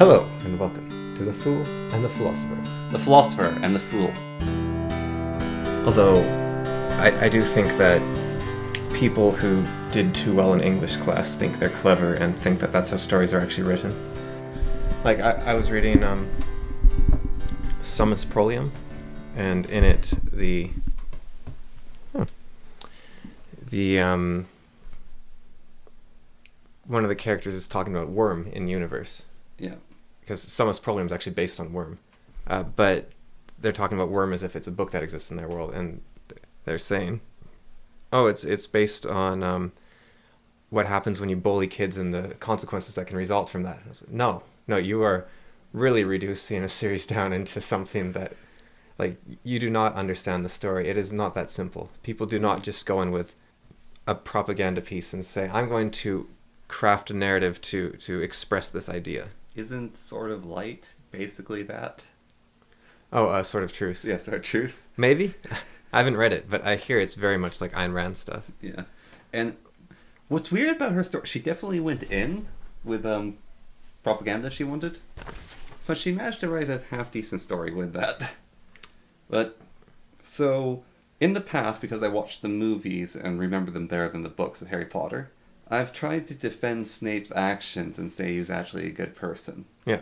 Hello, and welcome to The Fool and the Philosopher. The Philosopher and the Fool. Although, I do think that people who did too well in English class think they're clever and think that that's how stories are actually written. Like, I was reading Summus Prolium, and in it, one of the characters is talking about Worm in Universe. Yeah. Because Summus Prolium is actually based on Worm. But they're talking about Worm as if it's a book that exists in their world, and they're saying, oh, it's based on what happens when you bully kids and the consequences that can result from that. I was like, no, you are really reducing a series down into something that, like, you do not understand the story. It is not that simple. People do not just go in with a propaganda piece and say, I'm going to craft a narrative to express this idea. Isn't Sword of Light basically that? Oh, Sword of Truth. Yeah, Sword of Truth. Maybe? I haven't read it, but I hear it's very much like Ayn Rand stuff. Yeah. And what's weird about her story, she definitely went in with propaganda she wanted, but she managed to write a half-decent story with that. But, so, in the past, because I watched the movies and remember them better than the books of Harry Potter, I've tried to defend Snape's actions and say he was actually a good person. Yeah.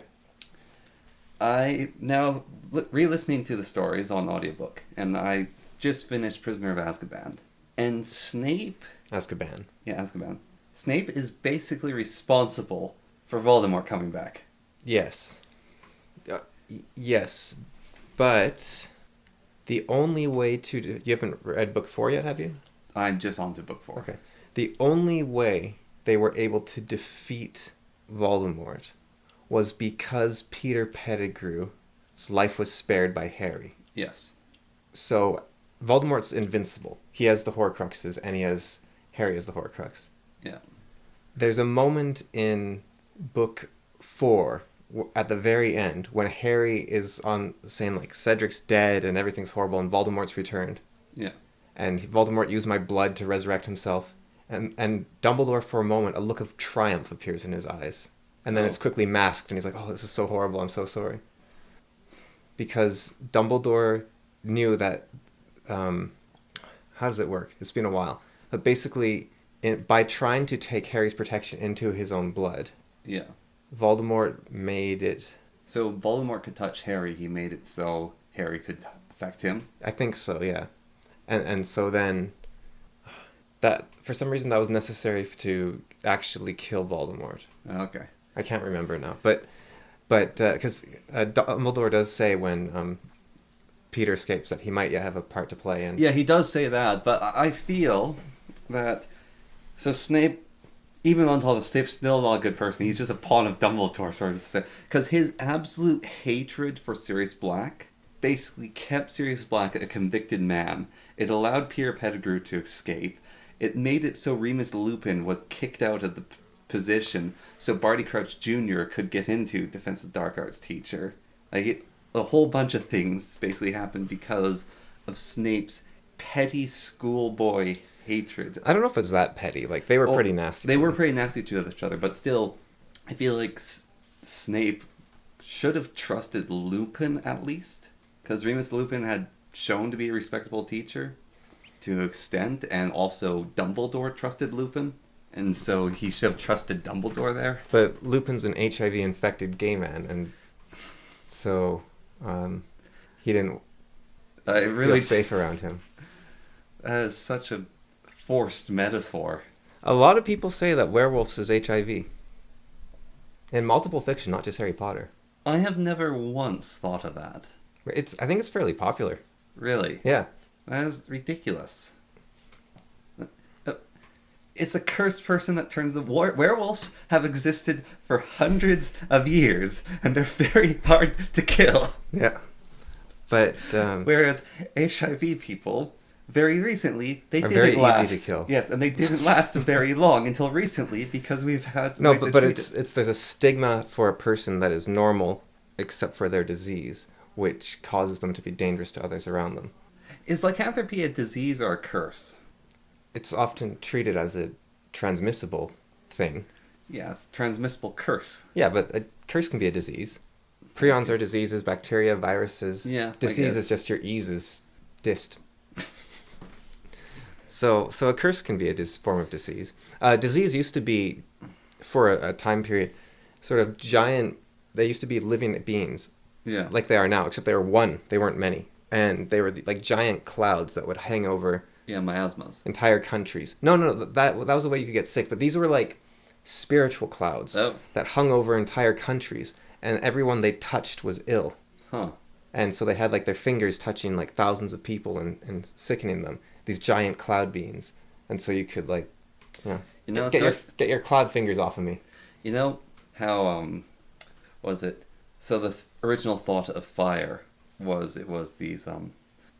I now re-listening to the stories on audiobook, and I just finished Prisoner of Azkaban. And Snape... Azkaban. Yeah, Azkaban. Snape is basically responsible for Voldemort coming back. Yes. Yes. But the only way to... You haven't read book 4 yet, have you? I'm just on to book 4. Okay. The only way they were able to defeat Voldemort was because Peter Pettigrew's life was spared by Harry. Yes. So Voldemort's invincible. He has the Horcruxes, and Harry has the Horcrux. Yeah. There's a moment in book 4 at the very end when Harry is on saying, like, Cedric's dead and everything's horrible and Voldemort's returned. Yeah. And Voldemort used my blood to resurrect himself. And Dumbledore, for a moment, a look of triumph appears in his eyes. And then it's quickly masked, and he's like, oh, this is so horrible, I'm so sorry. Because Dumbledore knew that... how does it work? It's been a while. But basically, by trying to take Harry's protection into his own blood, Yeah. Voldemort made it... So Voldemort could touch Harry, he made it so Harry could affect him? I think so, yeah. And so then... that for some reason that was necessary to actually kill Voldemort. Okay. I can't remember now, but because Dumbledore does say when Peter escapes that he might have a part to play in. Yeah, he does say that, but I feel that so Snape, even on top of Snape's still not a good person. He's just a pawn of Dumbledore, sort of say, because his absolute hatred for Sirius Black basically kept Sirius Black a convicted man. It allowed Peter Pettigrew to escape. It made it so Remus Lupin was kicked out of the position so Barty Crouch Jr. could get into Defense of Dark Arts teacher. Like, a whole bunch of things basically happened because of Snape's petty schoolboy hatred. I don't know if it's that petty. Like, they were pretty nasty. They were pretty nasty to each other, but still, I feel like Snape should have trusted Lupin at least, because Remus Lupin had shown to be a respectable teacher to an extent, and also Dumbledore trusted Lupin, and so he should have trusted Dumbledore there. But Lupin's an HIV-infected gay man, and so he didn't feel safe around him. That is such a forced metaphor. A lot of people say that werewolves is HIV. In multiple fiction, not just Harry Potter. I have never once thought of that. I think it's fairly popular. Really? Yeah. That is ridiculous. It's a cursed person that turns the... Werewolves have existed for hundreds of years, and they're very hard to kill. Yeah. But... whereas HIV people, very recently, they didn't very last. easy to kill. Yes, and they didn't last very long until recently, because we've had... No, but there's a stigma for a person that is normal, except for their disease, which causes them to be dangerous to others around them. Is lycanthropy a disease or a curse? It's often treated as a transmissible thing. Yeah, it's transmissible curse. Yeah, but a curse can be a disease. Prions are diseases, bacteria, viruses. Yeah, Disease is just your eases dist. So a curse can be a form of disease. Disease used to be, for a time period, sort of giant. They used to be living beings, Yeah. like they are now, except they were one. They weren't many, and they were like giant clouds that would hang over Yeah, miasmas. entire countries. No, that was the way you could get sick. But these were like spiritual clouds that hung over entire countries, and everyone they touched was ill. Huh. And so they had like their fingers touching like thousands of people and sickening them. These giant cloud beings, and so you could like, get your cloud fingers off of me. You know how was it? So the original thought of fire was these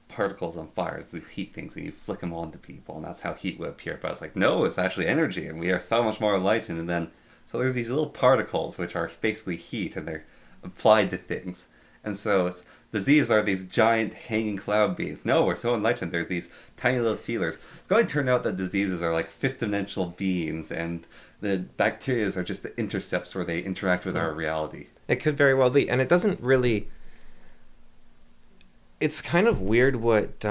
particles on fire, it's these heat things, and you flick them onto people, and that's how heat would appear. But I was like, no, it's actually energy, and we are so much more enlightened. And then so there's these little particles which are basically heat, and they're applied to things. And so diseases are these giant hanging cloud beings. No, we're so enlightened. There's these tiny little feelers. It's going to turn out that diseases are like fifth dimensional beings, and the bacteria are just the intercepts where they interact with our reality. It could very well be, and it doesn't really. It's kind of weird what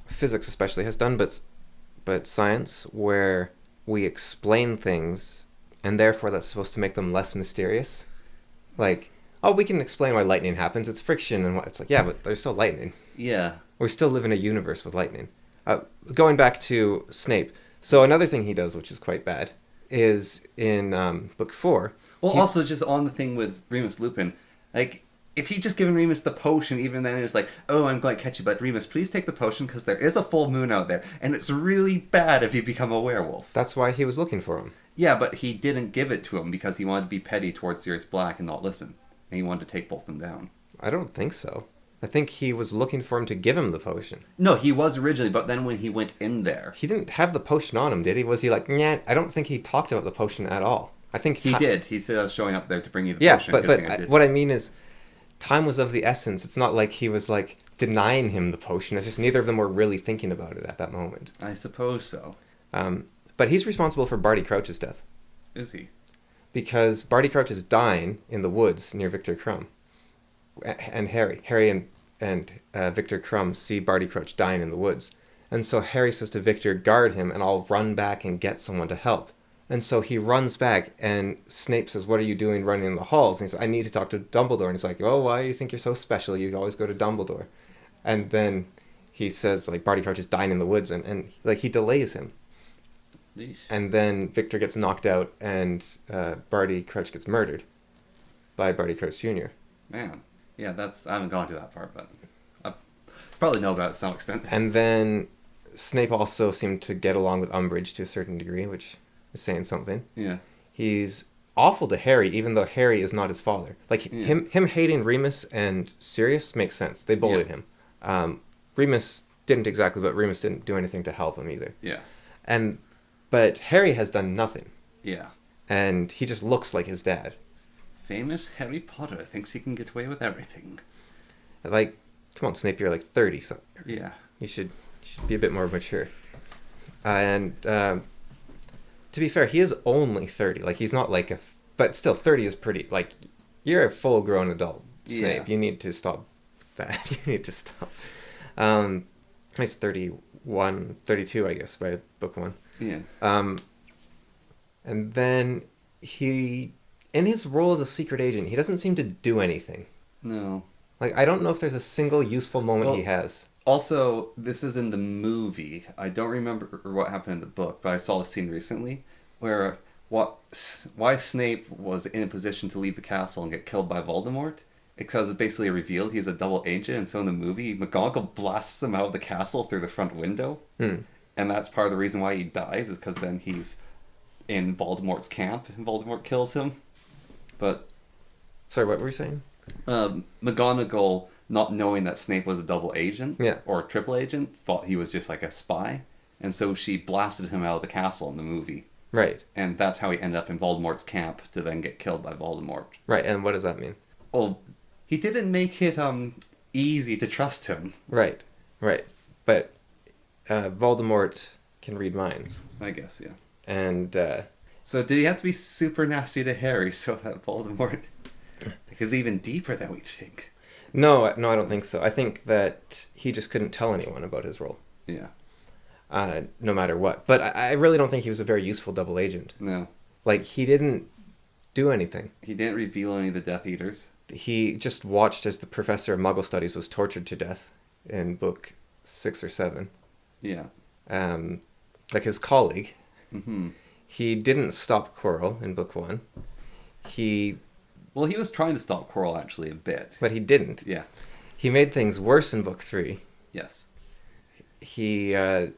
physics especially has done, but science, where we explain things, and therefore that's supposed to make them less mysterious. Like, oh, we can explain why lightning happens. It's friction and what. It's like, yeah, but there's still lightning. Yeah. We still live in a universe with lightning. Going back to Snape. So another thing he does, which is quite bad, is in book 4. Well, also just on the thing with Remus Lupin, like, if he'd just given Remus the potion, even then it's like, oh, I'm going to catch you, but Remus, please take the potion because there is a full moon out there, and it's really bad if you become a werewolf. That's why he was looking for him. Yeah, but he didn't give it to him because he wanted to be petty towards Sirius Black and not listen. And he wanted to take both of them down. I don't think so. I think he was looking for him to give him the potion. No, he was originally, but then when he went in there... He didn't have the potion on him, did he? Was he like, nah, I don't think he talked about the potion at all. I think... He did. He said I was showing up there to bring you the potion. Yeah, but what I mean is, time was of the essence. It's not like he was like denying him the potion. It's just neither of them were really thinking about it at that moment. I suppose so. But he's responsible for Barty Crouch's death. Is he? Because Barty Crouch is dying in the woods near Victor Crumb. And Harry and Victor Crumb see Barty Crouch dying in the woods. And so Harry says to Victor, guard him and I'll run back and get someone to help. And so he runs back and Snape says, what are you doing running in the halls? And he says, I need to talk to Dumbledore. And he's like, oh, why do you think you're so special? You always go to Dumbledore. And then he says, like, Barty Crouch is dying in the woods. And like, he delays him. Yeesh. And then Victor gets knocked out and Barty Crouch gets murdered by Barty Crouch Jr. Man. Yeah, I haven't gone to that part, but I probably know about it to some extent. And then Snape also seemed to get along with Umbridge to a certain degree, which is saying something. Yeah. He's awful to Harry, even though Harry is not his father. Like, him hating Remus and Sirius makes sense. They bullied him. Remus didn't exactly, but Remus didn't do anything to help him either. Yeah. But Harry has done nothing. Yeah. And he just looks like his dad. Famous Harry Potter thinks he can get away with everything. Like, come on, Snape, you're like 30. So yeah. You should be a bit more mature. To be fair, he is only 30. Like, he's not like but still, 30 is pretty, like, you're a full-grown adult, Snape. You need to stop that. You need to stop. He's 31, 32, I guess, by book 1. Yeah. And then he, in his role as a secret agent, he doesn't seem to do anything. No. Like, I don't know if there's a single useful moment he has. Also, this is in the movie. I don't remember what happened in the book, but I saw the scene recently where why Snape was in a position to leave the castle and get killed by Voldemort. Because it's basically revealed he's a double agent, and so in the movie, McGonagall blasts him out of the castle through the front window. And that's part of the reason why he dies, is because then he's in Voldemort's camp, and Voldemort kills him. But... Sorry, what were you saying? McGonagall, not knowing that Snape was a double agent, or a triple agent, thought he was just like a spy. And so she blasted him out of the castle in the movie. Right. And that's how he ended up in Voldemort's camp, to then get killed by Voldemort. Right, and what does that mean? Well, he didn't make it easy to trust him. Right. But Voldemort can read minds. I guess, yeah. And So did he have to be super nasty to Harry so that Voldemort is even deeper than we think? No, no, I don't think so. I think that he just couldn't tell anyone about his role, Yeah. no matter what. But I really don't think he was a very useful double agent. No. Like, he didn't do anything. He didn't reveal any of the Death Eaters. He just watched as the professor of Muggle Studies was tortured to death in book 6 or 7. Yeah. Like his colleague. Mm-hmm. He didn't stop Quirrell in book 1. Well, he was trying to stop Quirrell actually a bit. But he didn't. Yeah. He made things worse in book 3. Yes. He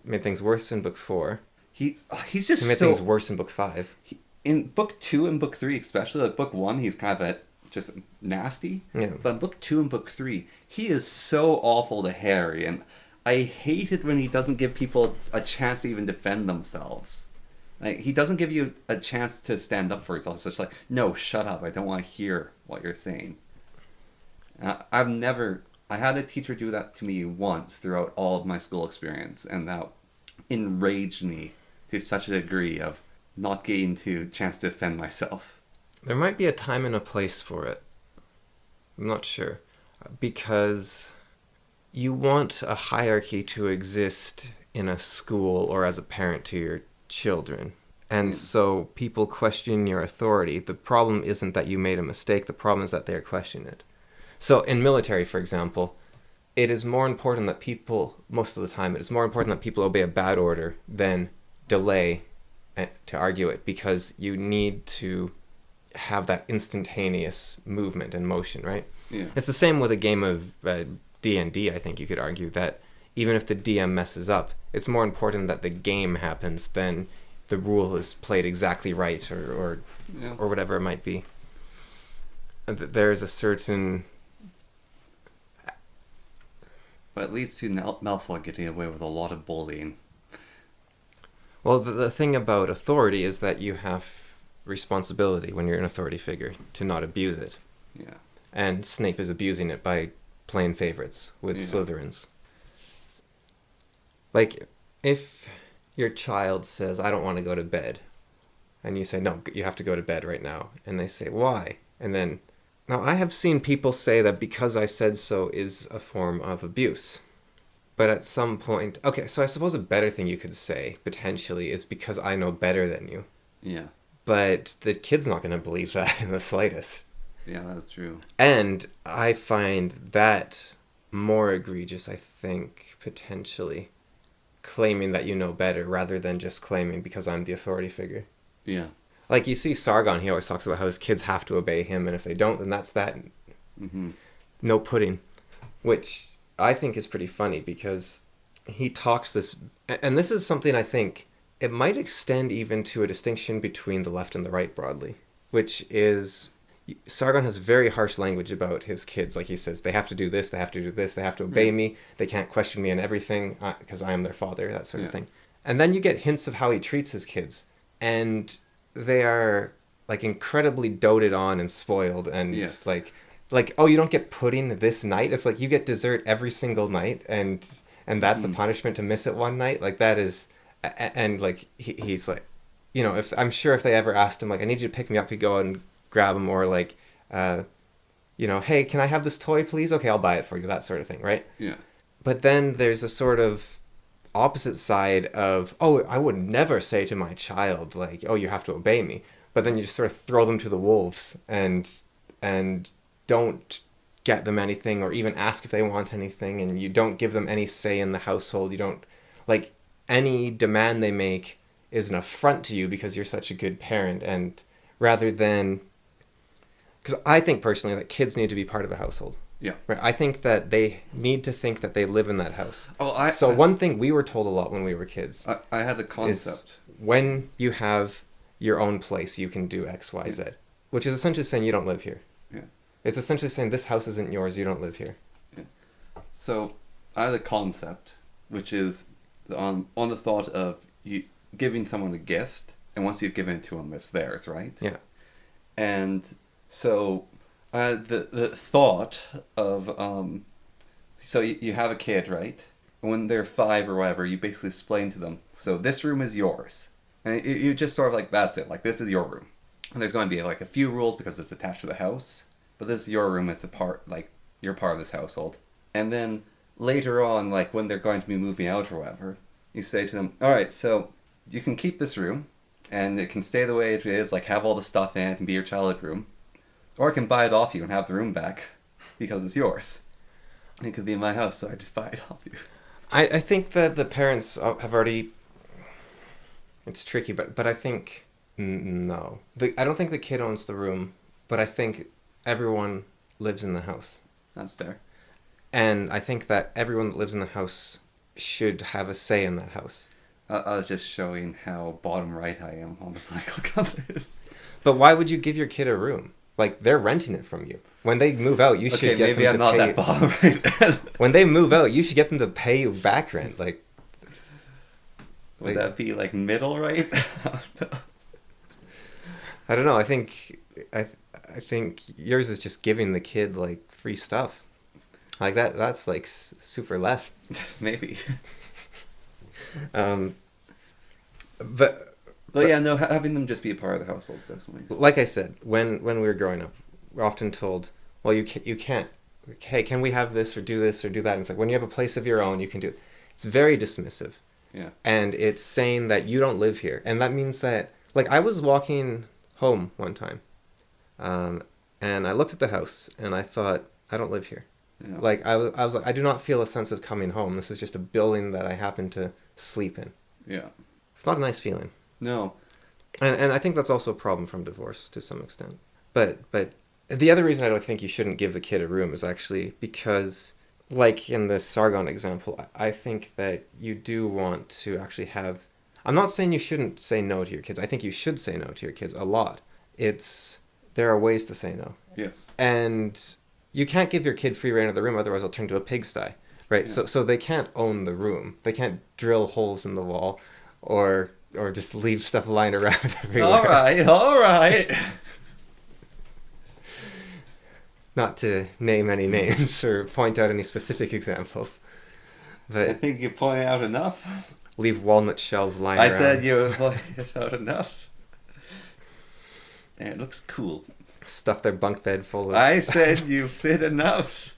made things worse in book 4. He's just He made things worse in book 5. In book 2 and book 3 especially, like book 1 he's kind of just nasty. Yeah. But in book 2 and book 3 he is so awful to Harry, and I hate it when he doesn't give people a chance to even defend themselves. Like, he doesn't give you a chance to stand up for yourself. It's just like, no, shut up, I don't want to hear what you're saying. I had a teacher do that to me once throughout all of my school experience, and that enraged me to such a degree of not getting to chance to defend myself. There might be a time and a place for it. I'm not sure. Because you want a hierarchy to exist in a school or as a parent to your children. And so people question your authority. The problem isn't that you made a mistake. The problem is that they're questioning it. So in military, for example, it is more important that people, most of the time, it is more important that people obey a bad order than delay to argue it, because you need to have that instantaneous movement and motion, right? Yeah. It's the same with a game of D&D, I think you could argue, that even if the DM messes up, it's more important that the game happens than the rule is played exactly right or whatever it might be. There's a certain... But it leads to Malfoy getting away with a lot of bullying. Well, the thing about authority is that you have responsibility when you're an authority figure to not abuse it. Yeah. And Snape is abusing it by playing favorites with Yeah. Slytherins. Like, if your child says, I don't want to go to bed, and you say, no, you have to go to bed right now, and they say, why? And then, now I have seen people say that because I said so is a form of abuse. But at some point, okay, so I suppose a better thing you could say, potentially, is because I know better than you. Yeah. But the kid's not going to believe that in the slightest. Yeah, that's true. And I find that more egregious, I think, potentially, claiming that you know better rather than just claiming because I'm the authority figure. Yeah. Like, you see Sargon, he always talks about how his kids have to obey him, and if they don't, then that's that. Mm-hmm. No pudding. Which I think is pretty funny, because he talks this... And this is something I think... It might extend even to a distinction between the left and the right broadly, which is Sargon has very harsh language about his kids. Like, he says, they have to do this, they have to do this, they have to obey me, they can't question me in everything because I am their father, that sort of thing. And then you get hints of how he treats his kids, and they are like incredibly doted on and spoiled, and like, oh, you don't get pudding this night? It's like you get dessert every single night, and that's a punishment to miss it one night? Like, that is... And like he's like, you know, if I'm sure if they ever asked him, like, I need you to pick me up, he'd go out and grab him, or like, you know, hey, can I have this toy, please? Okay, I'll buy it for you, that sort of thing, right? Yeah. But then there's a sort of opposite side of, oh, I would never say to my child, like, oh, you have to obey me. But then you just sort of throw them to the wolves and don't get them anything, or even ask if they want anything, and you don't give them any say in the household. You don't, like, any demand they make is an affront to you because you're such a good parent. And rather than... Because I think personally that kids need to be part of a household. Yeah. Right? I think that they need to think that they live in that house. Oh, one thing we were told a lot when we were kids... I had a concept. When you have your own place, you can do X, Y, Z. Which is essentially saying you don't live here. Yeah. It's essentially saying this house isn't yours, you don't live here. Yeah. So I had a concept, which is... on the thought of you giving someone a gift, and once you've given it to them, it's theirs, right? Yeah. And so the thought of so you have a kid, right? And when they're 5 or whatever, you basically explain to them, so this room is yours, And you just sort of like, that's it. Like, this is your room. And there's going to be like a few rules because it's attached to the house. But this is your room. It's a part, like, you're part of this household. And then later on, like, when they're going to be moving out or whatever, you say to them, all right, so you can keep this room. And it can stay the way it is, like, have all the stuff in it and be your childhood room. Or I can buy it off you and have the room back because it's yours. And it could be in my house, so I just buy it off you. I think that the parents have already... It's tricky, but I think... No. I don't think the kid owns the room, but I think everyone lives in the house. That's fair. And I think that everyone that lives in the house should have a say in that house. I was just showing how bottom right I am on the political compass. But why would you give your kid a room? Like, they're renting it from you. When they move out, you should get them to pay... maybe I'm not that bottom right then. When they move out, you should get them to pay you back rent. Like, would that be like middle right? I don't know. I think yours is just giving the kid like free stuff. Like that's like super left. Maybe. But yeah, no, having them just be a part of the household is definitely. Like I said, when we were growing up, we're often told, well, you can't. Hey, can we have this or do this or do that? And it's like, when you have a place of your own, you can do it. It's very dismissive. Yeah. And it's saying that you don't live here. And that means that, like, I was walking home one time, and I looked at the house, and I thought, I don't live here. Yeah. Like, I was like, I do not feel a sense of coming home. This is just a building that I happen to sleep in. Yeah. It's not a nice feeling. No. And I think that's also a problem from divorce to some extent. But the other reason I don't think you shouldn't give the kid a room is actually because, like in the Sargon example, I think that you do want to actually have... I'm not saying you shouldn't say no to your kids. I think you should say no to your kids a lot. There are ways to say no. Yes. And you can't give your kid free reign of the room, otherwise it'll turn into a pigsty, right? Yeah. So they can't own the room. They can't drill holes in the wall or just leave stuff lying around everywhere. All right. Not to name any names or point out any specific examples. But I think you pointed out enough. Leave walnut shells lying around. I said you pointed out enough. And it looks cool. Stuff their bunk bed full of... I said you've said enough.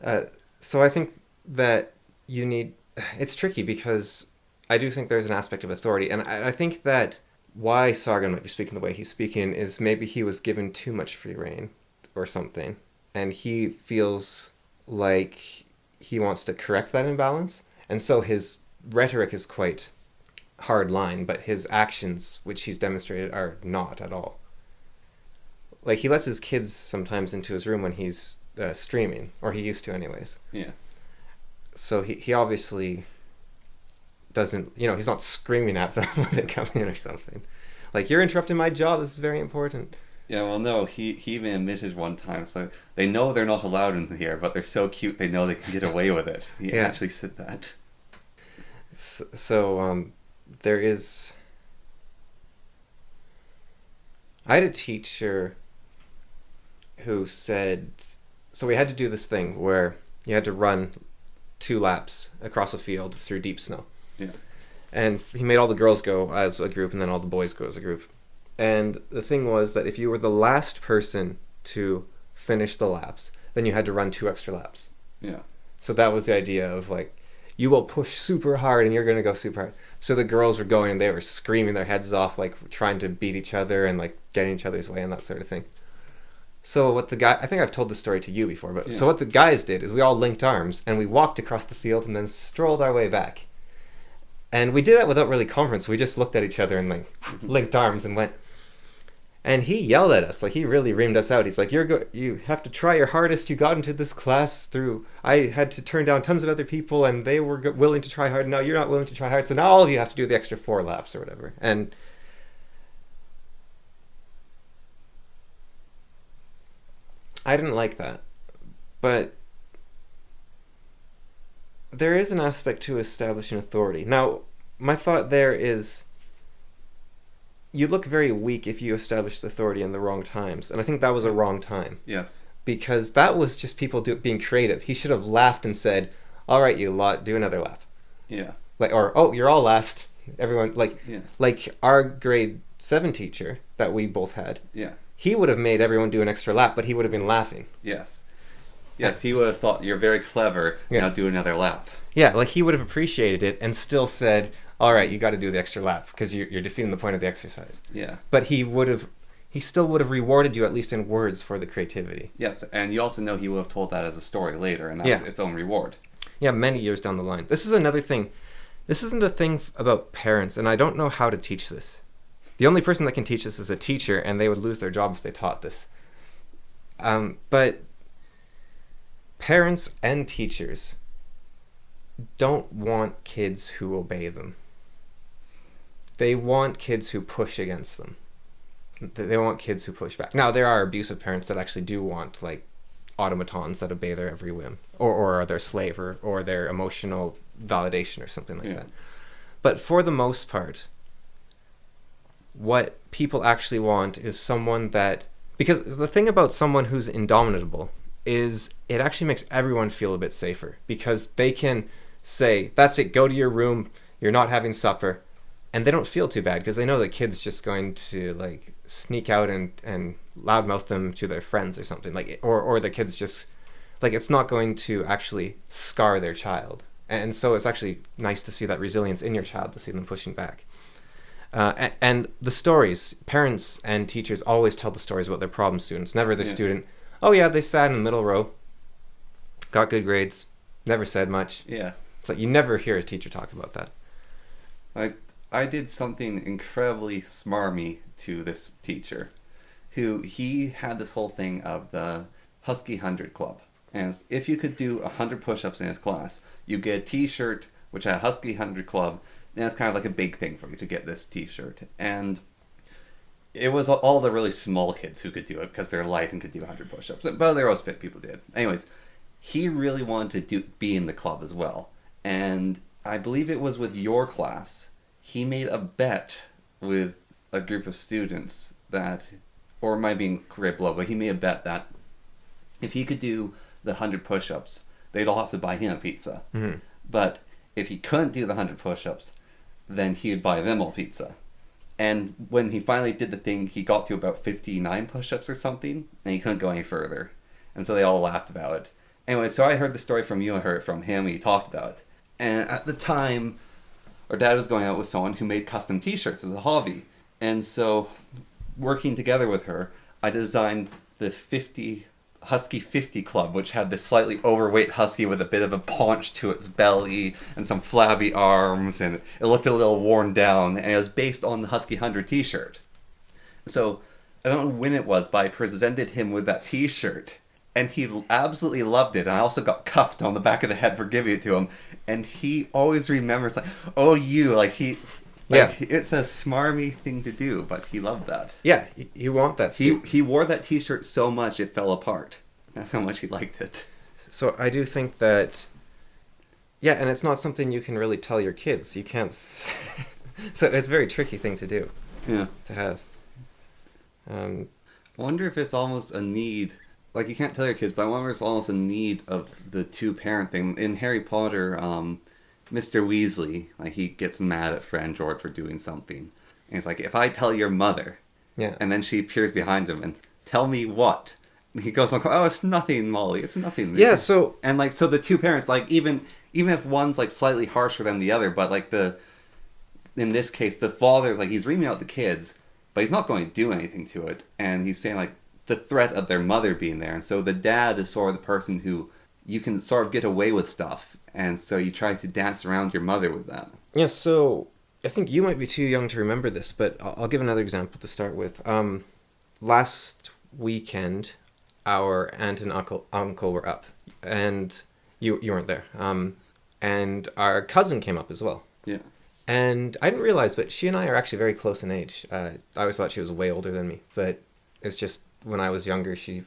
Yeah. So I think that you need... It's tricky because I do think there's an aspect of authority. And I think that why Sargon might be speaking the way he's speaking is maybe he was given too much free reign or something. And he feels like he wants to correct that imbalance. And so his rhetoric is quite hard line, but his actions, which he's demonstrated, are not at all. Like, he lets his kids sometimes into his room when he's streaming, or he used to anyways. Yeah. So he obviously doesn't, he's not screaming at them when they come in or something. Like, you're interrupting my job, this is very important. Yeah, well, no, he even admitted one time, so they know they're not allowed in here, but they're so cute they know they can get away with it. He actually said that. So there is... I had a teacher who said... So we had to do this thing where you had to run 2 laps across a field through deep snow. Yeah. And he made all the girls go as a group, and then all the boys go as a group. And the thing was that if you were the last person to finish the laps, then you had to run 2 extra laps. Yeah. So that was the idea of, like, you will push super hard and you're going to go super hard. So the girls were going and they were screaming their heads off, like, trying to beat each other and, like, getting each other's way and that sort of thing. So what the guy... I think I've told this story to you before, but... Yeah. So what the guys did is we all linked arms and we walked across the field and then strolled our way back. And we did that without really conference. We just looked at each other and, like, linked arms and went... And he yelled at us, like, he really reamed us out. He's like, you have to try your hardest. You got into this class through... I had to turn down tons of other people, and they were willing to try hard. Now you're not willing to try hard, so now all of you have to do the extra 4 laps or whatever. And I didn't like that. But there is an aspect to establishing authority. Now, my thought there is... You look very weak if you established authority in the wrong times. And I think that was a wrong time. Yes. Because that was just people being creative. He should have laughed and said, all right, you lot, do another lap. Yeah. like, or oh, you're all last. Everyone Yeah. like our grade 7 teacher that we both had. Yeah. He would have made everyone do an extra lap, but he would have been laughing. Yes. Yes, he would have thought, you're very clever, Yeah. now do another lap. Yeah, like he would have appreciated it and still said, all right, you got to do the extra lap because you're defeating the point of the exercise. Yeah. But he still would have rewarded you, at least in words, for the creativity. Yes, and you also know he would have told that as a story later, and that's its own reward. Yeah, many years down the line. This is another thing. This isn't a thing about parents, and I don't know how to teach this. The only person that can teach this is a teacher, and they would lose their job if they taught this. But parents and teachers don't want kids who obey them. They want kids who push against them. They want kids who push back. Now, there are abusive parents that actually do want, like, automatons that obey their every whim, or are their slave, or their emotional validation or something like that. But for the most part, what people actually want is someone that... Because the thing about someone who's indomitable is it actually makes everyone feel a bit safer, because they can say, that's it, go to your room, you're not having supper, and they don't feel too bad because they know the kid's just going to, like, sneak out and loudmouth them to their friends or something, like, or the kid's just, like, it's not going to actually scar their child. And so it's actually nice to see that resilience in your child, to see them pushing back. And the stories, parents and teachers always tell the stories about their problem students, never their student, oh yeah, they sat in the middle row, got good grades, never said much. Yeah. It's like you never hear a teacher talk about that. I did something incredibly smarmy to this teacher, who he had this whole thing of the Husky 100 Club. And if you could do 100 push-ups in his class, you get a t-shirt which had Husky 100 Club, and it's kind of like a big thing for you to get this t-shirt. And it was all the really small kids who could do it because they're light and could do 100 push-ups. But they're always fit people did. Anyways, he really wanted to be in the club as well. And I believe it was with your class, he made a bet with a group of students that, or it might be in grade below, but he made a bet that if he could do the 100 push-ups, they'd all have to buy him a pizza. Mm-hmm. But if he couldn't do the 100 push-ups, then he would buy them all pizza. And when he finally did the thing, he got to about 59 push-ups or something, and he couldn't go any further. And so they all laughed about it. Anyway, so I heard the story from you, I heard it from him, and he talked about it. And at the time, our dad was going out with someone who made custom t-shirts as a hobby. And so, working together with her, I designed the Husky 50 Club, which had this slightly overweight husky with a bit of a paunch to its belly and some flabby arms, and it looked a little worn down, and it was based on the Husky 100 t-shirt. So, I don't know when it was, but I presented him with that t-shirt, and he absolutely loved it, and I also got cuffed on the back of the head for giving it to him, and he always remembers, like, oh, you, like, it's a smarmy thing to do, but he loved that. Yeah, you want that. He wore that t-shirt so much it fell apart. That's how much he liked it. So I do think that, yeah, and it's not something you can really tell your kids. You can't. So it's a very tricky thing to do. Yeah. To have. I wonder if it's almost a need. Like, you can't tell your kids, but I wonder if it's almost a need of the two-parent thing. In Harry Potter, Mr. Weasley, like, he gets mad at Fran George for doing something. And he's like, if I tell your mother, yeah, and then she appears behind him and tell me what? And he goes like, oh, it's nothing, Molly, it's nothing. Yeah, so... And, like, so the two parents, like, even if one's, like, slightly harsher than the other, but, like, in this case, the father's, like, he's reaming out the kids, but he's not going to do anything to it. And he's saying, like, the threat of their mother being there. And so the dad is sort of the person who you can sort of get away with stuff. And so you try to dance around your mother with that. Yeah, so I think you might be too young to remember this, but I'll give another example to start with. Last weekend, our aunt and uncle were up, and you weren't there. And our cousin came up as well. Yeah. And I didn't realize, but she and I are actually very close in age. I always thought she was way older than me, but it's just when I was younger, she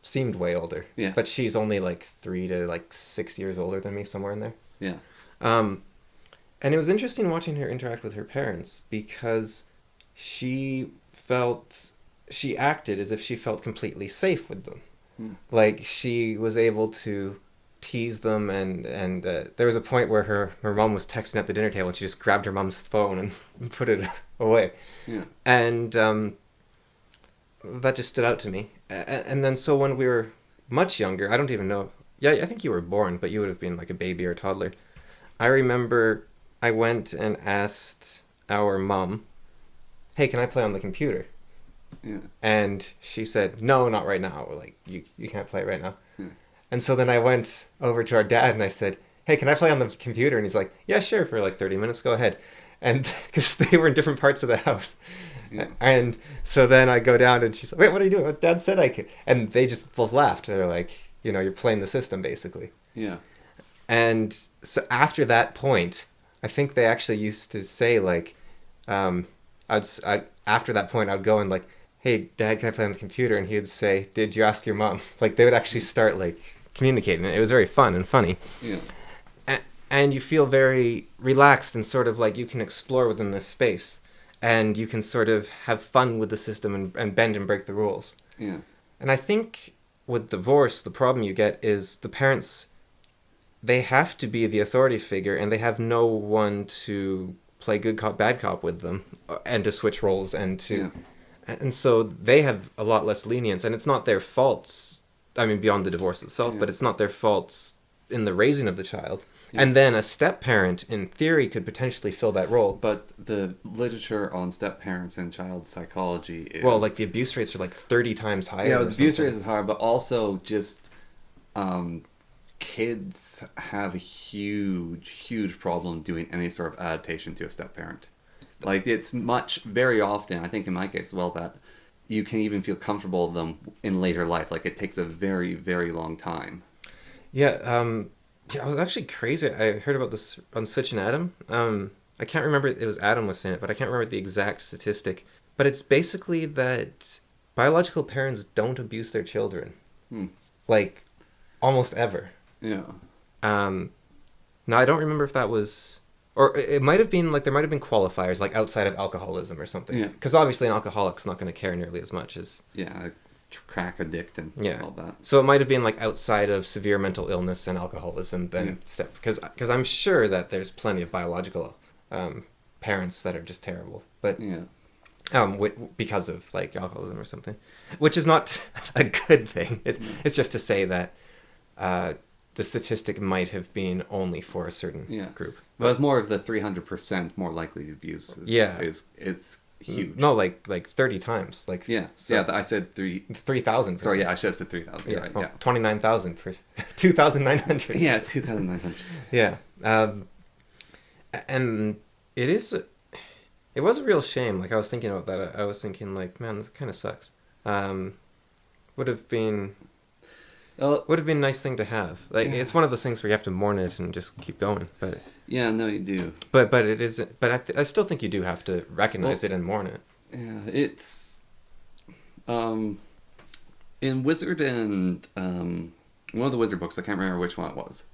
seemed way older. Yeah. But she's only like 3 to 6 years older than me, somewhere in there. Yeah. And it was interesting watching her interact with her parents, because she acted as if she felt completely safe with them. Like, she was able to tease them, and there was a point where her mom was texting at the dinner table, and she just grabbed her mom's phone and put it away. Yeah. And that just stood out to me. And then so when we were much younger, I don't even know. Yeah, I think you were born, but you would have been like a baby or a toddler. I remember I went and asked our mom, "Hey, can I play on the computer?" Yeah. And she said, "No, not right now. Like you can't play right now." Yeah. And so then I went over to our dad and I said, "Hey, can I play on the computer?" And he's like, "Yeah, sure, for like 30 minutes, go ahead." And because they were in different parts of the house. Yeah. And so then I go down and she's like, "Wait, what are you doing? What Dad said I could." And they just both laughed. They're like, you're playing the system basically. Yeah. And so after that point, I think they actually used to say like, after that point, I'd go and like, "Hey, Dad, can I play on the computer?" And he'd say, "Did you ask your mom?" Like they would actually start like communicating. It was very fun and funny. Yeah. And you feel very relaxed and sort of like you can explore within this space. And you can sort of have fun with the system and bend and break the rules. Yeah. And I think with divorce, the problem you get is the parents, they have to be the authority figure and they have no one to play good cop, bad cop with them and to switch roles and to... Yeah. And so they have a lot less lenience, and it's not their faults, I mean, beyond the divorce itself, Yeah. but it's not their faults in the raising of the child. Yeah. And then a step-parent, in theory, could potentially fill that role. But the literature on step-parents and child psychology is... Well, like the abuse rates are like 30 times higher. Yeah, or the abuse something. rates is high, but also just kids have a huge problem doing any sort of adaptation to a step-parent. Like, it's very often, I think in my case as well, that you can even feel comfortable with them in later life. Like, it takes a very, very long time. Yeah, yeah, I was actually crazy. I heard about this on Switch and Adam. I can't remember, it was Adam was saying it, but I can't remember the exact statistic. But it's basically that biological parents don't abuse their children. Like, almost ever. Yeah. Now, I don't remember if that was... Or it might have been, like, there might have been qualifiers, like, outside of alcoholism or something. Yeah. Because obviously an alcoholic's not going to care nearly as much as... Yeah, crack addict and all that. So it might have been, like, outside of severe mental illness and alcoholism then step... Because I'm sure that there's plenty of biological parents that are just terrible. But... Yeah. Because of, like, alcoholism or something. Which is not a good thing. It's just to say that the statistic might have been only for a certain group. But it's more of the 300% more likely to abuse. Is huge. No, like 30 times. Like I said 3,000. Sorry, I should have said 3,000. Yeah, Right, well, 29,000 for 2,900. Yeah, 2,900. Yeah, and it was a real shame. Like I was thinking about that. I was thinking like, man, this kind of sucks. Would have been a nice thing to have. Like it's one of those things where you have to mourn it and just keep going. But yeah, no, you do. But it isn't. But I still think you do have to recognize it and mourn it. Yeah, it's in Wizard and one of the Wizard books. I can't remember which one it was,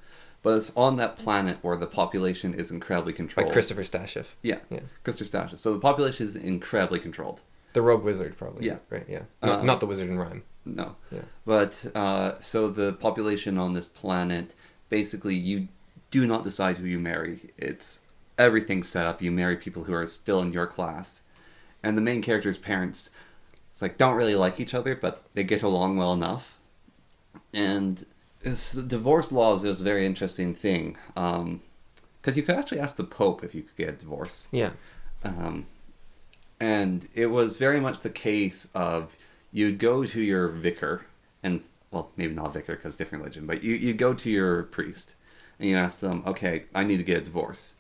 but it's on that planet where the population is incredibly controlled. Like Christopher Stasheff. Yeah. Christopher Stasheff. So the population is incredibly controlled. The Rogue Wizard, probably. Yeah. Right. Yeah. Not the Wizard in Rhyme. No. Yeah. But so the population on this planet, basically, you do not decide who you marry. It's everything's set up. You marry people who are still in your class, and the main character's parents, it's like don't really like each other, but they get along well enough. And divorce laws is a very interesting thing, because you could actually ask the Pope if you could get a divorce. Yeah. And it was very much the case of you'd go to your vicar, and, well, maybe not vicar because different religion, but you'd go to your priest, and you ask them, okay, I need to get a divorce.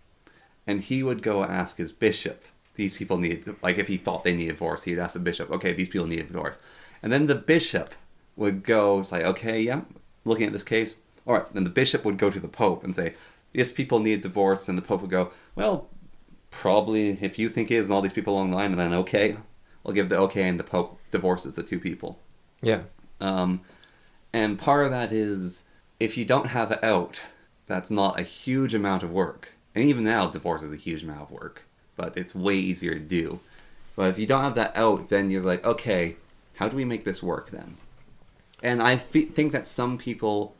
And he would go ask his bishop, these people need, like if he thought they needed a divorce, he'd ask the bishop, okay, these people need a divorce. And then the bishop would go, say, okay, yeah, looking at this case, all right, then the bishop would go to the Pope and say, these people need a divorce, and the Pope would go, well, probably if you think it is and all these people along the line, and then okay, I'll give the okay, and the Pope divorces the two people. Yeah. And part of that is if you don't have it out, that's not a huge amount of work. And even now, divorce is a huge amount of work, but it's way easier to do. But if you don't have that out, then you're like, okay, how do we make this work then? And I think that some people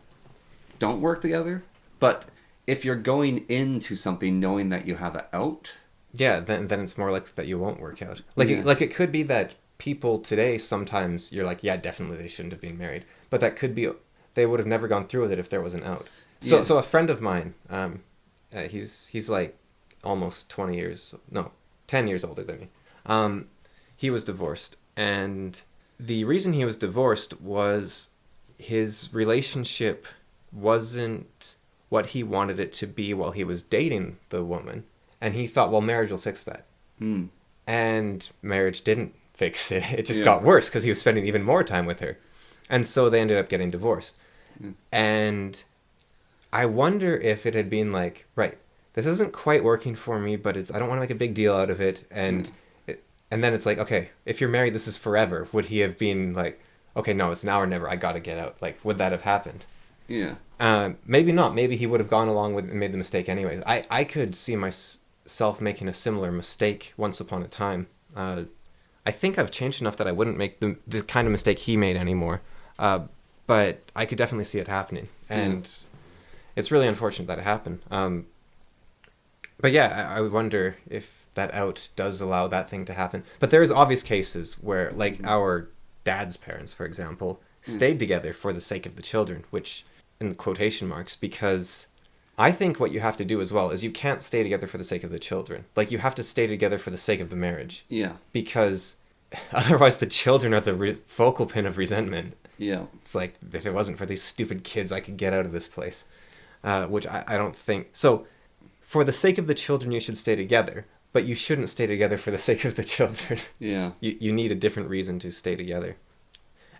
don't work together. But if you're going into something knowing that you have an out, yeah, then it's more likely that you won't work out. Like it could be that people today sometimes you're like, yeah, definitely they shouldn't have been married, but that could be they would have never gone through with it if there was an out. So a friend of mine, he's like almost 10 years older than me. He was divorced, and the reason he was divorced was his relationship wasn't what he wanted it to be while he was dating the woman, and he thought, well, marriage will fix that. And marriage didn't fix it. It just got worse because he was spending even more time with her, and so they ended up getting divorced. And I wonder if it had been like, right, this isn't quite working for me, but I don't want to make a big deal out of it, and then it's like, okay, if you're married, this is forever. Would he have been like, okay, no, it's now or never, I gotta get out? Like, would that have happened? Yeah. Maybe not. Maybe he would have gone along with and made the mistake anyways. I could see myself making a similar mistake once upon a time. I think I've changed enough that I wouldn't make the kind of mistake he made anymore. But I could definitely see it happening. And it's really unfortunate that it happened. But yeah, I wonder if that out does allow that thing to happen. But there's obvious cases where, like our dad's parents, for example, stayed together for the sake of the children, which in quotation marks, because I think what you have to do as well is you can't stay together for the sake of the children. Like, you have to stay together for the sake of the marriage. Yeah. Because otherwise the children are the focal pin of resentment. Yeah. It's like, if it wasn't for these stupid kids, I could get out of this place. Which I don't think... So, for the sake of the children, you should stay together. But you shouldn't stay together for the sake of the children. Yeah. You need a different reason to stay together.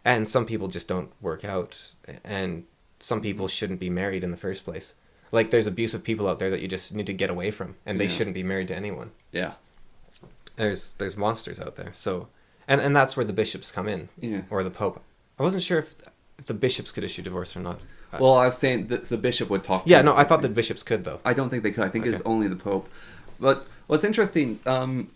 And some people just don't work out. And some people shouldn't be married in the first place. Like, there's abusive people out there that you just need to get away from. And they shouldn't be married to anyone. Yeah. There's monsters out there. So, and that's where the bishops come in. Yeah. Or the Pope. I wasn't sure if the bishops could issue divorce or not. Well, I was saying that the bishop would talk to Yeah, no, I thought the bishops could, though. I don't think they could. I think it's only the Pope. But what's interesting, do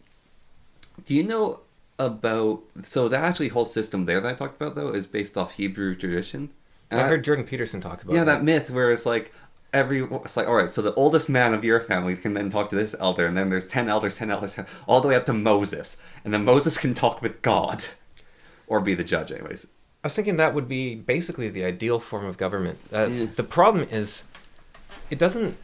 you know about... So that actually whole system there that I talked about, though, is based off Hebrew tradition. And I heard Jordan Peterson talk about that myth where it's like, it's like, all right, so the oldest man of your family can then talk to this elder, and then there's 10 elders, all the way up to Moses. And then Moses can talk with God. Or be the judge, anyways. I was thinking that would be basically the ideal form of government. The problem is, it doesn't...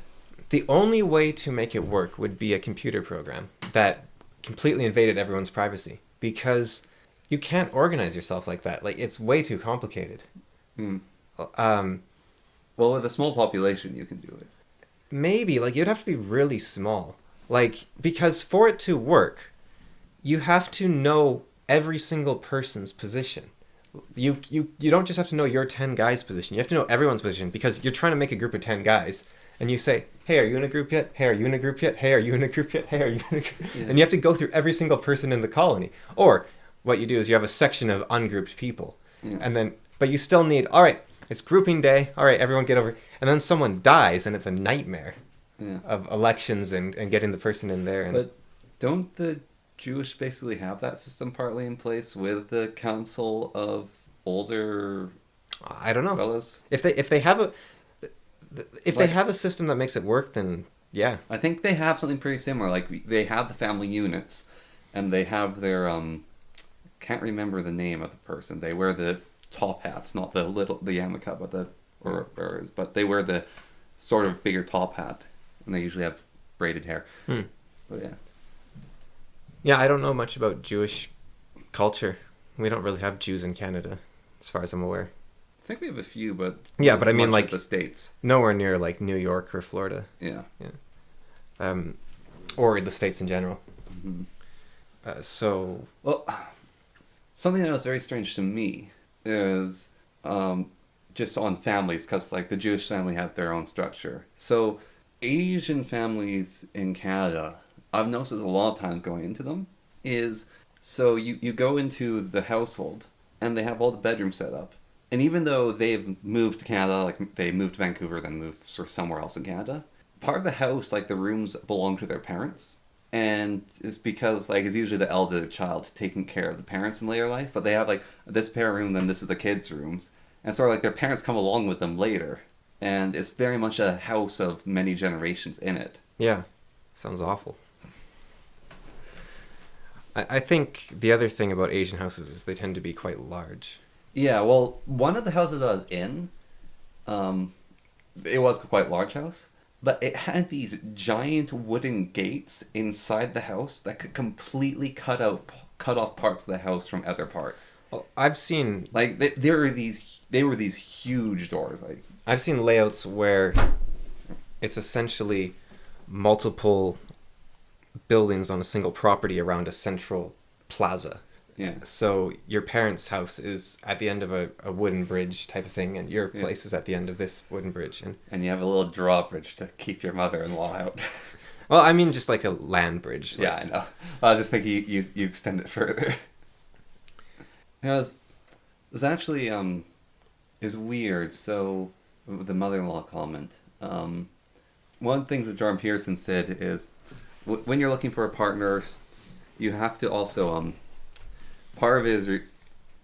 The only way to make it work would be a computer program that completely invaded everyone's privacy. Because you can't organize yourself like that. Like, it's way too complicated. Well, with a small population, you can do it. Maybe. Like, you'd have to be really small. Like, because for it to work, you have to know every single person's position. You don't just have to know your 10 guys' position. You have to know everyone's position, because you're trying to make a group of 10 guys. And you say, hey, are you in a group yet? Hey, are you in a group yet? Hey, are you in a group yet? Hey, are you in a group? Yeah. And you have to go through every single person in the colony. Or what you do is you have a section of ungrouped people. Yeah. And then, but you still need, all right, it's grouping day. All right, everyone get over. And then someone dies, and it's a nightmare of elections and getting the person in there. But don't the Jewish basically have that system partly in place with the council of older... I don't know. Fellas? If they have a... If they have a system that makes it work, then yeah. I think they have something pretty similar. Like, they have the family units, and they have their can't remember the name of the person. They wear the top hats, not the yarmulke, but they wear the sort of bigger top hat, and they usually have braided hair. But yeah. Yeah, I don't know much about Jewish culture. We don't really have Jews in Canada, as far as I'm aware. I think we have a few, but yeah, but I mean, like the States, nowhere near like New York or Florida. Yeah. Or the States in general. Well, something that was very strange to me is just on families, because like the Jewish family have their own structure. So Asian families in Canada, I've noticed a lot of times going into them is, so you go into the household and they have all the bedrooms set up. And even though they've moved to Canada, like they moved to Vancouver, then moved sort of somewhere else in Canada, part of the house, like the rooms belong to their parents. And it's because like it's usually the elder child taking care of the parents in later life, but they have like this parent room, then this is the kids' rooms. And sort of like their parents come along with them later. and it's very much a house of many generations in it. Yeah, sounds awful. I think the other thing about Asian houses is they tend to be quite large. Yeah, well, one of the houses I was in, it was a quite large house, but it had these giant wooden gates inside the house that could completely cut off parts of the house from other parts. Well, I've seen Like there were these huge doors. Like I've seen layouts where it's essentially multiple buildings on a single property around a central plaza. yeah, So your parents' house is at the end of a wooden bridge type of thing, and your place is at the end of this wooden bridge. and you have a little drawbridge to keep your mother-in-law out. Well, I mean just like a land bridge. Yeah, I know. I was just thinking you extend it further. Because it's actually is weird. So the mother-in-law comment. One of the things that Jordan Peterson said is when you're looking for a partner, you have to also part of it is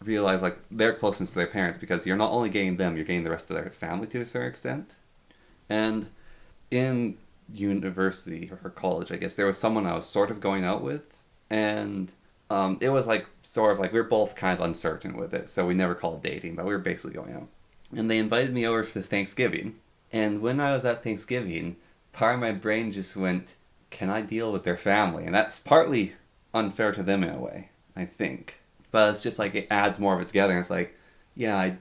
realize like their closeness to their parents, because you're not only getting them, you're getting the rest of their family to a certain extent. And in university or college, I guess, there was someone I was sort of going out with, and it was like sort of like we were both kind of uncertain with it, so we never called it dating, but we were basically going out. And they invited me over for Thanksgiving, and when I was at Thanksgiving, part of my brain just went, can I deal with their family? And that's partly unfair to them in a way, I think. But it's just like it adds more of it together, and it's like, yeah,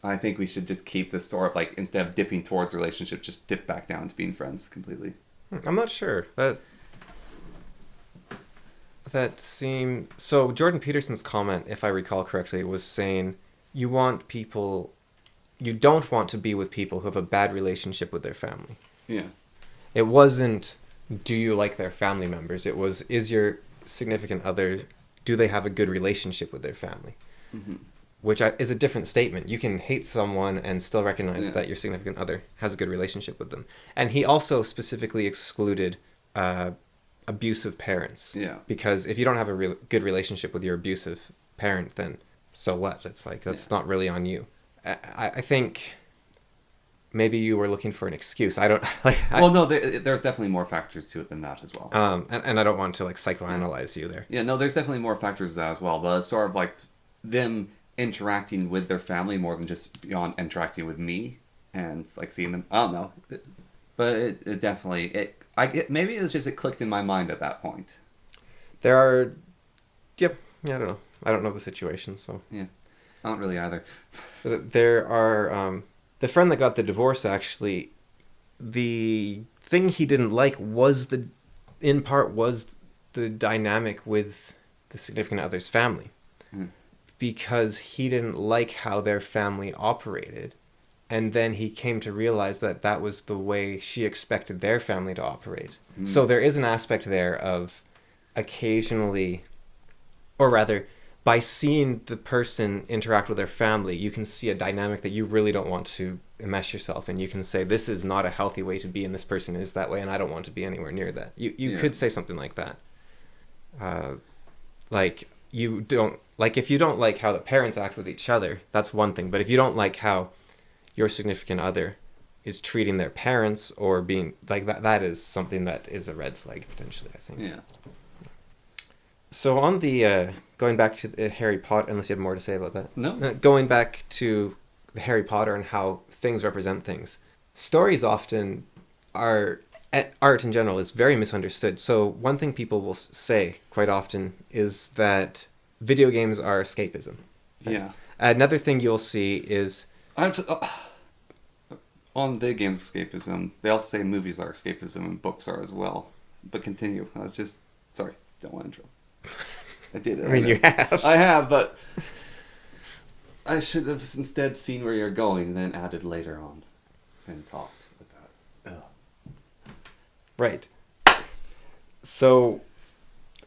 I think we should just keep this sort of like, instead of dipping towards the relationship, just dip back down to being friends completely. I'm not sure. That seemed... So Jordan Peterson's comment, if I recall correctly, was saying you don't want to be with people who have a bad relationship with their family. Yeah. It wasn't, do you like their family members? It was, is your significant other, do they have a good relationship with their family? Mm-hmm. Which is a different statement. You can hate someone and still recognize that your significant other has a good relationship with them. And he also specifically excluded abusive parents. Yeah. Because if you don't have a good relationship with your abusive parent, then so what? It's like, that's not really on you. I think maybe you were looking for an excuse. I don't... Well, no, there's definitely more factors to it than that as well. And I don't want to like psychoanalyze you there. Yeah, no, there's definitely more factors to that as well, but it's sort of like them interacting with their family more than just beyond interacting with me and like seeing them. I don't know, but it definitely maybe it's just it clicked in my mind at that point. There are, yep, yeah, I don't know. I don't know the situation, so yeah, I don't really either. There are the friend that got the divorce. Actually, the thing he didn't like was the dynamic with the significant other's family. Because he didn't like how their family operated. And then he came to realize that that was the way she expected their family to operate. So there is an aspect there of occasionally, or rather, by seeing the person interact with their family, you can see a dynamic that you really don't want to enmesh yourself in. You can say, this is not a healthy way to be, and this person is that way, and I don't want to be anywhere near that. You could say something like that. Like, you don't... Like, if you don't like how the parents act with each other, that's one thing. But if you don't like how your significant other is treating their parents or being... Like, that is something that is a red flag, potentially, I think. Yeah. So on the... going back to the Harry Potter... Unless you have more to say about that. No. Going back to the Harry Potter and how things represent things. Stories often are... Art in general is very misunderstood. So one thing people will say quite often is that... video games are escapism. Yeah. Another thing you'll see is... on video games escapism, they also say movies are escapism and books are as well. But continue. I was just... Sorry. Don't want to interrupt. I did it. I mean, you have. I have, but... I should have instead seen where you're going and then added later on. And talked with that. Ugh. Right. So,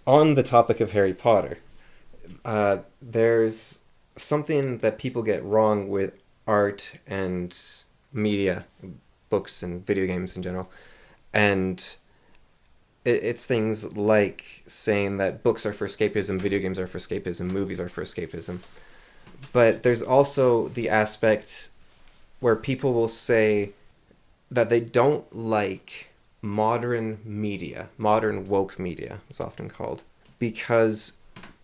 on the topic of Harry Potter... there's something that people get wrong with art and media, books and video games in general. And it's things like saying that books are for escapism, video games are for escapism, movies are for escapism. But there's also the aspect where people will say that they don't like modern media, modern woke media, it's often called, because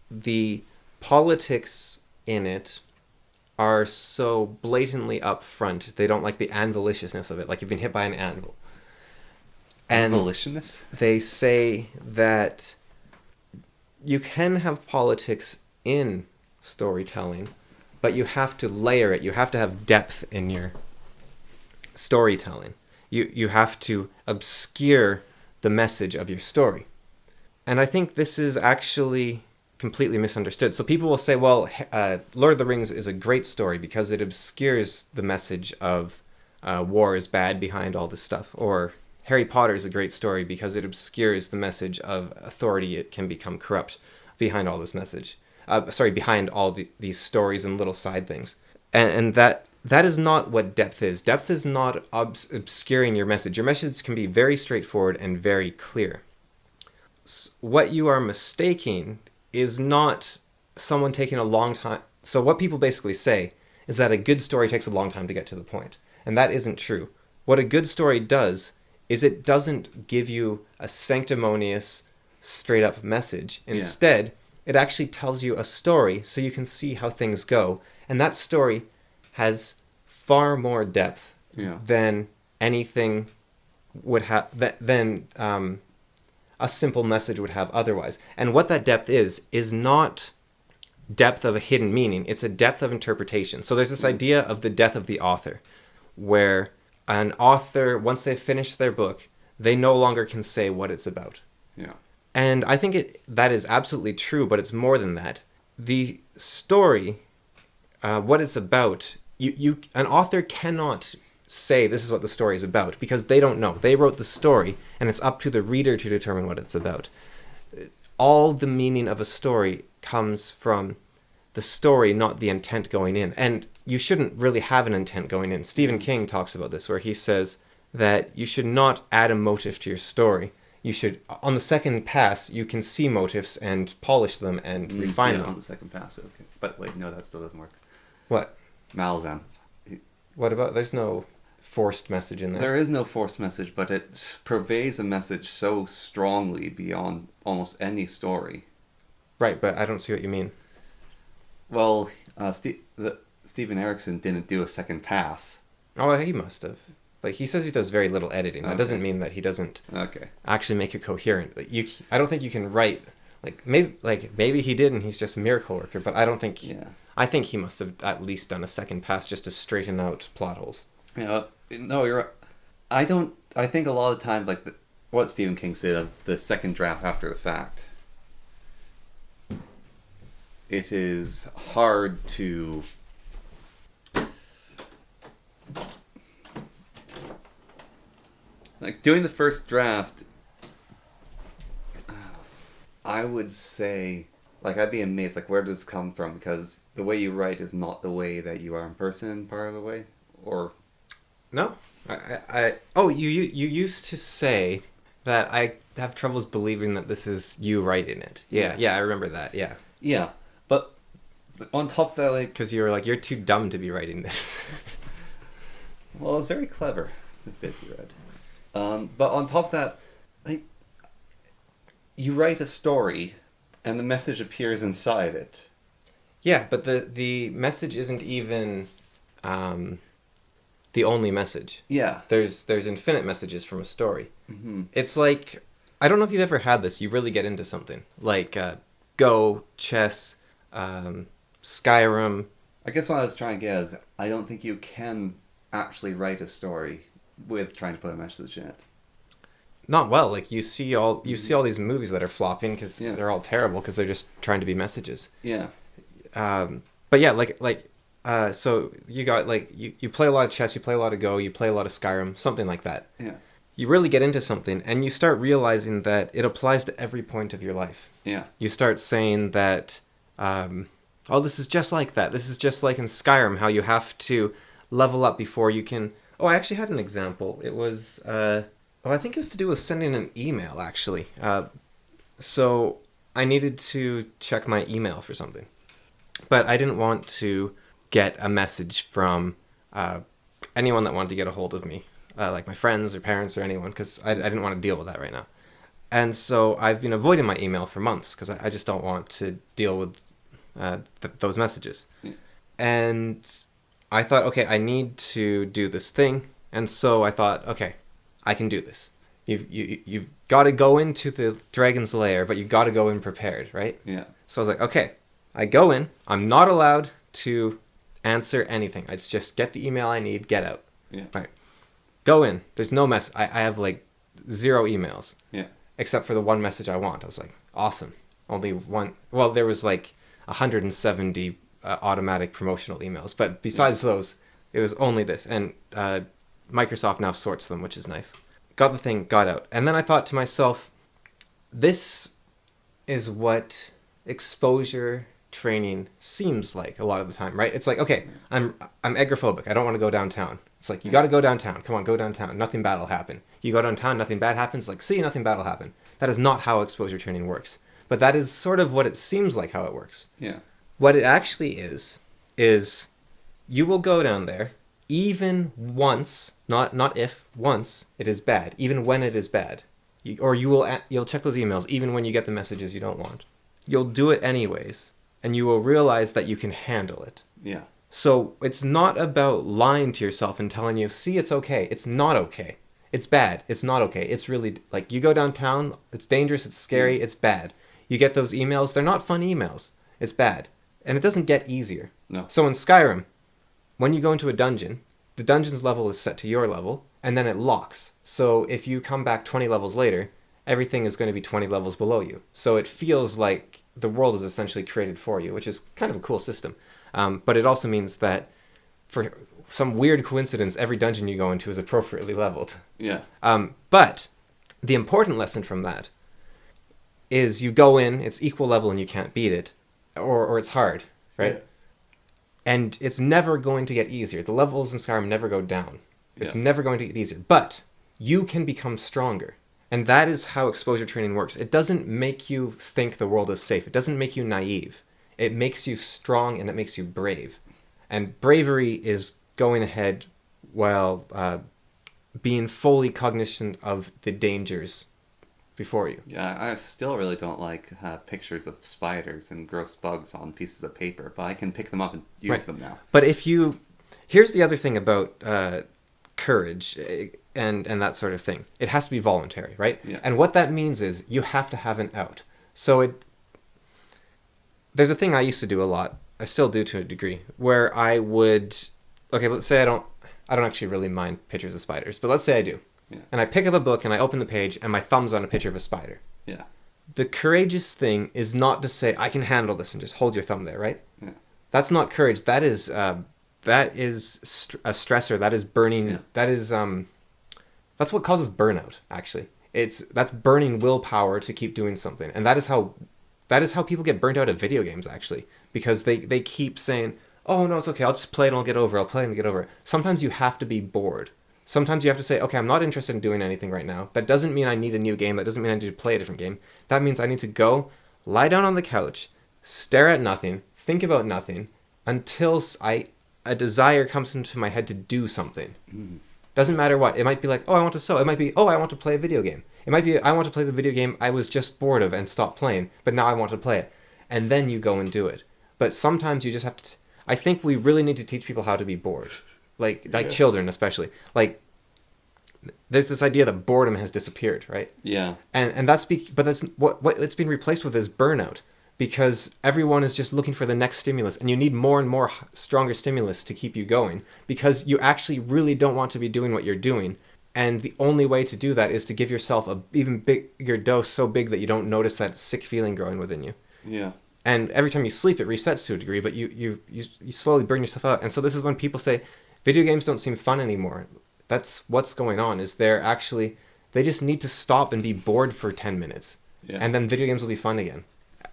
the politics in it are so blatantly upfront. They don't like the anviliciousness of it, like you've been hit by an anvil. And Abolitionist? they say that you can have politics in storytelling, but you have to layer it. You have to have depth in your storytelling. You have to obscure the message of your story. And I think this is actually completely misunderstood. So people will say, well, Lord of the Rings is a great story because it obscures the message of war is bad behind all this stuff. Or Harry Potter is a great story because it obscures the message of authority. It can become corrupt behind all this message. Behind all these stories and little side things. And that is not what depth is. Depth is not obscuring your message. Your message can be very straightforward and very clear. What you are mistaking is not someone taking a long time. So what people basically say is that a good story takes a long time to get to the point. And that isn't true. What a good story does is it doesn't give you a sanctimonious, straight up message. Instead, it actually tells you a story so you can see how things go. And that story has far more depth than anything would have, than a simple message would have otherwise. And what that depth is not depth of a hidden meaning. It's a depth of interpretation. So there's this idea of the death of the author, where an author, once they've finished their book, they no longer can say what it's about. Yeah. And I think that is absolutely true, but it's more than that. The story, what it's about, an author cannot say this is what the story is about because they don't know. They wrote the story, and it's up to the reader to determine what it's about. All the meaning of a story comes from the story, not the intent going in. And you shouldn't really have an intent going in. Stephen King talks about this, where he says that you should not add a motive to your story. You should, on the second pass, you can see motives and polish them and refine them. On the second pass, okay. But wait, no, that still doesn't work. What? Malzahn. What about, there's no forced message in there. There is no forced message, but it purveys a message so strongly beyond almost any story. Right, but I don't see what you mean. Well, Steven Erikson didn't do a second pass. Oh, he must have. Like, he says he does very little editing. That doesn't mean that he doesn't actually make it coherent. I don't think you can write, maybe he did and he's just a miracle worker, but I don't think... Yeah. I think he must have at least done a second pass just to straighten out plot holes. Yeah, no, you're right. I think a lot of times, like what Stephen King said of the second draft after the fact, it is hard to doing the first draft. I would say, I'd be amazed, where does this come from? Because the way you write is not the way that you are in person part of the way, or... No. You used to say that I have troubles believing that this is you writing it. Yeah, I remember that, yeah. Yeah, but on top of that, because you were like, you're too dumb to be writing this. Well, it was very clever, the bits you read. But on top of that, you write a story, and the message appears inside it. Yeah, but the message isn't even the only message. Yeah. There's infinite messages from a story. Mm-hmm. It's like, I don't know if you've ever had this, you really get into something. Like Go, chess, Skyrim. I guess what I was trying to get is, I don't think you can actually write a story with trying to put a message in it. Not well. You see all these movies that are flopping because they're all terrible because they're just trying to be messages. Yeah. But yeah, so you got you play a lot of chess, you play a lot of Go, you play a lot of Skyrim, something like that. Yeah. You really get into something and you start realizing that it applies to every point of your life. Yeah. You start saying that, this is just like that. This is just like in Skyrim, how you have to level up before you can... Oh, I actually had an example. It was... I think it was to do with sending an email, actually. So I needed to check my email for something. But I didn't want to get a message from anyone that wanted to get a hold of me. like my friends or parents or anyone, because I didn't want to deal with that right now. And so I've been avoiding my email for months because I just don't want to deal with those messages. Yeah. And I thought, okay, I need to do this thing. And so I thought, okay, I can do this. You've got to go into the dragon's lair, but you've got to go in prepared, right? Yeah. So I was like, okay, I go in. I'm not allowed to answer anything. It's just get the email I need, get out. Yeah. Right. Go in. There's no mess. I have like 0 emails. Yeah. Except for the one message I want. I was like, awesome. Only one. Well, there was like 170 automatic promotional emails. But besides those, it was only this. And Microsoft now sorts them, which is nice. Got the thing, got out. And then I thought to myself, this is what exposure training seems like a lot of the time, right? It's like, okay, I'm agoraphobic. I don't want to go downtown. It's like, you got to go downtown. Come on, go downtown. Nothing bad will happen. You go downtown, nothing bad happens. Like, see, nothing bad will happen. That is not how exposure training works. But that is sort of what it seems like how it works. Yeah. What it actually is you will go down there even once, not if, once it is bad, even when it is bad. You'll check those emails even when you get the messages you don't want. You'll do it anyways, and you will realize that you can handle it. Yeah. So it's not about lying to yourself and telling you, see, it's okay. It's not okay. It's bad. It's not okay. It's really, like, you go downtown, it's dangerous, it's scary, it's bad. You get those emails, they're not fun emails. It's bad. And it doesn't get easier. No. So in Skyrim, when you go into a dungeon, the dungeon's level is set to your level, and then it locks. So if you come back 20 levels later, everything is going to be 20 levels below you. So it feels like the world is essentially created for you, which is kind of a cool system. But it also means that for some weird coincidence, every dungeon you go into is appropriately leveled. Yeah. But the important lesson from that is you go in, it's equal level and you can't beat it, or it's hard, right? Yeah. And it's never going to get easier. The levels in Skyrim never go down. It's never going to get easier. But you can become stronger. And that is how exposure training works. It doesn't make you think the world is safe. It doesn't make you naive. It makes you strong and it makes you brave. And bravery is going ahead while being fully cognizant of the dangers before you. Yeah, I still really don't like pictures of spiders and gross bugs on pieces of paper, but I can pick them up and use them now. But here's the other thing about courage and that sort of thing. It has to be voluntary, right? Yeah. And what that means is you have to have an out. So there's a thing I used to do a lot. I still do to a degree, where I would, okay, let's say I don't actually really mind pictures of spiders, but let's say I do. Yeah. And I pick up a book and I open the page and my thumb's on a picture of a spider. Yeah. The courageous thing is not to say, I can handle this and just hold your thumb there, right? Yeah. That's not courage. That is a stressor. That is burning. Yeah. That's what causes burnout, actually. That's burning willpower to keep doing something. And that is how people get burnt out of video games, actually. Because they keep saying, oh, no, it's okay. I'll just play and I'll get over it. I'll play and get over it. Sometimes you have to be bored. Sometimes you have to say, okay, I'm not interested in doing anything right now. That doesn't mean I need a new game. That doesn't mean I need to play a different game. That means I need to go, lie down on the couch, stare at nothing, think about nothing, until a desire comes into my head to do something. Mm. Doesn't matter what. It might be like, oh, I want to sew. It might be, oh, I want to play a video game. It might be, I want to play the video game I was just bored of and stopped playing, but now I want to play it. And then you go and do it. But sometimes you just have to... I think we really need to teach people how to be bored. Like children, especially. Like, there's this idea that boredom has disappeared, right? Yeah. And that's what it's been replaced with is burnout, because everyone is just looking for the next stimulus, and you need more and more stronger stimulus to keep you going, because you actually really don't want to be doing what you're doing, and the only way to do that is to give yourself a even bigger dose, so big that you don't notice that sick feeling growing within you. Yeah. And every time you sleep, it resets to a degree, but you slowly burn yourself out. And so this is when people say, video games don't seem fun anymore. That's what's going on, is they just need to stop and be bored for 10 minutes. Yeah. And then video games will be fun again.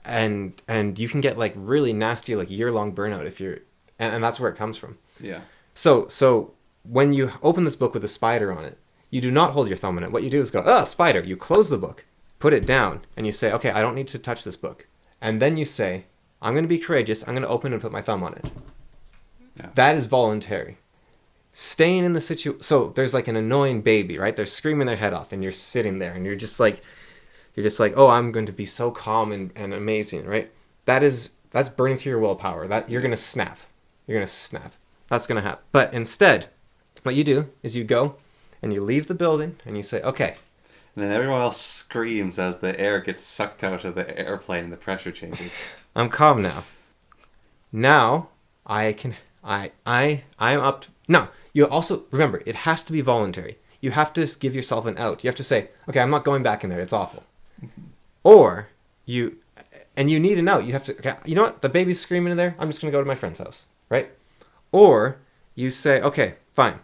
And you can get like really nasty, like year-long burnout if you're, and that's where it comes from. Yeah. So when you open this book with a spider on it, you do not hold your thumb on it. What you do is go, oh, spider. You close the book, put it down, and you say, okay, I don't need to touch this book. And then you say, I'm going to be courageous. I'm going to open and put my thumb on it. Yeah. That is voluntary. staying in the situation. So there's like an annoying baby, right? They're screaming their head off, and you're sitting there, and you're just like, oh, I'm going to be so calm and amazing, right? That's burning through your willpower. That you're gonna snap. You're gonna snap. That's gonna happen. But instead, what you do is you go and you leave the building and you say, okay, And then everyone else screams as the air gets sucked out of the airplane. The pressure changes. I'm calm now. Now I can I'm up to, now you also remember it has to be voluntary. You have to give yourself an out. You have to say, okay, I'm not going back in there. It's awful. Or you and you need an out. You have to, okay, you know what? The baby's screaming in there. I'm just going to go to my friend's house, right? Or you say, okay, fine.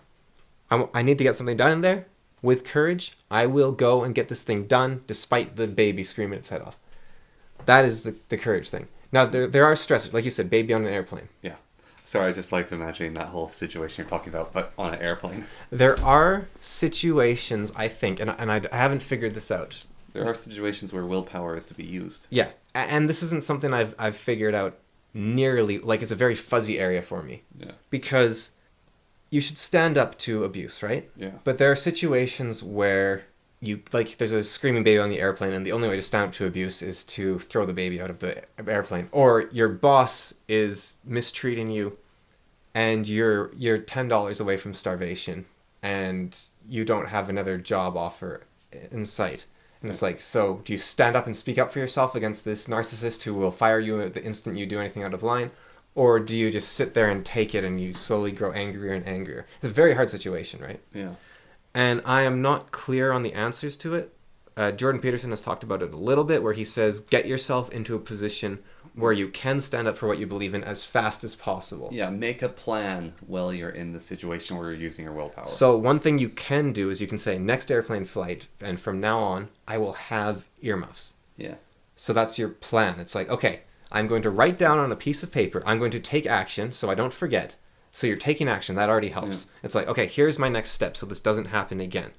I need to get something done in there. With courage, I will go and get this thing done despite the baby screaming its head off. That is the courage thing. Now, there are stressors. Like you said, baby on an airplane. Yeah. Sorry, I just liked imagining that whole situation you're talking about, but on an airplane. There are situations, I think, and I haven't figured this out. There are situations where willpower is to be used. Yeah, and this isn't something I've figured out nearly, like it's a very fuzzy area for me. Yeah. Because you should stand up to abuse, right? Yeah. But there are situations where you, like, there's a screaming baby on the airplane, and the only way to stand up to abuse is to throw the baby out of the airplane. Or your boss is mistreating you, and you're $10 away from starvation, and you don't have another job offer in sight. And it's like, so do you stand up and speak up for yourself against this narcissist who will fire you the instant you do anything out of line? Or do you just sit there and take it and you slowly grow angrier and angrier? It's a very hard situation, right? Yeah. And I am not clear on the answers to it. Jordan Peterson has talked about it a little bit, where he says, get yourself into a position where you can stand up for what you believe in as fast as possible. Yeah, make a plan while you're in the situation where you're using your willpower. So one thing you can do is you can say, next airplane flight, and from now on, I will have earmuffs. Yeah. So that's your plan. It's like, okay, I'm going to write down on a piece of paper. I'm going to take action so I don't forget. So you're taking action. That already helps. Yeah. It's like, okay, here's my next step so this doesn't happen again.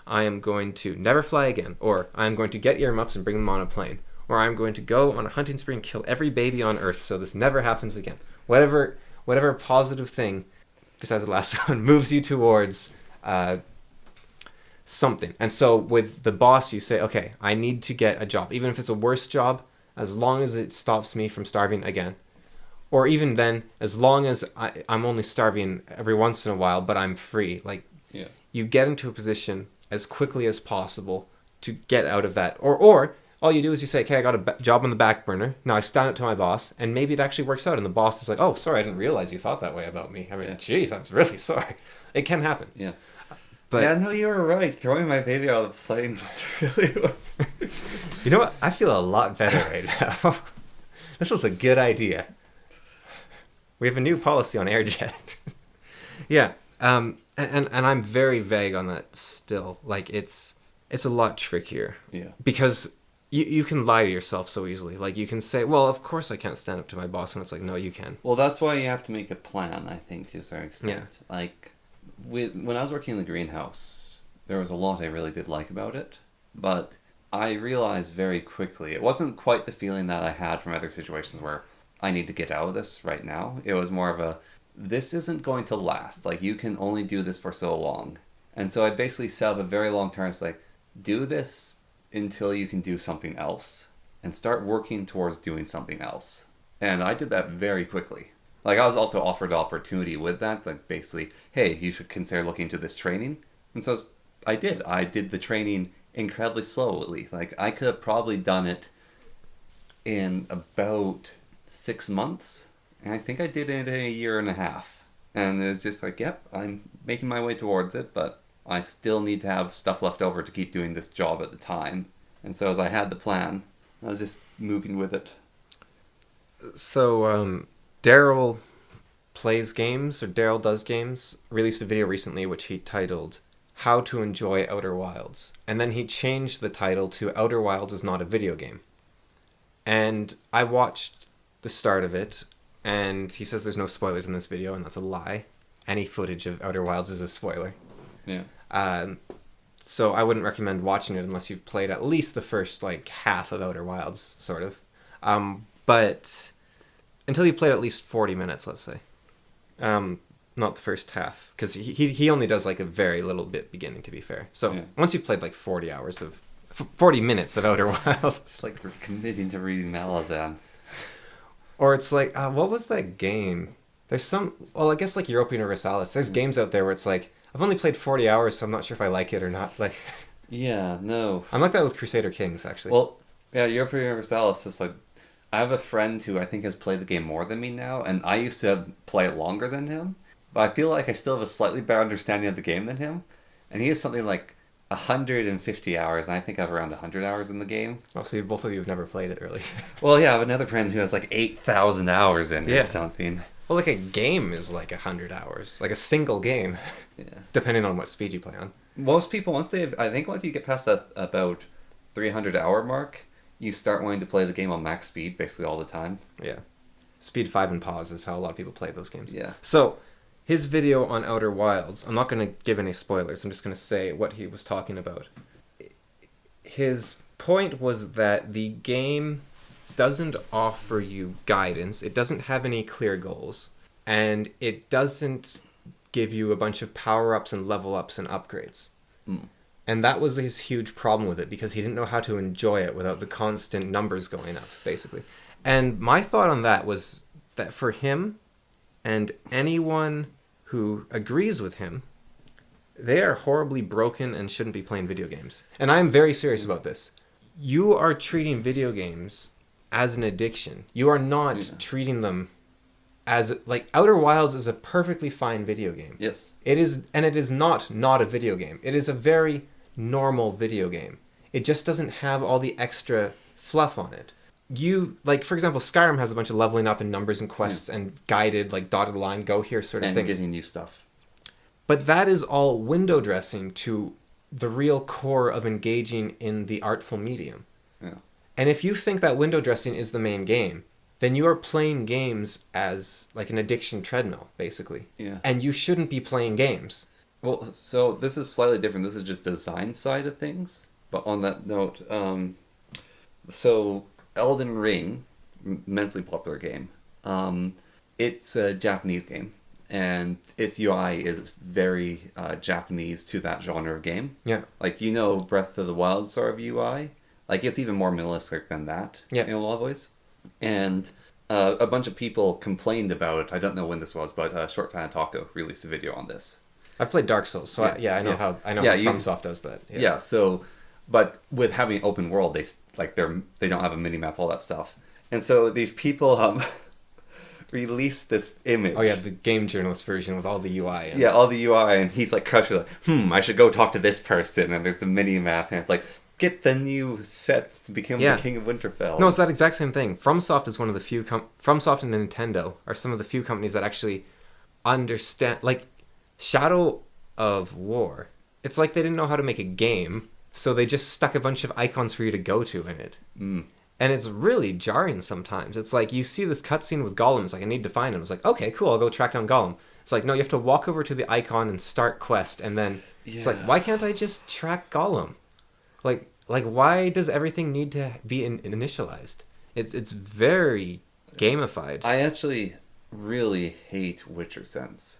I am going to never fly again. Or I'm going to get earmuffs and bring them on a plane. Or I'm going to go on a hunting spree and kill every baby on Earth so this never happens again. Whatever positive thing, besides the last one, moves you towards something. And so with the boss, you say, okay, I need to get a job. Even if it's a worse job, as long as it stops me from starving again. Or even then, as long as I'm only starving every once in a while, but I'm free. Like, yeah. You get into a position as quickly as possible to get out of that. Or all you do is you say, okay, I got a job on the back burner. Now I stand up to my boss, and maybe it actually works out. And the boss is like, oh, sorry, I didn't realize you thought that way about me. I mean, geez, I'm really sorry. It can happen. Yeah. But yeah, no, you were right. Throwing my baby out of the plane just really worked. You know what? I feel a lot better right now. This was a good idea. We have a new policy on AirJet. Yeah. And I'm very vague on that still. Like, it's a lot trickier. Yeah. Because you can lie to yourself so easily. Like, you can say, well, of course I can't stand up to my boss. And it's like, no, you can. Well, that's why you have to make a plan, I think, to a certain extent. Yeah. Like, when I was working in the greenhouse, there was a lot I really did like about it. But I realized very quickly, it wasn't quite the feeling that I had from other situations where I need to get out of this right now. It was more of a, this isn't going to last. Like, you can only do this for so long. And so I basically set up a very long term. It's like, do this until you can do something else. And start working towards doing something else. And I did that very quickly. Like, I was also offered the opportunity with that. Like, basically, hey, you should consider looking into this training. And so I did. I did the training incredibly slowly. Like, I could have probably done it in about 6 months. And I think I did it in a year and a half. And it's just like, yep, I'm making my way towards it, but I still need to have stuff left over to keep doing this job at the time. And so as I had the plan, I was just moving with it. So, Daryl Plays Games, or Daryl Does Games, released a video recently which he titled, How to Enjoy Outer Wilds. And then he changed the title to Outer Wilds is Not a Video Game. And I watched the start of it, and he says there's no spoilers in this video, and that's a lie. Any footage of Outer Wilds is a spoiler. Yeah. So I wouldn't recommend watching it unless you've played at least the first, like, half of Outer Wilds, sort of. But until you've played at least 40 minutes, let's say. not the first half, because he only does like a very little bit beginning, to be fair. So once you've played like 40 minutes of Outer Wild, It's like we're committing to reading Malazan. or it's like what was that game? There's some, well, I guess like Europa Universalis. There's games out there where it's like I've only played 40 hours, so I'm not sure if I like it or not. Like, yeah, no. I'm like that with Crusader Kings, actually. Well, yeah, Europa Universalis is like, I have a friend who I think has played the game more than me now, and I used to play it longer than him, but I feel like I still have a slightly better understanding of the game than him, and he has something like 150 hours, and I think I have around 100 hours in the game. Oh, so both of you have never played it, really. Well, yeah, I have another friend who has like 8,000 hours in or something. Well, like a game is like 100 hours, like a single game, depending on what speed you play on. Most people, once you get past that about 300-hour mark, you start wanting to play the game on max speed basically all the time. Yeah. Speed 5 and pause is how a lot of people play those games. Yeah. So, his video on Outer Wilds, I'm not going to give any spoilers, I'm just going to say what he was talking about. His point was that the game doesn't offer you guidance, it doesn't have any clear goals, and it doesn't give you a bunch of power-ups and level-ups and upgrades. And that was his huge problem with it, because he didn't know how to enjoy it without the constant numbers going up, basically. And my thought on that was that for him, and anyone who agrees with him, they are horribly broken and shouldn't be playing video games. And I'm very serious about this. You are treating video games as an addiction. You are not treating them as, like, Outer Wilds is a perfectly fine video game. Yes. It is, and it is not a video game. It is a very normal video game. It just doesn't have all the extra fluff on it. You, like, for example, Skyrim has a bunch of leveling up and numbers and quests and guided, like, dotted line, go here sort of and things. getting new stuff. But that is all window dressing to the real core of engaging in the artful medium. Yeah. And if you think that window dressing is the main game, then you are playing games as like an addiction treadmill, basically. Yeah. And you shouldn't be playing games. Well, so this is slightly different. This is just design side of things. But on that note, so Elden Ring, immensely popular game. It's a Japanese game, and its UI is very Japanese to that genre of game. Yeah. Like, Breath of the Wild sort of UI. Like, it's even more minimalistic than that in a lot of ways. And a bunch of people complained about it. I don't know when this was, but Short Kind of Taco released a video on this. I've played Dark Souls, so I know how FromSoft does that. Yeah. So, but with having open world, they don't have a mini map, all that stuff, and so these people released this image. Oh yeah, the game journalist version with all the UI. Yeah, all the UI, and he's like crushing, like, I should go talk to this person, and there's the mini map, and it's like, get the new set to become the King of Winterfell. No, it's that exact same thing. FromSoft is one of the few FromSoft and Nintendo are some of the few companies that actually understand, like, Shadow of War. It's like they didn't know how to make a game, so they just stuck a bunch of icons for you to go to in it. And it's really jarring sometimes. It's like you see this cutscene with Gollum. It's like, I need to find him. It's like, okay, cool, I'll go track down Gollum. It's like, no, you have to walk over to the icon and start quest, and then it's like, why can't I just track Gollum? Like why does everything need to be initialized? It's very gamified. I actually really hate Witcher Sense.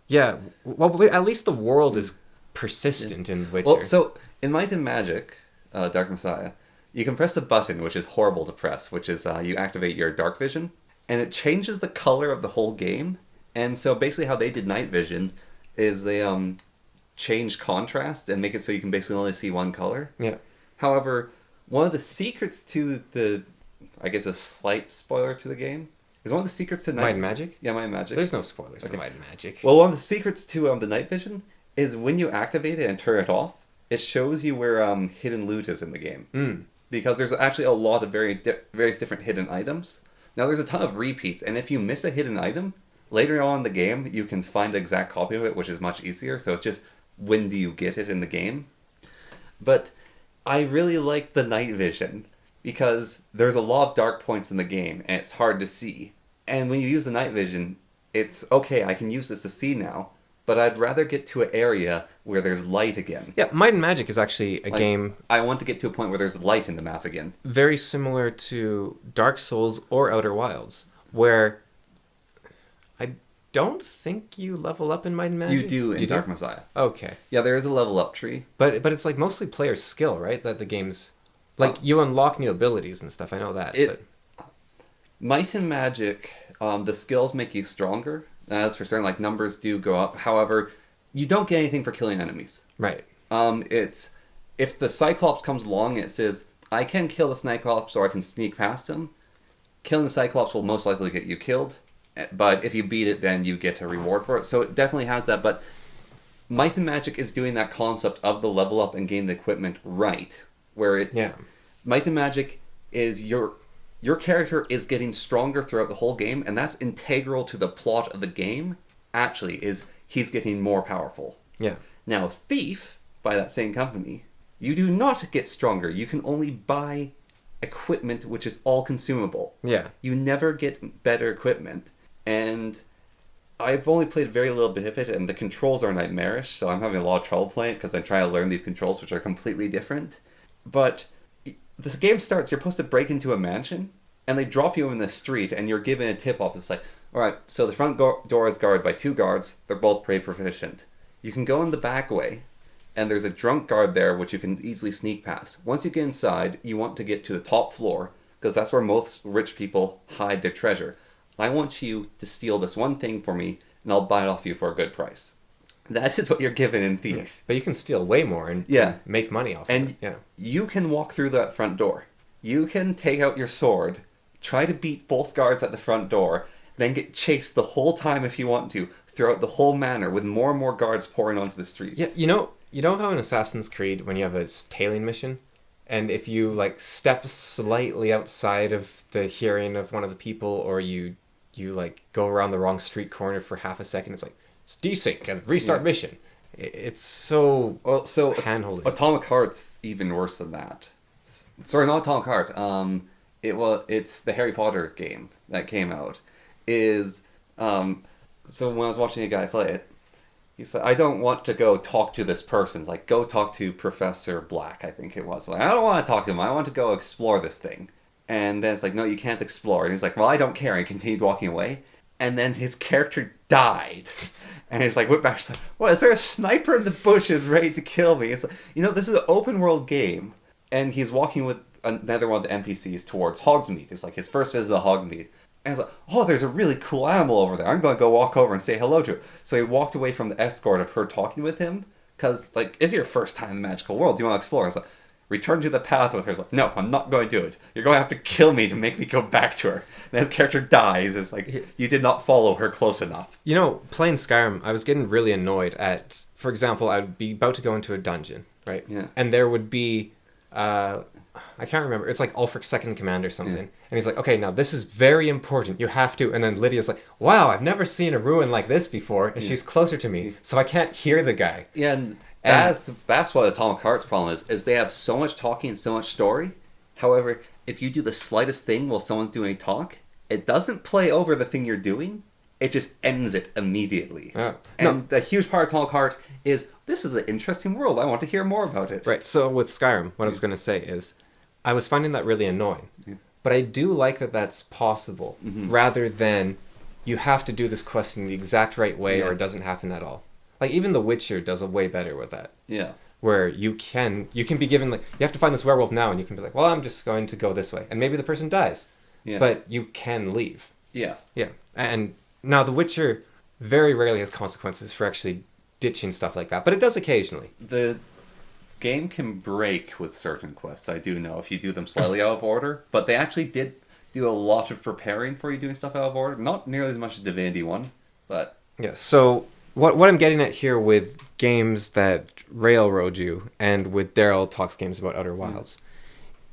Yeah, well, at least the world is persistent in Witcher. Well, so in Might and Magic, Dark Messiah, you can press a button, which is horrible to press, which is you activate your dark vision, and it changes the color of the whole game. And so basically how they did night vision is they change contrast and make it so you can basically only see one color. Yeah. However, one of the secrets to the, I guess a slight spoiler to the game, is one of the secrets to Might and Magic? Yeah, Might and Magic. There's no spoilers for Might and Magic. Well, one of the secrets to the night vision is when you activate it and turn it off, it shows you where hidden loot is in the game. Because there's actually a lot of various different hidden items. Now, there's a ton of repeats, and if you miss a hidden item, later on in the game, you can find an exact copy of it, which is much easier. So it's just, when do you get it in the game? But I really like the night vision, because there's a lot of dark points in the game, and it's hard to see. And when you use the night vision, it's, okay, I can use this to see now, but I'd rather get to an area where there's light again. Yeah, Might and Magic is actually a game... I want to get to a point where there's light in the map again. Very similar to Dark Souls or Outer Wilds, where don't think you level up in Might and Magic. You do in You Dark Messiah. Okay. Yeah, there is a level up tree. But it's like mostly player skill, right? That the game's like you unlock new abilities and stuff. I know that. But Might and Magic, the skills make you stronger. That's for certain. Like numbers do go up. However, you don't get anything for killing enemies. right. It's if the Cyclops comes along and it says, I can kill the Cyclops or I can sneak past him, killing the Cyclops will most likely get you killed. But if you beat it, then you get a reward for it. So it definitely has that. But Might and Magic is doing that concept of the level up and gain the equipment right. Where it's... Yeah. Might and Magic is your character is getting stronger throughout the whole game, and that's integral to the plot of the game, actually, is he's getting more powerful. Yeah. Now, Thief, by that same company, you do not get stronger. You can only buy equipment which is all consumable. Yeah. You never get better equipment. And I've only played very little bit of it, and the controls are nightmarish, so I'm having a lot of trouble playing it because I'm trying to learn these controls, which are completely different. But this game starts, you're supposed to break into a mansion, and they drop you in the street, and you're given a tip-off. It's like, alright, so the front door is guarded by 2 guards. They're both pretty proficient. You can go in the back way, and there's a drunk guard there, which you can easily sneak past. Once you get inside, you want to get to the top floor, because that's where most rich people hide their treasure. I want you to steal this one thing for me, and I'll buy it off you for a good price. That is what you're given in Thief. But you can steal way more and make money off and of it. Yeah. You can walk through that front door. You can take out your sword, try to beat both guards at the front door, then get chased the whole time if you want to, throughout the whole manor with more and more guards pouring onto the streets. Yeah, you know how in Assassin's Creed when you have a tailing mission, and if you like step slightly outside of the hearing of one of the people, or you like go around the wrong street corner for half a second, it's like it's desync and restart mission. It's so hand-holding. Atomic Heart's even worse than that. Sorry, not Atomic Heart. It's the Harry Potter game that came out. So when I was watching a guy play it, he said, I don't want to go talk to this person. It's like, go talk to Professor Black, I think it was. Like, I don't want to talk to him. I want to go explore this thing. And then it's like, no, you can't explore. And he's like, well, I don't care. And he continued walking away. And then his character died. And he's like, went back. He's like, what, is there a sniper in the bushes ready to kill me? It's like, this is an open world game. And he's walking with another one of the NPCs towards Hogsmeade. It's like his first visit to Hogsmeade. And he's like, oh, there's a really cool animal over there. I'm going to go walk over and say hello to it. So he walked away from the escort of her talking with him. Because, like, it's your first time in the magical world. Do you want to explore? It's like, return to the path with her. It's like, no, I'm not going to do it. You're going to have to kill me to make me go back to her. And his character dies. It's like, you did not follow her close enough. Playing Skyrim, I was getting really annoyed at, for example, I'd be about to go into a dungeon, right? Yeah. And there would be, I can't remember, it's like Ulfric's second in command or something. Yeah. And he's like, okay, now this is very important. You have to. And then Lydia's like, wow, I've never seen a ruin like this before. And she's closer to me, so I can't hear the guy. Yeah, and that's what Atomic Heart's problem is they have so much talking and so much story. However, if you do the slightest thing while someone's doing talk, it doesn't play over the thing you're doing. It just ends it immediately. And the huge part of Atomic Heart is, this is an interesting world. I want to hear more about it. Right, so with Skyrim, what I was going to say is, I was finding that really annoying. Yeah. But I do like that that's possible, rather than you have to do this quest in the exact right way or it doesn't happen at all. Like, even The Witcher does a way better with that. Yeah. Where you can be given, like, you have to find this werewolf now, and you can be like, well, I'm just going to go this way. And maybe the person dies. Yeah. But you can leave. Yeah. Yeah. And now The Witcher very rarely has consequences for actually ditching stuff like that, but it does occasionally. The game can break with certain quests, I do know, if you do them slightly out of order. But they actually did do a lot of preparing for you doing stuff out of order. Not nearly as much as Divinity 1, but... Yeah, so... What I'm getting at here with games that railroad you, and with Daryl Talks games about Outer Wilds,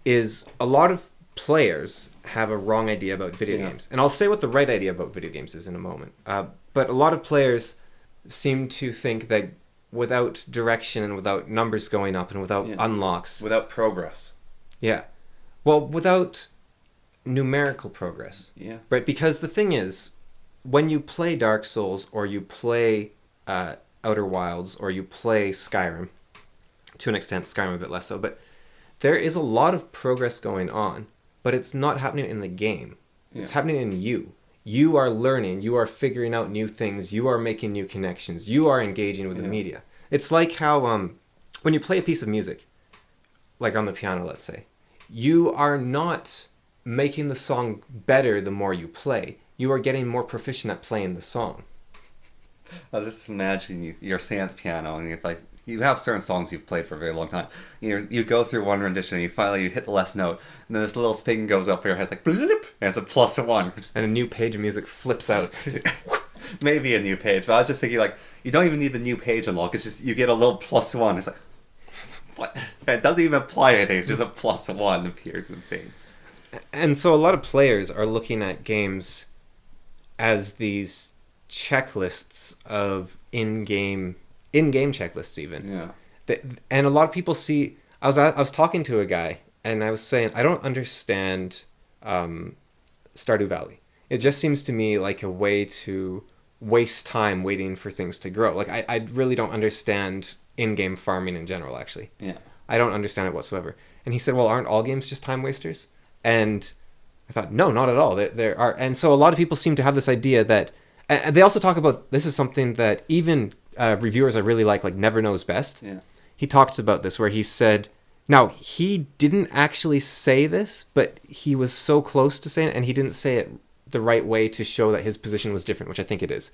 is a lot of players have a wrong idea about video games. And I'll say what the right idea about video games is in a moment. But a lot of players seem to think that without direction and without numbers going up and without unlocks... Without progress. Yeah. Well, without numerical progress. Yeah. Right, because the thing is... when you play Dark Souls, or you play Outer Wilds, or you play Skyrim, to an extent, Skyrim a bit less so, but there is a lot of progress going on, but it's not happening in the game. Yeah. It's happening in you. you are learning, you are figuring out new things, you are making new connections, you are engaging with the media. It's like how when you play a piece of music, like on the piano, let's say, you are not making the song better the more you play. You are getting more proficient at playing the song. I was just imagining you're sitting at the piano and you're like, you have certain songs you've played for a very long time. You go through one rendition and you hit the last note, and then this little thing goes up your head, like, bloop, and it's a +1. And a new page of music flips out. Maybe a new page, but I was just thinking, like, you don't even need the new page unlock. It's just, you get a little +1. It's like, what? It doesn't even apply anything. It's just a +1 appears and fades. And so a lot of players are looking at games as these checklists of in-game checklists even. Yeah. And a lot of people see... I was talking to a guy, and I was saying, I don't understand Stardew Valley. It just seems to me like a way to waste time waiting for things to grow. Like, I really don't understand in-game farming in general, actually. Yeah. I don't understand it whatsoever. And he said, well, aren't all games just time wasters? And I thought, no, not at all. There are... And so a lot of people seem to have this idea that... And they also talk about... This is something that even... reviewers I really like Never Knows Best. Yeah. He talked about this where he said, now he didn't actually say this, but he was so close to saying it, and he didn't say it the right way to show that his position was different, which I think it is.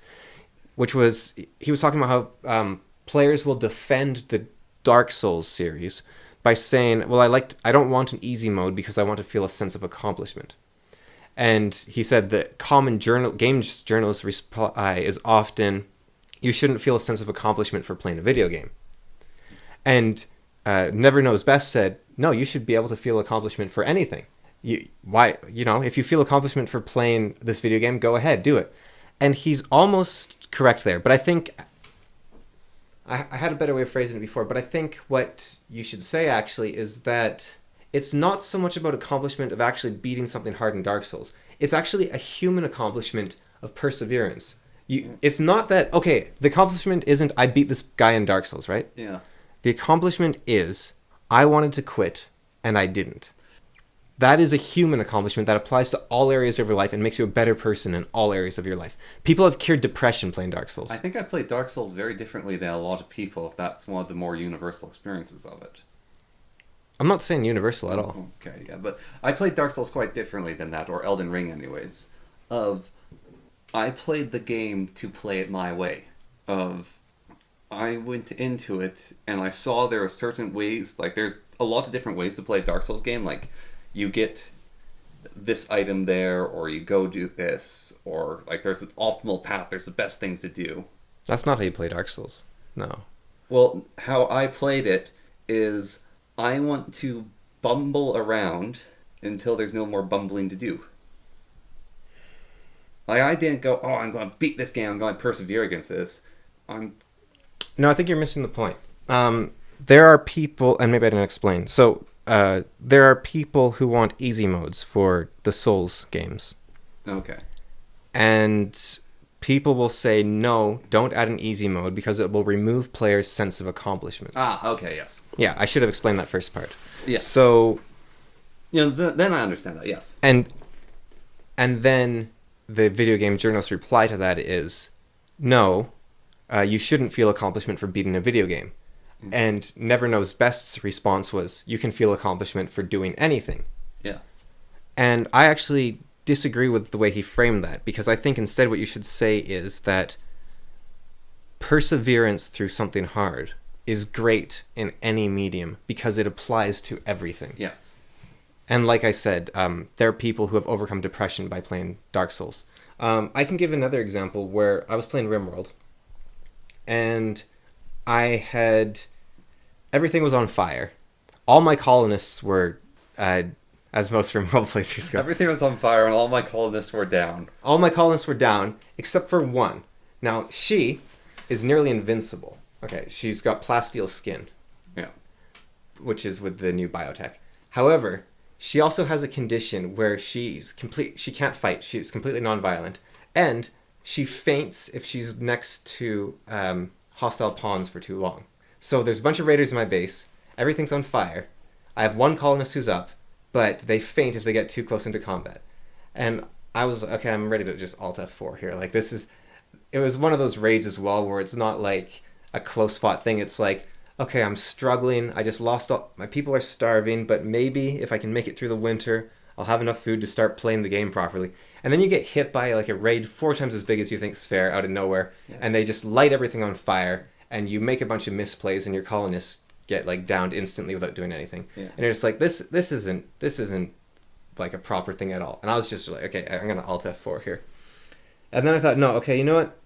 Which was, he was talking about how players will defend the Dark Souls series by saying, well, I don't want an easy mode because I want to feel a sense of accomplishment. And he said the common games journalist reply is often, you shouldn't feel a sense of accomplishment for playing a video game. And Never Knows Best said, no, you should be able to feel accomplishment for anything. If you feel accomplishment for playing this video game, go ahead, do it. And he's almost correct there. But I think, I had a better way of phrasing it before, but I think what you should say actually is that it's not so much about accomplishment of actually beating something hard in Dark Souls. It's actually a human accomplishment of perseverance. It's not that, okay, the accomplishment isn't I beat this guy in Dark Souls, right? Yeah. The accomplishment is I wanted to quit and I didn't. That is a human accomplishment that applies to all areas of your life and makes you a better person in all areas of your life. People have cured depression playing Dark Souls. I think I played Dark Souls very differently than a lot of people, if that's one of the more universal experiences of it. I'm not saying universal at all. Okay, yeah, but I played Dark Souls quite differently than that, or Elden Ring anyways. I played the game to play it my way. I went into it and I saw there are certain ways, like there's a lot of different ways to play a Dark Souls game. Like you get this item there, or you go do this, or like there's an optimal path, there's the best things to do. That's not how you play Dark Souls. No. Well, how I played it is I want to bumble around until there's no more bumbling to do. Like, I didn't go, oh, I'm going to beat this game, I'm going to persevere against this. No, I think you're missing the point. There are people, and maybe I didn't explain. So, there are people who want easy modes for the Souls games. Okay. And people will say, no, don't add an easy mode because it will remove players' sense of accomplishment. Ah, okay, yes. Yeah, I should have explained that first part. Yeah. So... then I understand that, yes. And then the video game journalist's reply to that is, no, you shouldn't feel accomplishment for beating a video game. Mm-hmm. And Never Knows Best's response was, you can feel accomplishment for doing anything. Yeah. And I actually disagree with the way he framed that, because I think instead what you should say is that perseverance through something hard is great in any medium because it applies to everything. Yes. And like I said, there are people who have overcome depression by playing Dark Souls. I can give another example where I was playing RimWorld, and everything was on fire. All my colonists were, as most RimWorld playthroughs go. Everything was on fire and all my colonists were down. All my colonists were down, except for one. Now, she is nearly invincible. Okay, she's got plasteel skin. Yeah. Which is with the new biotech. However, she also has a condition where she can't fight. She's completely nonviolent. And she faints if she's next to hostile pawns for too long. So there's a bunch of raiders in my base. Everything's on fire. I have one colonist who's up, but they faint if they get too close into combat. And I was okay. I'm ready to just Alt F4 here. Like this is, it was one of those raids as well where it's not like a close fought thing. It's like, okay, I'm struggling. I just lost all my people are starving, but maybe if I can make it through the winter, I'll have enough food to start playing the game properly. And then you get hit by like a raid 4 times as big as you think's fair out of nowhere, and they just light everything on fire, and you make a bunch of misplays, and your colonists get like downed instantly without doing anything. Yeah. And it's like this isn't like a proper thing at all. And I was just like, okay, I'm gonna Alt F4 here. And then I thought, no, okay, you know what?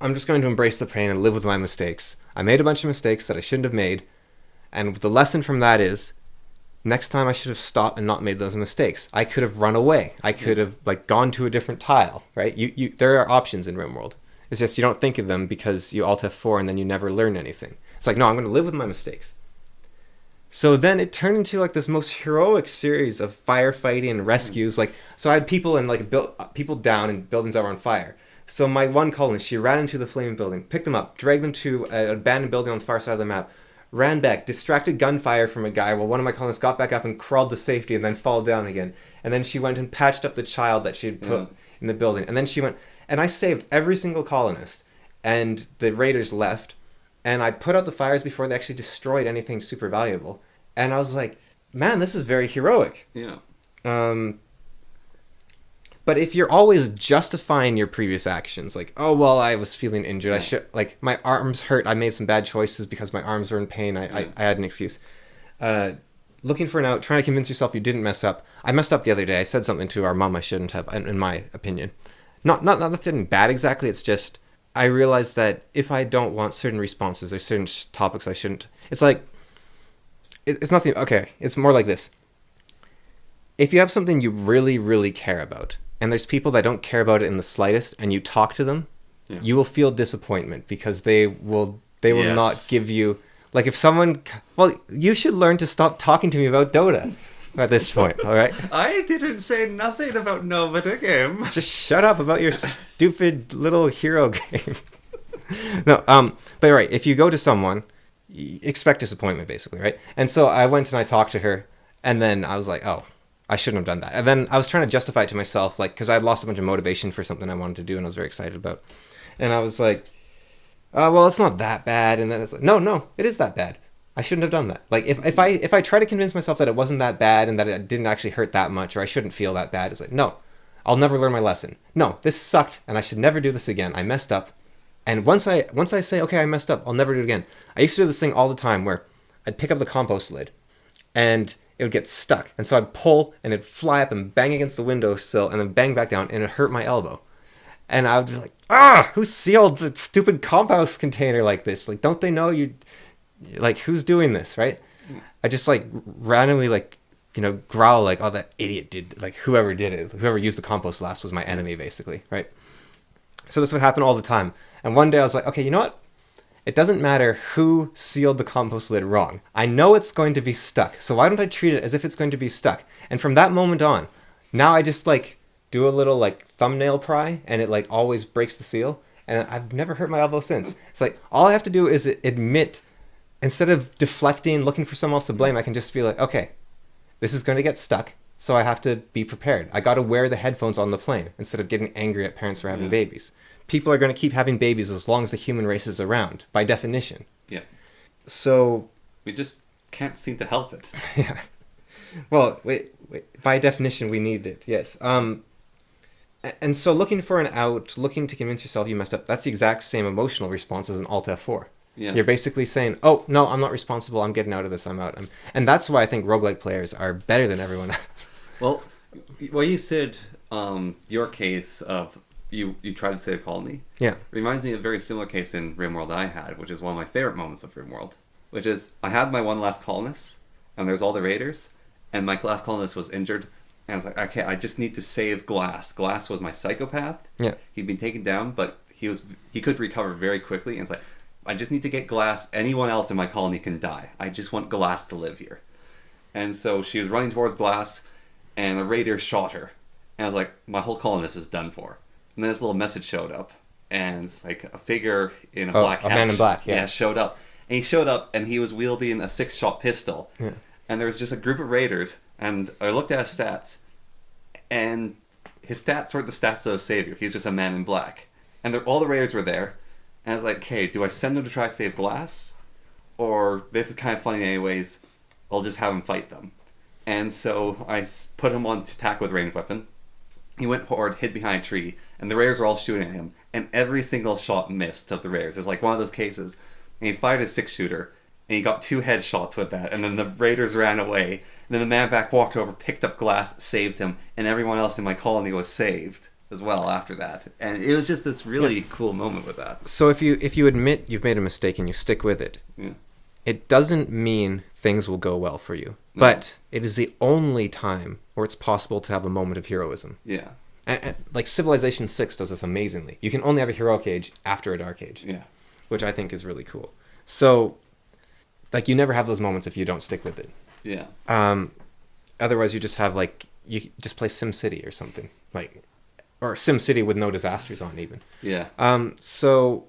I'm just going to embrace the pain and live with my mistakes. I made a bunch of mistakes that I shouldn't have made, and the lesson from that is, next time I should have stopped and not made those mistakes. I could have run away. I could have like gone to a different tile, right? There are options in RimWorld. It's just you don't think of them because you Alt F4 and then you never learn anything. It's like, no, I'm going to live with my mistakes. So then it turned into like this most heroic series of firefighting and rescues. Like, so I had people and like people down and buildings that were on fire. So my one colonist, she ran into the flaming building, picked them up, dragged them to an abandoned building on the far side of the map, ran back, distracted gunfire from a guy while one of my colonists got back up and crawled to safety and then fall down again. And then she went and patched up the child that she had put in the building. And then she went, and I saved every single colonist. And the raiders left. And I put out the fires before they actually destroyed anything super valuable. And I was like, man, this is very heroic. Yeah. But if you're always justifying your previous actions, like, oh, well, I was feeling injured. Yeah. I should, like, my arms hurt. I made some bad choices because my arms were in pain. I had an excuse. Looking for an out, trying to convince yourself you didn't mess up. I messed up the other day. I said something to our mom I shouldn't have, in my opinion. Not nothing bad exactly. It's just I realized that if I don't want certain responses, there's certain topics I shouldn't. It's like, it's nothing. Okay, it's more like this. If you have something you really, really care about, and there's people that don't care about it in the slightest, and you talk to them, you will feel disappointment because they will not give you, like if someone, well, you should learn to stop talking to me about Dota at this point, all right? I didn't say nothing about Nova to him. Just shut up about your stupid little hero game. No, but right, if you go to someone, expect disappointment basically, right? And so I went and I talked to her, and then I was like, oh, I shouldn't have done that. And then I was trying to justify it to myself, like, because I had lost a bunch of motivation for something I wanted to do and I was very excited about. And I was like, well, it's not that bad. And then it's like, no, it is that bad. I shouldn't have done that. Like, if I try to convince myself that it wasn't that bad and that it didn't actually hurt that much or I shouldn't feel that bad, it's like, no, I'll never learn my lesson. No, this sucked and I should never do this again. I messed up. And once I say, okay, I messed up, I'll never do it again. I used to do this thing all the time where I'd pick up the compost lid and it would get stuck. And so I'd pull and it'd fly up and bang against the windowsill and then bang back down and it hurt my elbow. And I would be like, who sealed the stupid compost container like this? Like, don't they know you, like, who's doing this, right? I just like randomly like, growl like, oh, that idiot did, like whoever did it, whoever used the compost last was my enemy basically, right? So this would happen all the time. And one day I was like, okay, you know what? It doesn't matter who sealed the compost lid wrong. I know it's going to be stuck. So why don't I treat it as if it's going to be stuck? And from that moment on, now I just like do a little like thumbnail pry and it like always breaks the seal. And I've never hurt my elbow since. It's like all I have to do is admit, instead of deflecting, looking for someone else to blame, I can just feel like, okay, this is going to get stuck. So I have to be prepared. I got to wear the headphones on the plane instead of getting angry at parents for having babies. People are going to keep having babies as long as the human race is around, by definition. Yeah. So we just can't seem to help it. Yeah. Well, wait. By definition, we need it. Yes. And so looking for an out, looking to convince yourself you messed up, that's the exact same emotional response as an Alt F4. Yeah. You're basically saying, oh, no, I'm not responsible. I'm getting out of this. I'm out. And that's why I think roguelike players are better than everyone else. Well, you said your case of you tried to save a colony. Yeah. Reminds me of a very similar case in RimWorld I had, which is one of my favorite moments of RimWorld, which is I had my one last colonist, and there's all the raiders, and my last colonist was injured, and I was like, okay, I just need to save Glass. Glass was my psychopath. Yeah. He'd been taken down, but he could recover very quickly, and it's like, I just need to get Glass. Anyone else in my colony can die. I just want Glass to live here. And so she was running towards Glass, and a raider shot her. And I was like, my whole colonist is done for. And then this little message showed up, and it's like a figure in a black hat. A man in black, yeah. Yeah, showed up. And he showed up, and he was wielding a 6-shot pistol. Yeah. And there was just a group of raiders, and I looked at his stats, and his stats weren't the stats of a savior. He's just a man in black. And all the raiders were there. And I was like, okay, do I send him to try to save Glass? Or, this is kind of funny anyways, I'll just have him fight them. And so I put him on to attack with a ranged weapon. He went forward, hid behind a tree, and the raiders were all shooting at him. And every single shot missed of the raiders. It's like one of those cases. And he fired a 6-shooter, and he got 2 headshots with that. And then the raiders ran away. And then the man back walked over, picked up Glass, saved him, and everyone else in my colony was saved as well after that. And it was just this really cool moment with that. So if you admit you've made a mistake and you stick with it, it doesn't mean things will go well for you. No. But it is the only time where it's possible to have a moment of heroism. Yeah. And like Civilization 6 does this amazingly. You can only have a heroic age after a dark age. Yeah. Which I think is really cool. So, like, you never have those moments if you don't stick with it. Yeah. Otherwise, you just have, like, you just play SimCity or something. Like, or SimCity with no disasters on, even. Yeah. So...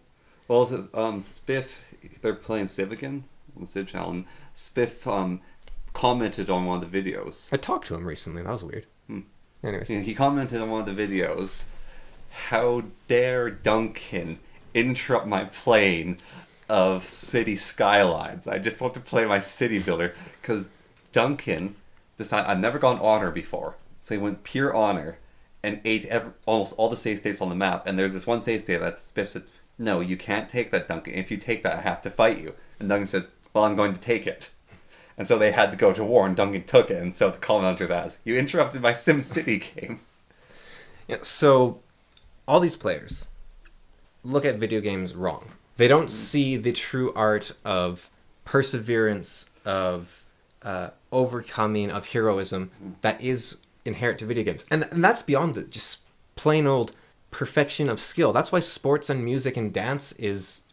Well, Spiff, they're playing Civ again, the Civ challenge. Spiff commented on one of the videos. I talked to him recently. That was weird. Anyways. Yeah, he commented on one of the videos, how dare Duncan interrupt my playing of City Skylines. I just want to play my city builder. Because Duncan decided, I've never gone honor before. So he went pure honor and ate almost all the save states on the map. And there's this one save state that Spiff said, no, you can't take that, Duncan. If you take that, I have to fight you. And Duncan says, well, I'm going to take it. And so they had to go to war, and Duncan took it. And so the comment under that is, you interrupted my SimCity game. Yeah, so all these players look at video games wrong. They don't see the true art of perseverance, of overcoming, of heroism that is inherent to video games. And that's beyond the just plain old perfection of skill. That's why sports and music and dance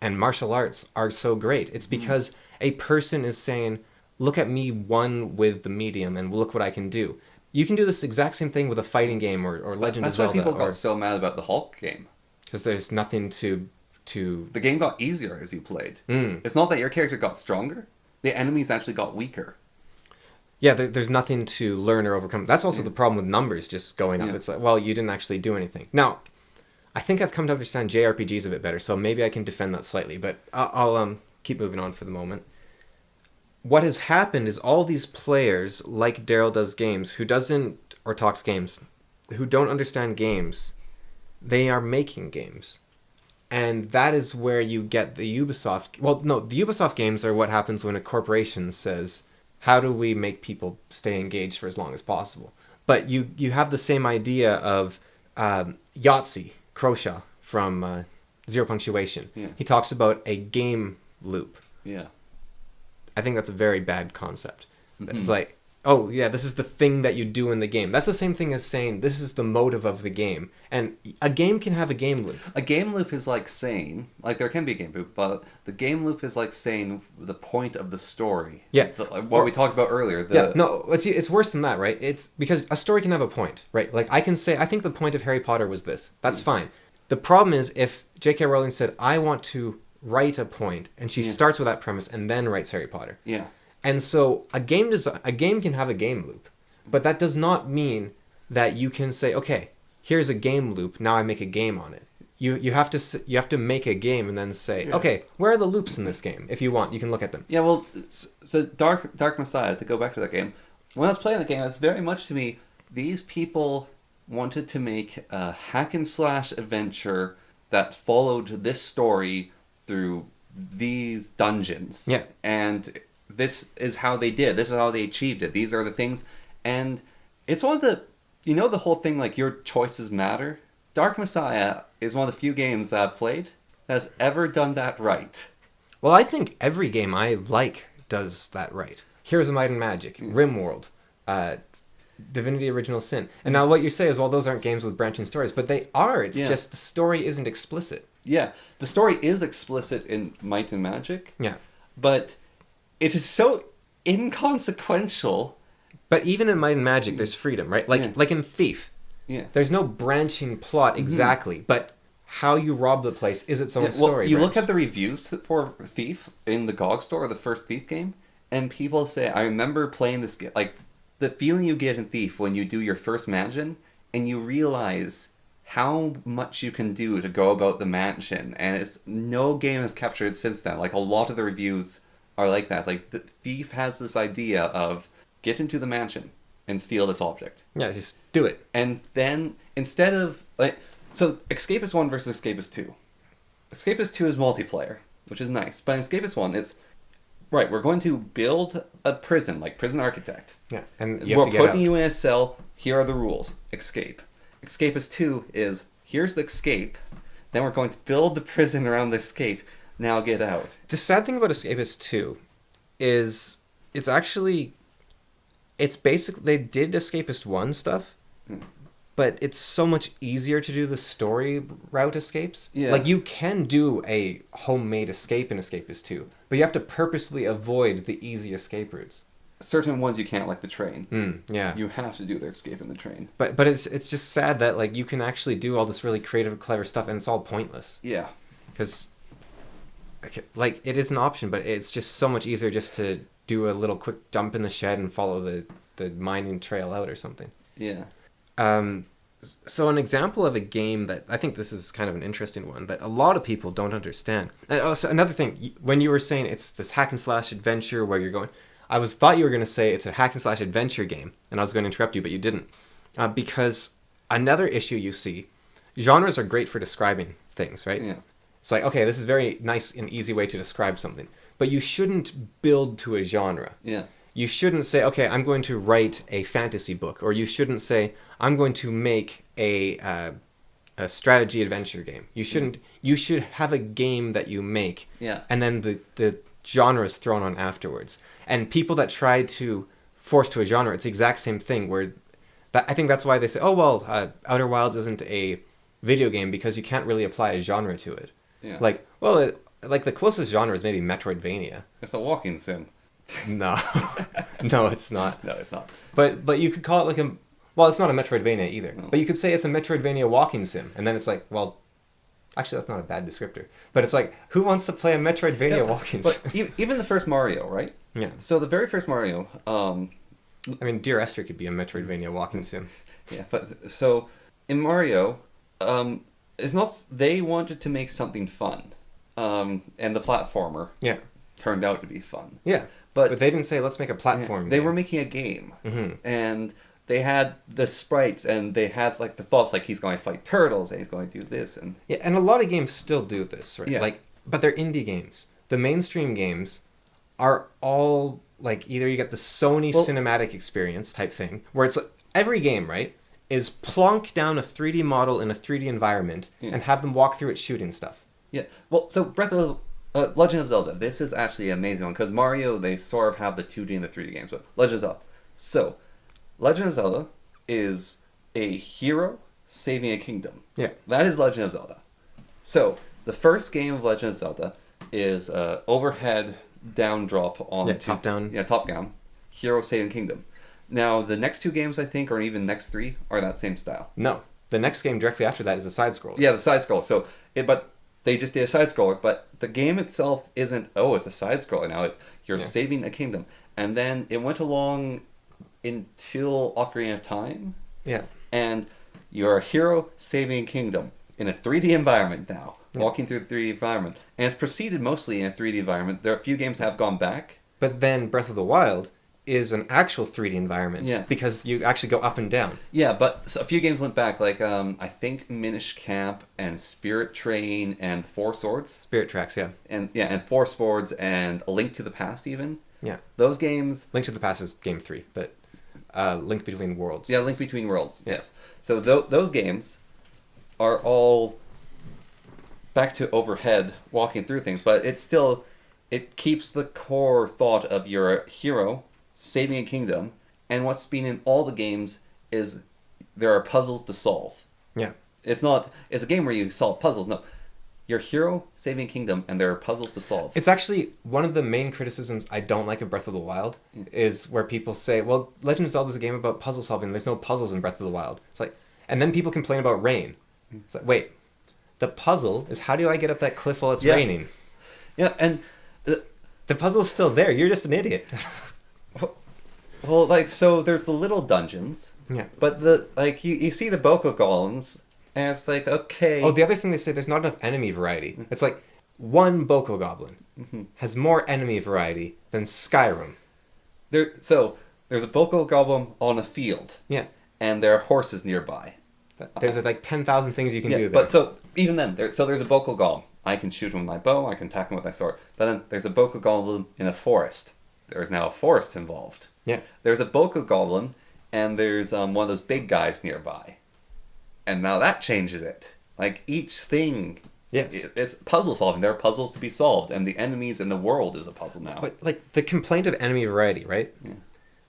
and martial arts are so great. It's because a person is saying, look at me one with the medium and look what I can do. You can do this exact same thing with a fighting game or Legend of Zelda. That's why people got so mad about the Hulk game. Because there's nothing to... The game got easier as you played. It's not that your character got stronger. The enemies actually got weaker. Yeah, there's nothing to learn or overcome. That's also the problem with numbers just going up. It's like, well, you didn't actually do anything. Now, I think I've come to understand JRPGs a bit better, so maybe I can defend that slightly, but I'll keep moving on for the moment. What has happened is all these players, like Daryl does games, who talks games, who don't understand games, they are making games. And that is where you get the Ubisoft... Well, no, the Ubisoft games are what happens when a corporation says, how do we make people stay engaged for as long as possible? But you have the same idea of Yahtzee, Croshaw, from Zero Punctuation. Yeah. He talks about a game loop. Yeah. I think that's a very bad concept. It's like, oh, yeah, this is the thing that you do in the game. That's the same thing as saying this is the motive of the game. And a game can have a game loop. A game loop is like saying, like there can be a game loop, but the game loop is like saying the point of the story. Yeah. What we talked about earlier. No, it's worse than that, right? It's because a story can have a point, right? Like I can say, I think the point of Harry Potter was this. That's fine. The problem is if J.K. Rowling said, I want to write a point, and she starts with that premise and then writes Harry Potter. Yeah. And so a game can have a game loop, but that does not mean that you can say, okay, here's a game loop, now I make a game on it. You have to make a game and then say, okay, where are the loops in this game? If you want, you can look at them. Yeah, well, so Dark Messiah, to go back to that game, when I was playing the game, it's very much to me, these people wanted to make a hack and slash adventure that followed this story through these dungeons. Yeah. And this is how they did. This is how they achieved it. These are the things. And it's one of the... You know the whole thing, like, your choices matter? Dark Messiah is one of the few games that I've played that has ever done that right. Well, I think every game I like does that right. Heroes of Might and Magic, RimWorld, Divinity Original Sin. And now what you say is, well, those aren't games with branching stories, but they are. It's just the story isn't explicit. Yeah, the story is explicit in Might and Magic. Yeah. But it is so inconsequential. But even in Might and Magic, there's freedom, right? Like in Thief. Yeah. There's no branching plot exactly, but how you rob the place is its own story. You look at the reviews for Thief in the GOG store, the first Thief game, and people say, I remember playing this game, like, the feeling you get in Thief when you do your first mansion and you realize how much you can do to go about the mansion, and it's no game has captured since then. Like, a lot of the reviews are like that. Like, the thief has this idea of get into the mansion and steal this object. Yeah, just do it. And then, instead of, like, so Escapist 1 versus Escapist 2. Escapist 2 is multiplayer, which is nice. But in Escapist 1, it's, right, we're going to build a prison, like Prison Architect. Yeah, and We're putting you in a cell, here are the rules, escape. Escapist 2 is, here's the escape, then we're going to build the prison around the escape, now get out. The sad thing about Escapist 2 is it's actually, it's basically, they did Escapist 1 stuff, but it's so much easier to do the story route escapes. Yeah. Like, you can do a homemade escape in Escapist 2, but you have to purposely avoid the easy escape routes. Certain ones you can't, like the train. Yeah. You have to do their escape in the train. But it's just sad that, like, you can actually do all this really creative, clever stuff, and it's all pointless. Yeah. Because, like, it is an option, but it's just so much easier just to do a little quick dump in the shed and follow the mining trail out or something. Yeah. So an example of a game that, I think this is kind of an interesting one, that a lot of people don't understand. And also, another thing, when you were saying it's this hack and slash adventure where you're going... thought you were going to say it's a hack and slash adventure game, and I was going to interrupt you, but you didn't. Because another issue you see, genres are great for describing things, right? Yeah. It's like, okay, this is a very nice and easy way to describe something. But you shouldn't build to a genre. Yeah. You shouldn't say, okay, I'm going to write a fantasy book. Or you shouldn't say, I'm going to make a strategy adventure game. You shouldn't. You should have a game that you make. Yeah. And then the genre is thrown on afterwards. And people that try to force to a genre, it's the exact same thing. Where I think that's why they say, oh, well, Outer Wilds isn't a video game because you can't really apply a genre to it. Yeah. Like, well, like the closest genre is maybe Metroidvania. It's a walking sim. No, no, it's not. No, it's not. But you could call it like well, it's not a Metroidvania either. No. But you could say it's a Metroidvania walking sim, and then it's like, well, actually that's not a bad descriptor. But it's like, who wants to play a Metroidvania walking sim? But even the first Mario, right? Yeah. So the very first Mario, I mean, Dear Esther could be a Metroidvania walking sim. yeah, but so in Mario, it's not, they wanted to make something fun, and the platformer Yeah. turned out to be fun. Yeah. But they didn't say, let's make a platform They game. were making a game, Mhm. and they had the sprites, and they had like the thoughts, like he's going to fight turtles, and he's going to do this, and Yeah, and a lot of games still do this, right? Yeah. Like, but they're indie games. The mainstream games are all like either you get the Sony cinematic experience type thing, where it's every game, right, is plonk down a 3D model in a 3D environment and have them walk through it shooting stuff. yeah. Well, so Legend of Zelda, this is actually an amazing one, because Mario, they sort of have the 2D and the 3D games, but Legend of Zelda. So, Legend of Zelda is a hero saving a kingdom. Yeah. That is Legend of Zelda. So, the first game of Legend of Zelda is overhead down drop on... Yeah, top down. Yeah, top down. Hero saving kingdom. Now, the next two games, I think, or even next three, are that same style. No. The next game directly after that is a side scroller. Yeah, the side scroll. So, but they just did a side scroller, but the game itself isn't, oh, it's a side scroller now. It's you're saving a kingdom. And then it went along until Ocarina of Time. Yeah. And you're a hero saving a kingdom in a 3D environment now, walking through the 3D environment. And it's proceeded mostly in a 3D environment. There are a few games that have gone back. But then Breath of the Wild is an actual 3D environment. Yeah. Because you actually go up and down. Yeah, but a few games went back, like I think Minish Camp and Spirit Train and Four Swords. Spirit Tracks, yeah. And Four Swords and A Link to the Past even. Yeah. Those games... Link to the Past is game 3, but Link Between Worlds. Yeah, Link Between Worlds, yes. So those games are all back to overhead walking through things, but it's still... It keeps the core thought of you're a hero saving a kingdom, and what's been in all the games is there are puzzles to solve. Yeah. It's a game where you solve puzzles. No, you're a hero saving a kingdom, and there are puzzles to solve. It's actually one of the main criticisms I don't like of Breath of the Wild is where people say, well, Legend of Zelda is a game about puzzle solving. There's no puzzles in Breath of the Wild. It's like, and then people complain about rain. It's like, wait, the puzzle is how do I get up that cliff while it's raining? Yeah, and the puzzle's still there. You're just an idiot. Well, like, so there's the little dungeons, Yeah. but you see the Boko golems, and it's like, okay. Oh, the other thing they say, there's not enough enemy variety. It's like one Boko Goblin has more enemy variety than Skyrim. So there's a Boko golem on a field, Yeah. and there are horses nearby. There's like 10,000 things you can do there. But so even then, there's a Boko golem. I can shoot him with my bow. I can attack him with my sword. But then there's a Boko golem in a forest. There's now a forest involved. Yeah. There's a Boko goblin, and there's one of those big guys nearby. And now that changes it. Like, each thing is puzzle solving. There are puzzles to be solved, and the enemies in the world is a puzzle now. But, like, the complaint of enemy variety, right? Yeah.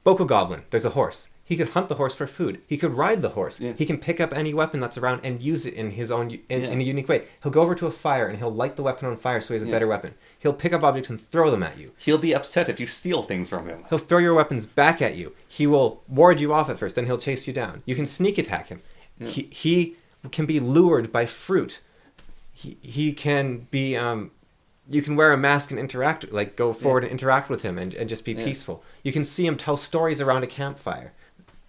Boko Goblin, there's a horse. He could hunt the horse for food. He could ride the horse. Yeah. He can pick up any weapon that's around and use it in his own in a unique way. He'll go over to a fire and he'll light the weapon on fire so he has a better weapon. He'll pick up objects and throw them at you. He'll be upset if you steal things from him. He'll throw your weapons back at you. He will ward you off at first, then he'll chase you down. You can sneak attack him. Yeah. He can be lured by fruit. He can be you can wear a mask and interact, like go forward and interact with him and just be peaceful. You can see him tell stories around a campfire.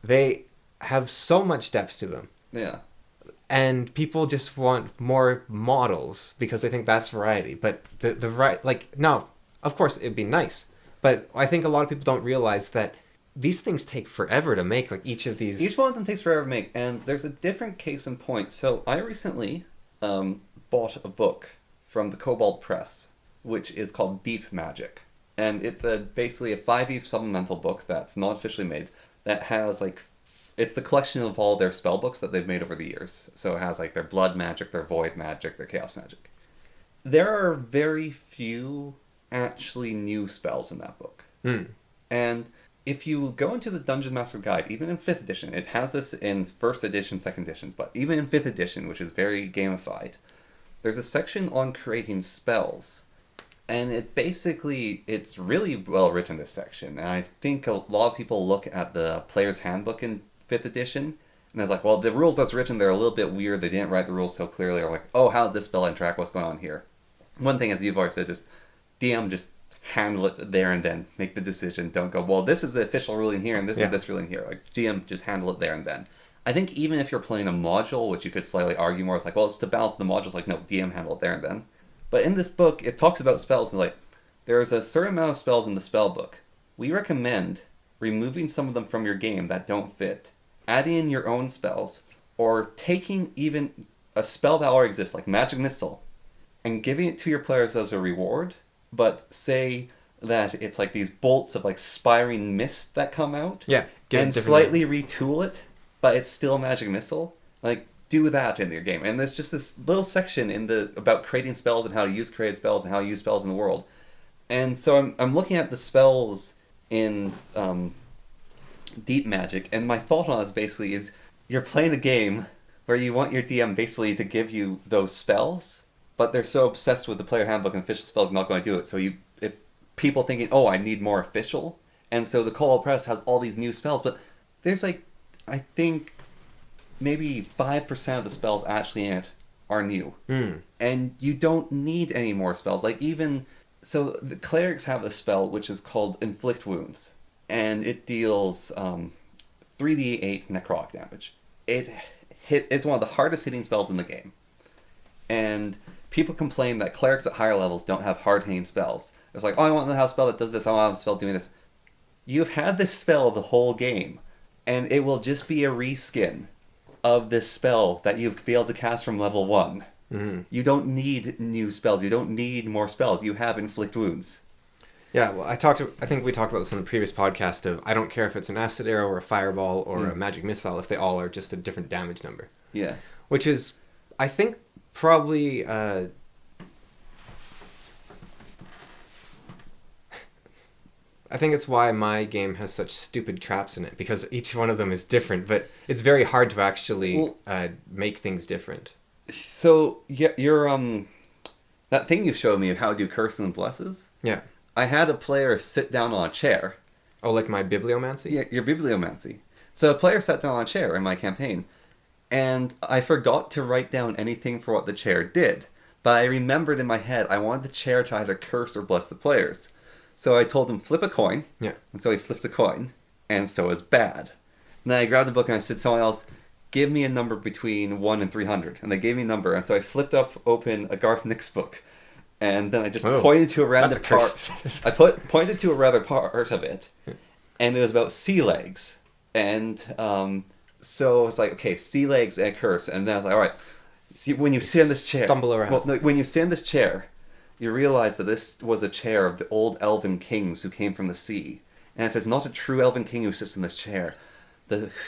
They have so much depth to them. Yeah. And people just want more models because they think that's variety. But the right, like, no, of course it'd be nice. But I think a lot of people don't realize that these things take forever to make, like each of these. Each one of them takes forever to make, and there's a different case in point. So I recently bought a book from the Cobalt Press, which is called Deep Magic. And it's basically a 5e supplemental book that's not officially made, that has, like, it's the collection of all their spell books that they've made over the years. So it has, like, their blood magic, their void magic, their chaos magic. There are very few actually new spells in that book. And if you go into the Dungeon Master Guide, even in 5th edition, it has this in 1st edition, 2nd editions, but even in 5th edition, which is very gamified, there's a section on creating spells. And it's really well written, this section. And I think a lot of people look at the Player's Handbook in 5th edition, and it's like, well, the rules that's written, they're a little bit weird. They didn't write the rules so clearly. Or like, oh, how's this spell interact? What's going on here? One thing, as you've already said, is DM just handle it there and then. Make the decision. Don't go, well, this is the official ruling here, and this is this ruling here. Like, GM, just handle it there and then. I think even if you're playing a module, which you could slightly argue more, it's like, well, it's to balance the modules. Like, no, DM, handle it there and then. But in this book, it talks about spells, and like, there's a certain amount of spells in the spell book. We recommend removing some of them from your game that don't fit, adding in your own spells, or taking even a spell that already exists, like Magic Missile, and giving it to your players as a reward, but say that it's like these bolts of like spiring mist that come out, and slightly retool it, but it's still Magic Missile. Like, do that in your game. And there's just this little section about creating spells and how to use created spells and how to use spells in the world. And so I'm looking at the spells in Deep Magic, and my thought on this basically is, you're playing a game where you want your DM basically to give you those spells, but they're so obsessed with the player handbook and official spells not going to do it. So it's people thinking, oh, I need more official. And so the Cobalt Press has all these new spells, but there's like, I think maybe 5% of the spells actually in it are new. And you don't need any more spells. Like, even so, the clerics have a spell which is called Inflict Wounds, and it deals 3d8 necrotic damage. It's one of the hardest hitting spells in the game. And people complain that clerics at higher levels don't have hard hitting spells. It's like, oh, I want to have a spell that does this, I want to have a spell doing this. You've had this spell the whole game, and it will just be a reskin of this spell that you've been able to cast from level 1. You don't need new spells. You don't need more spells. You have Inflict Wounds. Yeah, well, I think we talked about this on the previous podcast of, I don't care if it's an acid arrow or a fireball or a magic missile, if they all are just a different damage number. Yeah. Which is, I think, probably I think it's why my game has such stupid traps in it, because each one of them is different, but it's very hard to actually make things different. So, your that thing you showed me of how to do curses and blesses? Yeah. I had a player sit down on a chair. Oh, like my bibliomancy? Yeah, your bibliomancy. So a player sat down on a chair in my campaign, and I forgot to write down anything for what the chair did, but I remembered in my head I wanted the chair to either curse or bless the players. So I told him, flip a coin. Yeah. And so he flipped a coin. and so is bad. And then I grabbed the book and I said to someone else, give me a number between 1 and 300. And they gave me a number. And so I flipped open a Garth Nix book. And then I just pointed to a random part. Pointed to a rather part of it. And it was about sea legs. And so it's like, okay, sea legs and a curse. And then I was like, all right, see, when you sit in this chair... Stumble around. Well, no, when you sit in this chair, you realize that this was a chair of the old elven kings who came from the sea. And if it's not a true elven king who sits in this chair,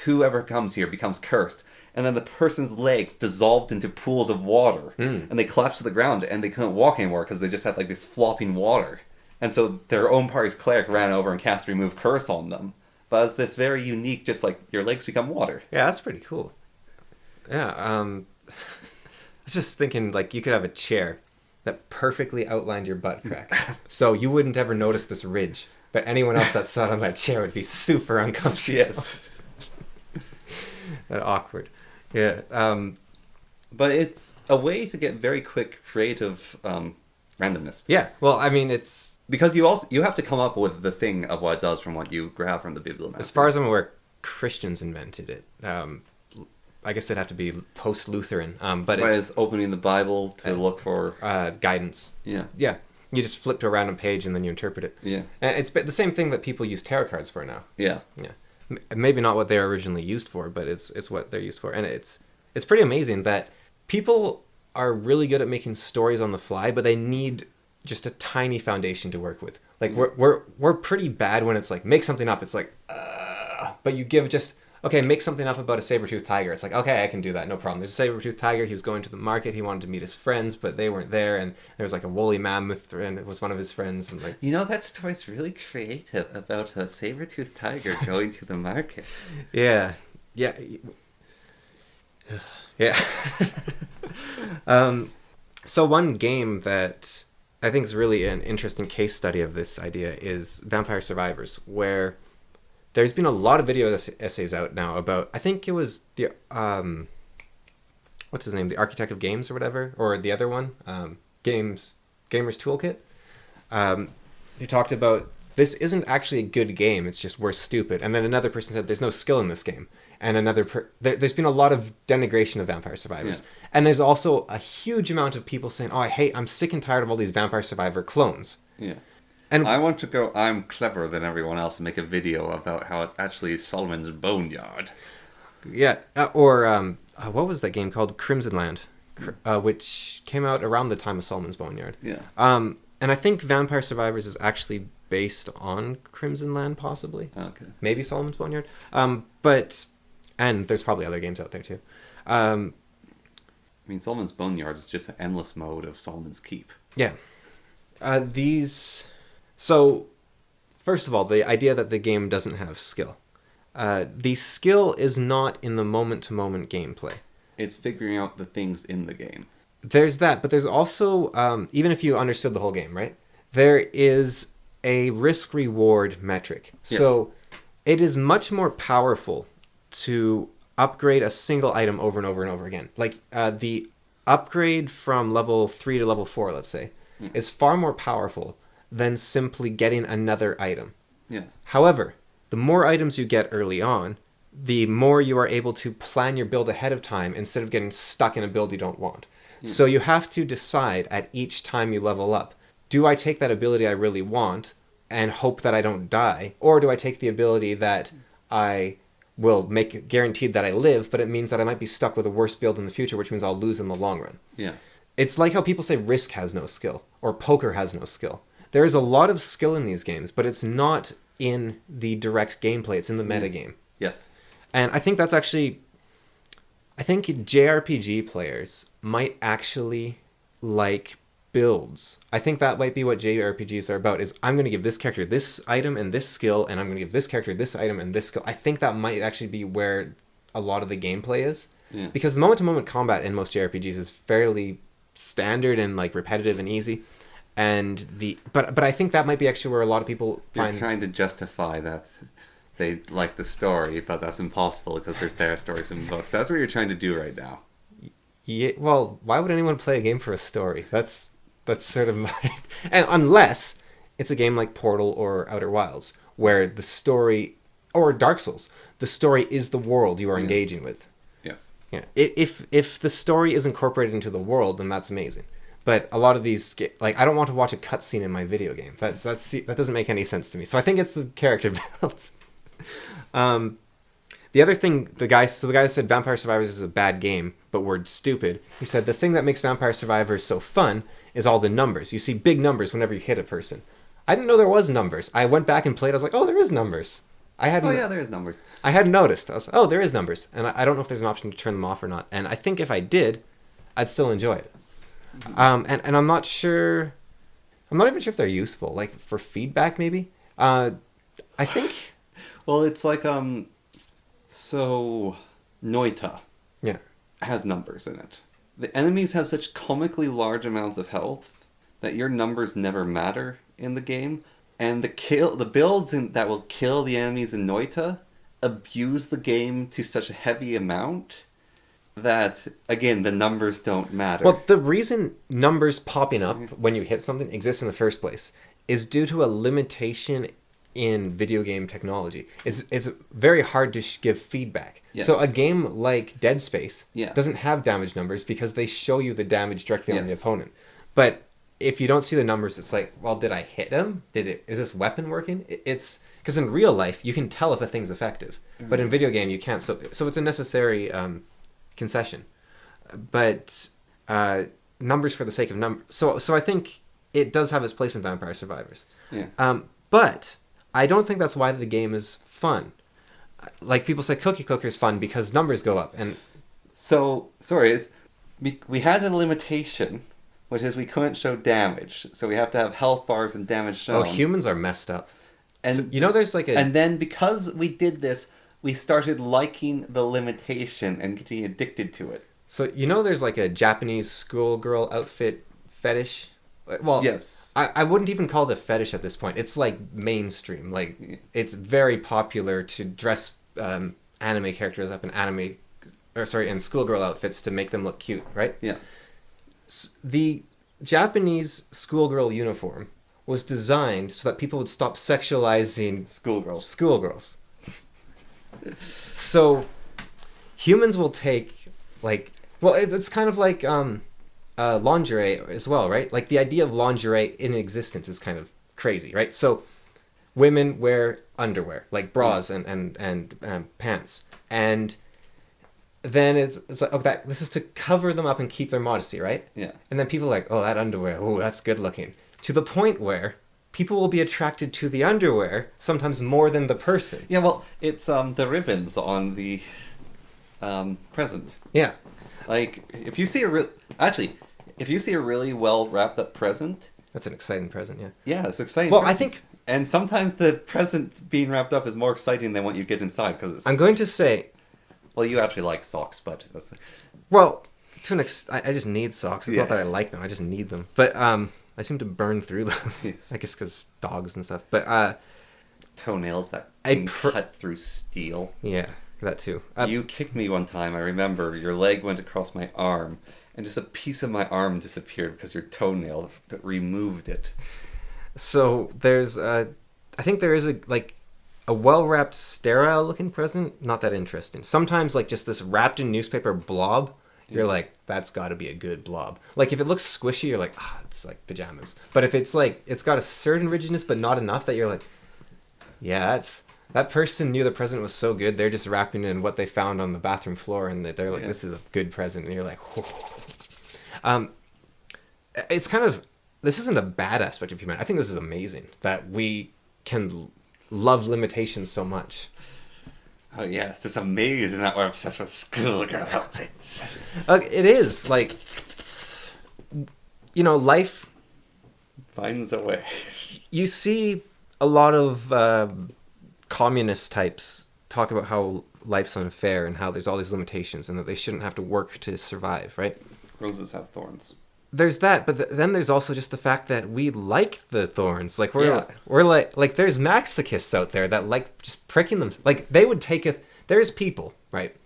whoever comes here becomes cursed. And then the person's legs dissolved into pools of water. And they collapsed to the ground and they couldn't walk anymore because they just had like this flopping water. And so their own party's cleric ran over and cast Remove Curse on them. But it's this very unique, just like your legs become water. Yeah, that's pretty cool. Yeah, I was just thinking like you could have a chair that perfectly outlined your butt crack. So you wouldn't ever notice this ridge. But anyone else that sat on that chair would be super uncomfortable. Yes. That awkward. Yeah. But it's a way to get very quick creative randomness. Yeah. Well, I mean, it's... Because you have to come up with the thing of what it does from what you grab from the Bibliomaster. As far as I'm aware, Christians invented it. I guess they'd have to be post-Lutheran. But it's opening the Bible to look for... guidance. Yeah. Yeah. You just flip to a random page and then you interpret it. Yeah. And it's the same thing that people use tarot cards for now. Yeah. Yeah. Maybe not what they were originally used for, but it's what they're used for. And it's pretty amazing that people are really good at making stories on the fly, but they need just a tiny foundation to work with. Like we're pretty bad when it's like make something up. It's like but you give just okay, make something up about a saber-toothed tiger. It's like, okay, I can do that, no problem. There's a saber-toothed tiger. He was going to the market. He wanted to meet his friends, but they weren't there. And there was like a woolly mammoth, and it was one of his friends. And like, you know, that story's really creative about a saber-toothed tiger going to the market. Yeah. Yeah. Yeah. So one game that I think is really an interesting case study of this idea is Vampire Survivors, where there's been a lot of video essays out now about, I think it was the, what's his name? The Architect of Games or whatever, or the other one, Gamers Toolkit. He talked about, this isn't actually a good game, it's just we're stupid. And then another person said, there's no skill in this game. And there's been a lot of denigration of Vampire Survivors. Yeah. And there's also a huge amount of people saying, I'm sick and tired of all these Vampire Survivor clones. Yeah. And I want to go, I'm cleverer than everyone else and make a video about how it's actually Solomon's Boneyard. Yeah, or what was that game called? Crimson Land, which came out around the time of Solomon's Boneyard. Yeah. And I think Vampire Survivors is actually based on Crimson Land, possibly. Okay. Maybe Solomon's Boneyard. And there's probably other games out there too. I mean, Solomon's Boneyard is just an endless mode of Solomon's Keep. Yeah. So, first of all, the idea that the game doesn't have skill. The skill is not in the moment-to-moment gameplay. It's figuring out the things in the game. There's that, but there's also, even if you understood the whole game, right? There is a risk-reward metric. Yes. So, it is much more powerful to upgrade a single item over and over and over again. Like, the upgrade from level 3 to level 4, let's say, is far more powerful than simply getting another item. Yeah. However, the more items you get early on, the more you are able to plan your build ahead of time instead of getting stuck in a build you don't want. Yeah. So you have to decide at each time you level up, do I take that ability I really want and hope that I don't die, or do I take the ability that I will make it guaranteed that I live, but it means that I might be stuck with a worse build in the future, which means I'll lose in the long run. Yeah. It's like how people say Risk has no skill, or Poker has no skill. There is a lot of skill in these games, but it's not in the direct gameplay. It's in the metagame. Yes. And I think that's actually... I think JRPG players might actually like builds. I think that might be what JRPGs are about, is I'm going to give this character this item and this skill, and I'm going to give this character this item and this skill. I think that might actually be where a lot of the gameplay is. Yeah. Because the moment-to-moment combat in most JRPGs is fairly standard and like repetitive and easy. And but I think that might be actually where a lot of people find... You're trying to justify that they like the story, but that's impossible because there's better stories in books. That's what you're trying to do right now. Yeah, well, why would anyone play a game for a story? That's sort of my... And unless it's a game like Portal or Outer Wilds, where the story or Dark Souls. The story is the world you are engaging with. Yes. Yeah. If the story is incorporated into the world, then that's amazing. But a lot of these, like, I don't want to watch a cutscene in my video game. That doesn't make any sense to me. So I think it's the character builds. The other thing, the guy said Vampire Survivors is a bad game, but we're stupid. He said the thing that makes Vampire Survivors so fun is all the numbers. You see big numbers whenever you hit a person. I didn't know there was numbers. I went back and played. I was like, oh, there is numbers. There is numbers. I hadn't noticed. I was like, oh, there is numbers. And I don't know if there's an option to turn them off or not. And I think if I did, I'd still enjoy it. And I'm not sure. I'm not even sure if they're useful. Like for feedback, maybe. I think. Well, it's like so Noita. Yeah. Has numbers in it. The enemies have such comically large amounts of health that your numbers never matter in the game, and the builds that will kill the enemies in Noita abuse the game to such a heavy amount that, again, the numbers don't matter. Well, the reason numbers popping up when you hit something exists in the first place is due to a limitation in video game technology. It's very hard to give feedback. Yes. So a game like Dead Space Yeah. doesn't have damage numbers because they show you the damage directly on the opponent. But if you don't see the numbers, it's like, well, did I hit him? Is this weapon working? It's because in real life you can tell if a thing's effective, but in video game you can't. So it's a necessary concession. But numbers for the sake of numbers. So I think it does have its place in Vampire Survivors. Yeah. But I don't think that's why the game is fun. Like people say Cookie Clicker is fun because numbers go up. And so, sorry, we had a limitation, which is we couldn't show damage. So we have to have health bars and damage shown. oh, humans are messed up. And So, there's like a... And then because we did this, we started liking the limitation and getting addicted to it. So, there's like a Japanese schoolgirl outfit fetish. Well, yes. I wouldn't even call it a fetish at this point. It's like mainstream. Like, it's very popular to dress anime characters up in in schoolgirl outfits to make them look cute, right? Yeah. The Japanese schoolgirl uniform was designed so that people would stop sexualizing schoolgirls. So humans will take it's kind of like lingerie as well, right? Like the idea of lingerie in existence is kind of crazy, right? So women wear underwear, like bras and pants, and then it's like, this is to cover them up and keep their modesty, right? Yeah. And then people are like, oh, that underwear, oh, that's good looking. To the point where people will be attracted to the underwear sometimes more than the person. Yeah, well, it's the ribbons on the present. Yeah. Like, if you see a really well wrapped up present, That's an exciting present, yeah. yeah, it's exciting. Well, present. I think... And sometimes the present being wrapped up is more exciting than what you get inside, because it's... I'm going to say... Well, you actually like socks, but... Well, to an I just need socks. It's Yeah. not that I like them, I just need them. But I seem to burn through them. Yes. I guess because dogs and stuff. But Toenails that I can cut through steel. yeah, that too. You kicked me one time, I remember. Your leg went across my arm, and just a piece of my arm disappeared because your toenail removed it. So there's I think there is a well-wrapped sterile looking present. Not that interesting. Sometimes like just this wrapped in newspaper blob, you're like, that's got to be a good blob. Like if it looks squishy, you're like, it's like pajamas. But if it's like it's got a certain rigidness but not enough that you're like, yeah, that person knew the present was so good, they're just wrapping in what they found on the bathroom floor, and they're like, this is a good present, and you're like, whoa. It's kind of, this isn't a bad aspect of humanity. I think this is amazing that we can love limitations so much. Oh yeah, it's just amazing that we're obsessed with schoolgirl outfits. It is like, life Finds a way. You see a lot of communist types talk about how life's unfair and how there's all these limitations and that they shouldn't have to work to survive, right? Roses have thorns. There's that, but then there's also just the fact that we like the thorns. Like we're like there's masochists out there that like just pricking them. Like they would there's people, right,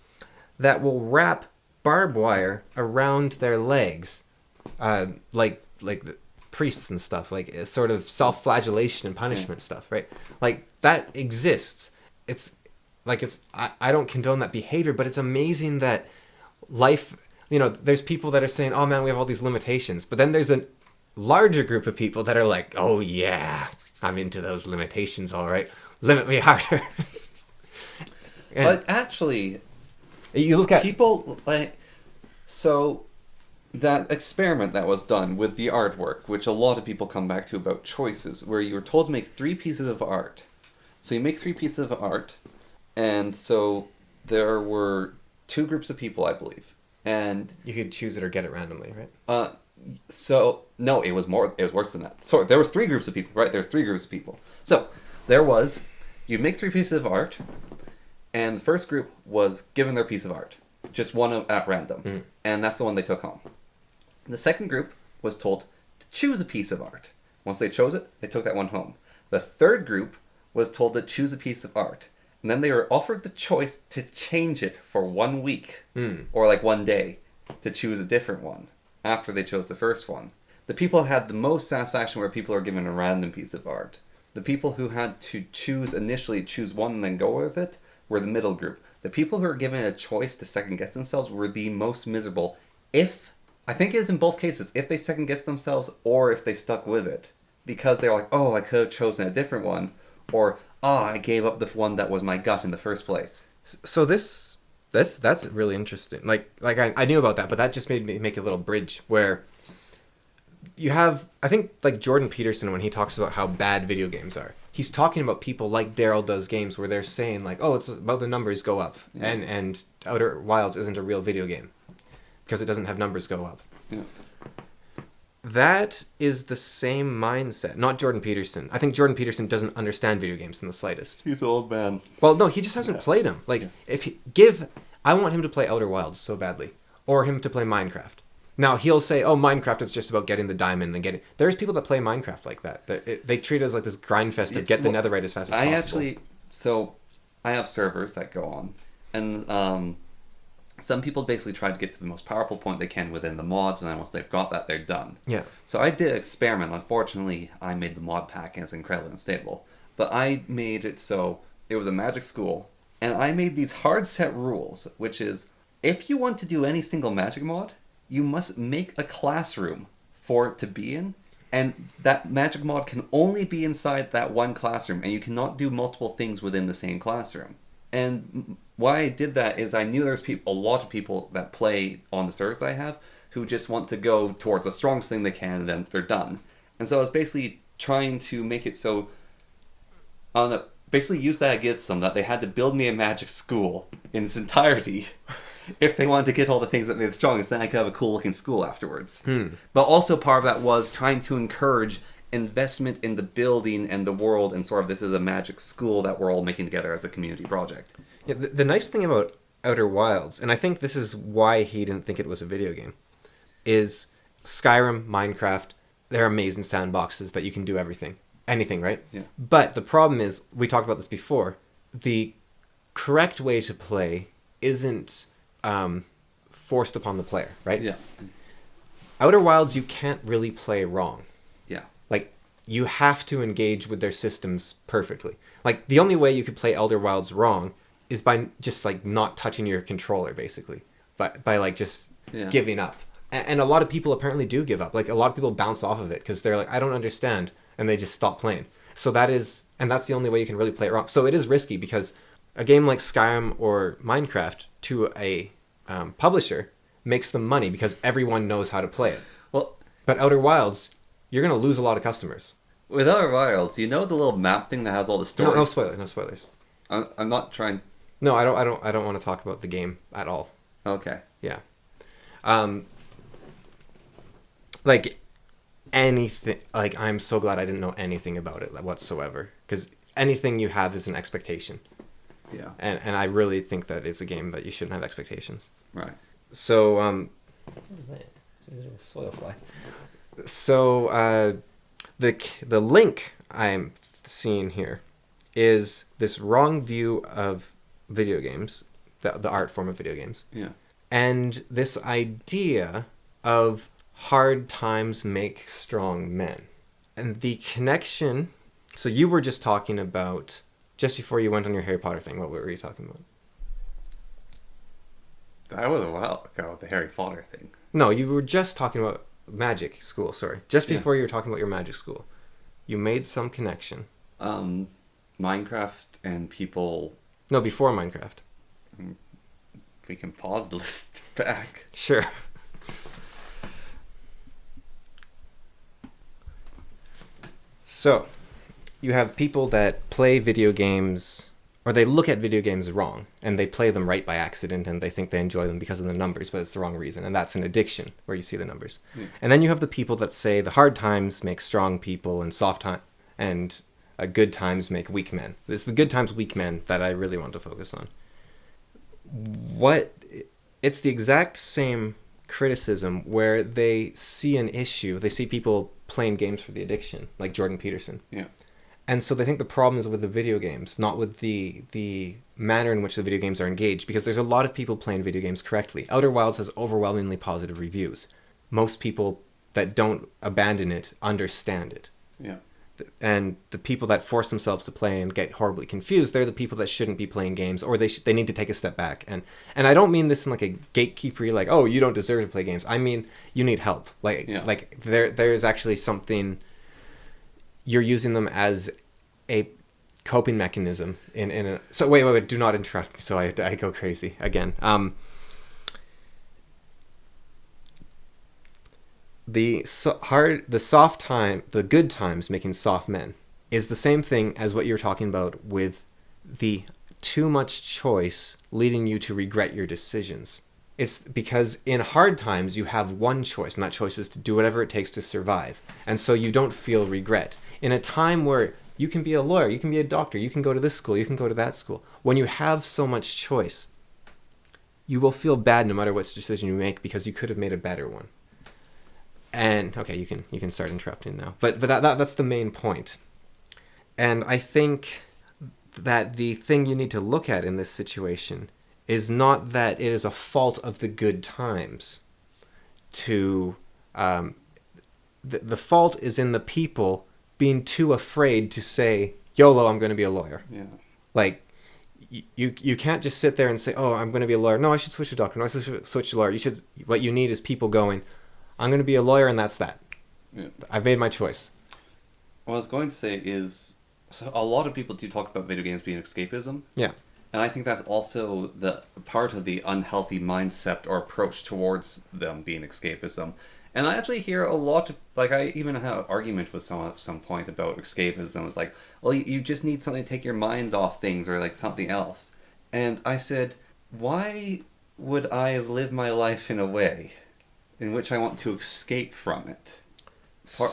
that will wrap barbed wire around their legs, like the priests and stuff, like sort of self-flagellation and punishment stuff, right? Like that exists. like I don't condone that behavior, but it's amazing that life, there's people that are saying, oh man, we have all these limitations, but then there's a larger group of people that are like, oh yeah, I'm into those limitations, all right, limit me harder. But actually, you look at people so that experiment that was done with the artwork, which a lot of people come back to about choices, where you were told to make 3 pieces of art. So you make 3 pieces of art, and so there were 2 groups of people, I believe, and you could choose it or get it randomly, right? So no, it was worse than that. So there was 3 groups of people, right? There's 3 groups of people. So there was, you'd make 3 pieces of art, and the first group was given their piece of art, just one at random, and that's the one they took home. The second group was told to choose a piece of art. Once they chose it, they took that one home. The third group was told to choose a piece of art, and then they were offered the choice to change it for 1 week, or like 1 day, to choose a different one after they chose the first one. The people who had the most satisfaction were people who were given a random piece of art. The people who had to initially choose one and then go with it were the middle group. The people who were given a choice to second guess themselves were the most miserable, I think it is in both cases, if they second guessed themselves or if they stuck with it. Because they're like, oh, I could have chosen a different one, or, I gave up the one that was my gut in the first place. So that's really interesting. Like I knew about that, but that just made me make a little bridge where you have, I think, like Jordan Peterson, when he talks about how bad video games are, he's talking about people like Daryl does games where they're saying like, oh, it's about the numbers go up, and Outer Wilds isn't a real video game because it doesn't have numbers go up. Yeah. That is the same mindset. Not Jordan Peterson. I think Jordan Peterson doesn't understand video games in the slightest. He's an old man. Well, no, he just hasn't played them. Like, I want him to play Outer Wilds so badly, or him to play Minecraft. Now he'll say, "Oh, Minecraft is just about getting the diamond and getting." There's people that play Minecraft like that. They treat it as like this grind fest to get the netherite as fast as possible. I have servers that go on, and some people basically try to get to the most powerful point they can within the mods, and then once they've got that, they're done. Yeah. So I did experiment. Unfortunately, I made the mod pack and it's incredibly unstable. But I made it so it was a magic school, and I made these hard set rules, which is if you want to do any single magic mod, you must make a classroom for it to be in, and that magic mod can only be inside that one classroom, and you cannot do multiple things within the same classroom. And why I did that is I knew there's a lot of people that play on the servers that I have who just want to go towards the strongest thing they can and then they're done. And so I was basically trying to make it so, basically use that against them, that they had to build me a magic school in its entirety if they wanted to get all the things that made it strongest. Then I could have a cool looking school afterwards. But also part of that was trying to encourage investment in the building and the world, and sort of this is a magic school that we're all making together as a community project. Yeah, the nice thing about Outer Wilds, and I think this is why he didn't think it was a video game, is Skyrim, Minecraft, they're amazing sandboxes that you can do anything, right? Yeah. But the problem is, we talked about this before, the correct way to play isn't forced upon the player, right? Yeah. Outer Wilds, you can't really play wrong. Yeah. Like, you have to engage with their systems perfectly. Like, the only way you could play Outer Wilds wrong is by just, like, not touching your controller, basically. By like, just giving up. And a lot of people apparently do give up. Like, a lot of people bounce off of it because they're like, I don't understand. And they just stop playing. So that's the only way you can really play it wrong. So it is risky because a game like Skyrim or Minecraft to a publisher makes them money because everyone knows how to play it. Well, but Outer Wilds, you're going to lose a lot of customers. With Outer Wilds, you know the little map thing that has all the stories? No spoilers. I'm not trying... No, I don't want to talk about the game at all. Okay. Yeah. Like, anything... Like, I'm so glad I didn't know anything about it whatsoever. Because anything you have is an expectation. Yeah. And I really think that it's a game that you shouldn't have expectations. Right. So, what is that? There's a soil fly. So, the link I'm seeing here is this wrong view of video games, the art form of video games. Yeah. And this idea of hard times make strong men. And the connection... So you were just talking about just before you went on your Harry Potter thing, what were you talking about? That was a while ago, the Harry Potter thing. No, you were just talking about magic school, sorry. Just Yeah. before you were talking about your magic school. You made some connection. Minecraft and people... No, before Minecraft. We can pause the list back. Sure. So, you have people that play video games, or they look at video games wrong, and they play them right by accident, and they think they enjoy them because of the numbers, but it's the wrong reason, and that's an addiction, where you see the numbers. Yeah. And then you have the people that say the hard times make strong people, and good times make weak men. It's the good times, weak men that I really want to focus on. It's the exact same criticism where they see an issue, they see people playing games for the addiction, like Jordan Peterson. Yeah. And so they think the problem is with the video games, not with the manner in which the video games are engaged, because there's a lot of people playing video games correctly. Outer Wilds has overwhelmingly positive reviews. Most people that don't abandon it understand it. Yeah. And the people that force themselves to play and get horribly confused, they're the people that shouldn't be playing games, or they need to take a step back. And I don't mean this in like a gatekeeper, like, oh, you don't deserve to play games. I mean, you need help. Like there's actually something, you're using them as a coping mechanism in a... So wait, do not interrupt me so I go crazy again. The good times making soft men is the same thing as what you're talking about with the too much choice leading you to regret your decisions. It's because in hard times you have one choice, and that choice is to do whatever it takes to survive. And so you don't feel regret. In a time where you can be a lawyer, you can be a doctor, you can go to this school, you can go to that school, when you have so much choice, you will feel bad no matter which decision you make because you could have made a better one. And okay, you can start interrupting now. But that's the main point. And I think that the thing you need to look at in this situation is not that it is a fault of the good times. The fault is in the people being too afraid to say, YOLO, I'm going to be a lawyer. Yeah. Like, you can't just sit there and say, oh, I'm going to be a lawyer. No, I should switch to doctor. No, I should switch to lawyer. What you need is people going, I'm going to be a lawyer, and that's that. Yeah. I've made my choice. What I was going to say is, so a lot of people do talk about video games being escapism. Yeah. And I think that's also the part of the unhealthy mindset or approach towards them being escapism. And I actually hear a lot, like I even had an argument with someone at some point about escapism. It's like, well, you just need something to take your mind off things or like something else. And I said, why would I live my life in a way in which I want to escape from it?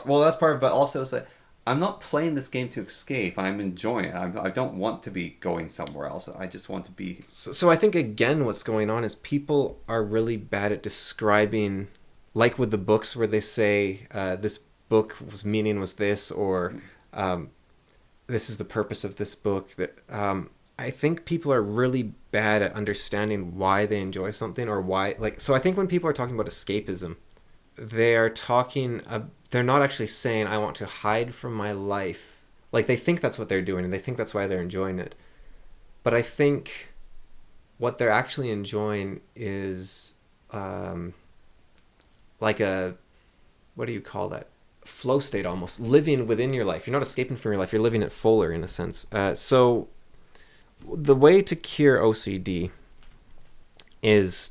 Well, that's part of it, but also it's like, I'm not playing this game to escape. I'm enjoying it. I don't want to be going somewhere else. I just want to be... So I think, again, what's going on is people are really bad at describing, like with the books where they say, this book's meaning was this, or this is the purpose of this book. I think people are really bad at understanding why they enjoy something or why... So I think when people are talking about escapism, they're not actually saying, I want to hide from my life. Like, they think that's what they're doing, and they think that's why they're enjoying it. But I think what they're actually enjoying is like a, what do you call that? Flow state almost. Living within your life. You're not escaping from your life. You're living it fuller in a sense. So the way to cure OCD is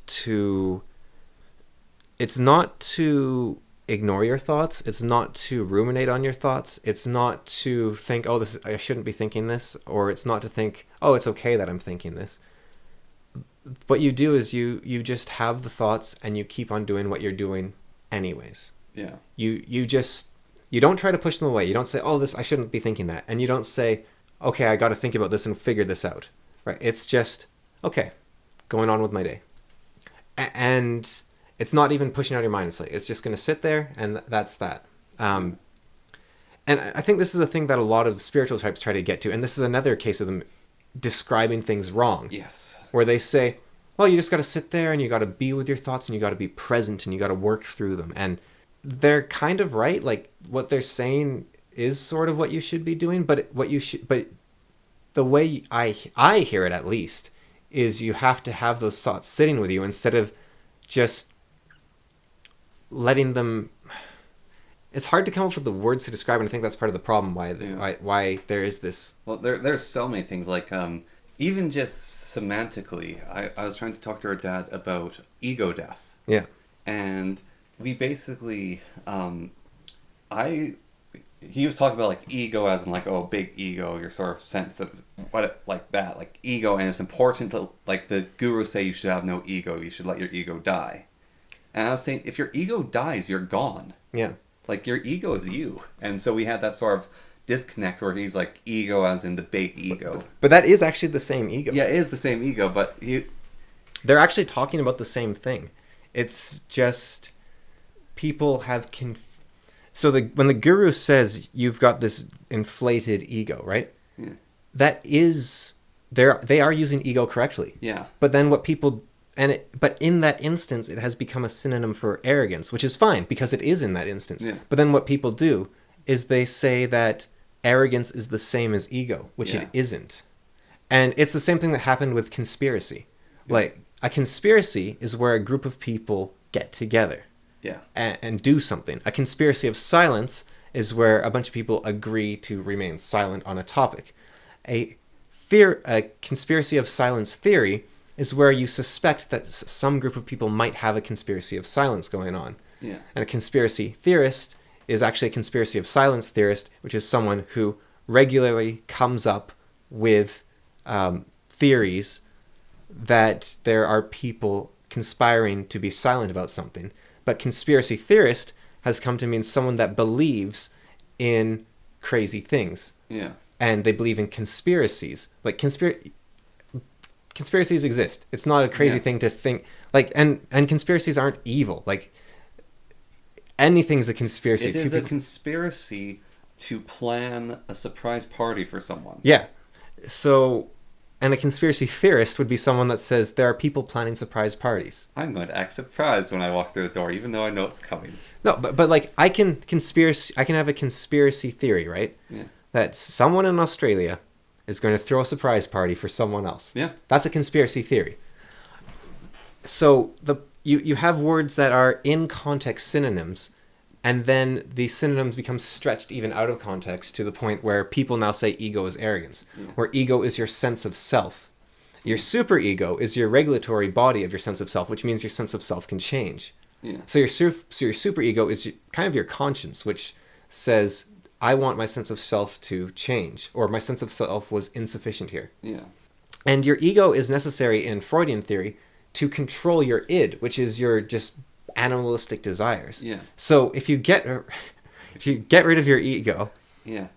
it's not to ignore your thoughts. It's not to ruminate on your thoughts. It's not to think, oh, I shouldn't be thinking this, or it's not to think, oh, it's okay that I'm thinking this. What you do is you just have the thoughts and you keep on doing what you're doing anyways. Yeah. You don't try to push them away. You don't say, oh, I shouldn't be thinking that. And you don't say, okay, I got to think about this and figure this out. Right? It's just, okay, going on with my day. And it's not even pushing out your mind. It's just going to sit there, and that's that. And I think this is a thing that a lot of spiritual types try to get to. And this is another case of them describing things wrong. Yes. Where they say, well, you just got to sit there and you got to be with your thoughts and you got to be present and you got to work through them. And they're kind of right. Like, what they're saying is sort of what you should be doing, but the way I hear it, at least, is you have to have those thoughts sitting with you instead of just letting them. It's hard to come up with the words to describe, and I think that's part of the problem why there is this. Well, there's so many things, like even just semantically. I was trying to talk to our dad about ego death. Yeah. And we basically, he was talking about like ego as in like, oh, big ego, your sort of sense of like that, like ego, and it's important to, like the gurus say you should have no ego, you should let your ego die. And I was saying, if your ego dies, you're gone. Yeah. Like, your ego is you. And so we had that sort of disconnect where he's like, ego as in the big ego. But that is actually the same ego. Yeah, it is the same ego, but they're actually talking about the same thing. It's just people have so when the guru says you've got this inflated ego, right? Yeah. That is they are using ego correctly. Yeah. But then what people but in that instance, it has become a synonym for arrogance, which is fine because it is in that instance. Yeah. But then what people do is they say that arrogance is the same as ego, which it isn't. And it's the same thing that happened with conspiracy. Yeah. Like, a conspiracy is where a group of people get together and do something. A conspiracy of silence is where a bunch of people agree to remain silent on a topic. A conspiracy of silence theory is where you suspect that some group of people might have a conspiracy of silence going on. Yeah. And a conspiracy theorist is actually a conspiracy of silence theorist, which is someone who regularly comes up with theories that there are people conspiring to be silent about something. But conspiracy theorist has come to mean someone that believes in crazy things. Yeah. And they believe in conspiracies. Like, conspiracies exist. It's not a crazy thing to think. Like, and conspiracies aren't evil. Like, anything's a conspiracy. It is a conspiracy to plan a surprise party for someone. Yeah. So, and a conspiracy theorist would be someone that says there are people planning surprise parties. I'm going to act surprised when I walk through the door, even though I know it's coming. No, but like, I can have a conspiracy theory, right? Yeah. That someone in Australia is going to throw a surprise party for someone else. Yeah. That's a conspiracy theory. So you have words that are in context synonyms, and then the synonyms become stretched even out of context to the point where people now say ego is arrogance, where ego is your sense of self. Your superego is your regulatory body of your sense of self, which means your sense of self can change. Yeah. So your superego is kind of your conscience, which says, I want my sense of self to change, or my sense of self was insufficient here. Yeah. And your ego is necessary in Freudian theory to control your id, which is your just animalistic desires. Yeah. So if you get rid of your ego,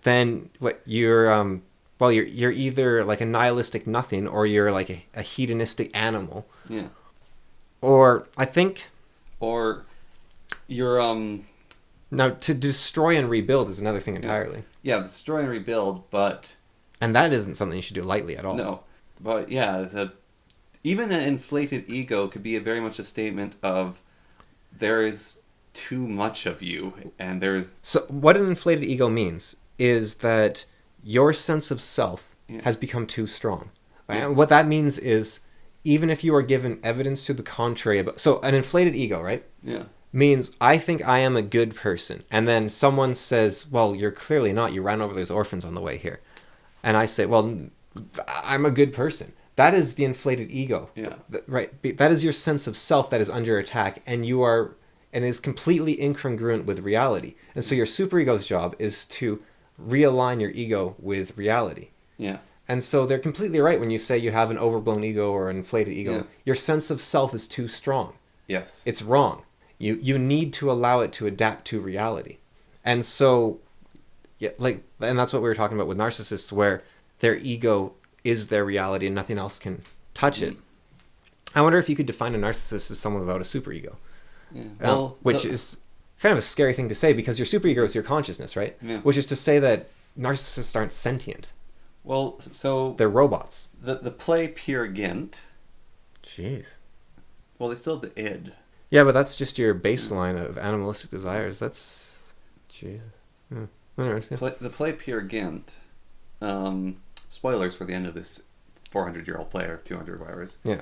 then what you're you're either like a nihilistic nothing, or you're like a hedonistic animal. Yeah. Or I think. Or you're Now, to destroy and rebuild is another thing entirely. Yeah, destroy and rebuild, but... And that isn't something you should do lightly at all. No, but yeah, even an inflated ego could be very much a statement of there is too much of you, and there's... So what an inflated ego means is that your sense of self has become too strong. And what that means is, even if you are given evidence to the contrary... So an inflated ego, right? Yeah. Means I think I am a good person, and then someone says, well, you're clearly not, you ran over those orphans on the way here, and I say, well, I'm a good person. That is the inflated ego. Yeah. Right. That is your sense of self that is under attack, and is completely incongruent with reality. And so your superego's job is to realign your ego with reality. Yeah. And so they're completely right when you say you have an overblown ego or an inflated ego. Yeah. Your sense of self is too strong. Yes. It's wrong. You need to allow it to adapt to reality. And so, and that's what we were talking about with narcissists, where their ego is their reality and nothing else can touch it. I wonder if you could define a narcissist as someone without a superego. Yeah. Well, which is kind of a scary thing to say, because your superego is your consciousness, right? Yeah. Which is to say that narcissists aren't sentient. Well, so... They're robots. The play Peer Gynt... Jeez. Well, they still have the id. Yeah, but that's just your baseline of animalistic desires. That's... Jesus. Yeah. Anyways, yeah. The play Peer Gynt spoilers for the end of this 400-year-old play, or 200, whatever it is. Yeah.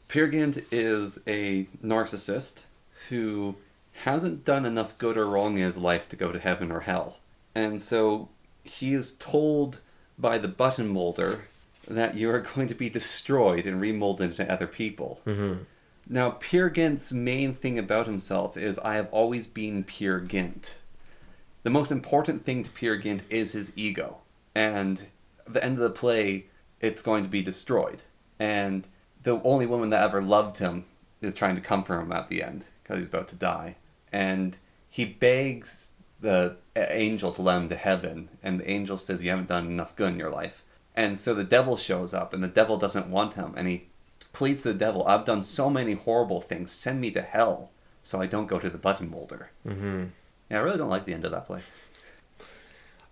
Peer Gynt is a narcissist who hasn't done enough good or wrong in his life to go to heaven or hell. And so he is told by the button molder that you are going to be destroyed and remolded into other people. Mm-hmm. Now, Peer Gynt's main thing about himself is, I have always been Peer Gynt. The most important thing to Peer Gynt is his ego. And at the end of the play, it's going to be destroyed. And the only woman that ever loved him is trying to comfort him at the end, because he's about to die. And he begs the angel to let him to heaven, and the angel says, you haven't done enough good in your life. And so the devil shows up, and the devil doesn't want him, and he pleads to the devil, I've done so many horrible things, send me to hell, so I don't go to the button molder. Mm-hmm. Yeah, I really don't like the end of that play.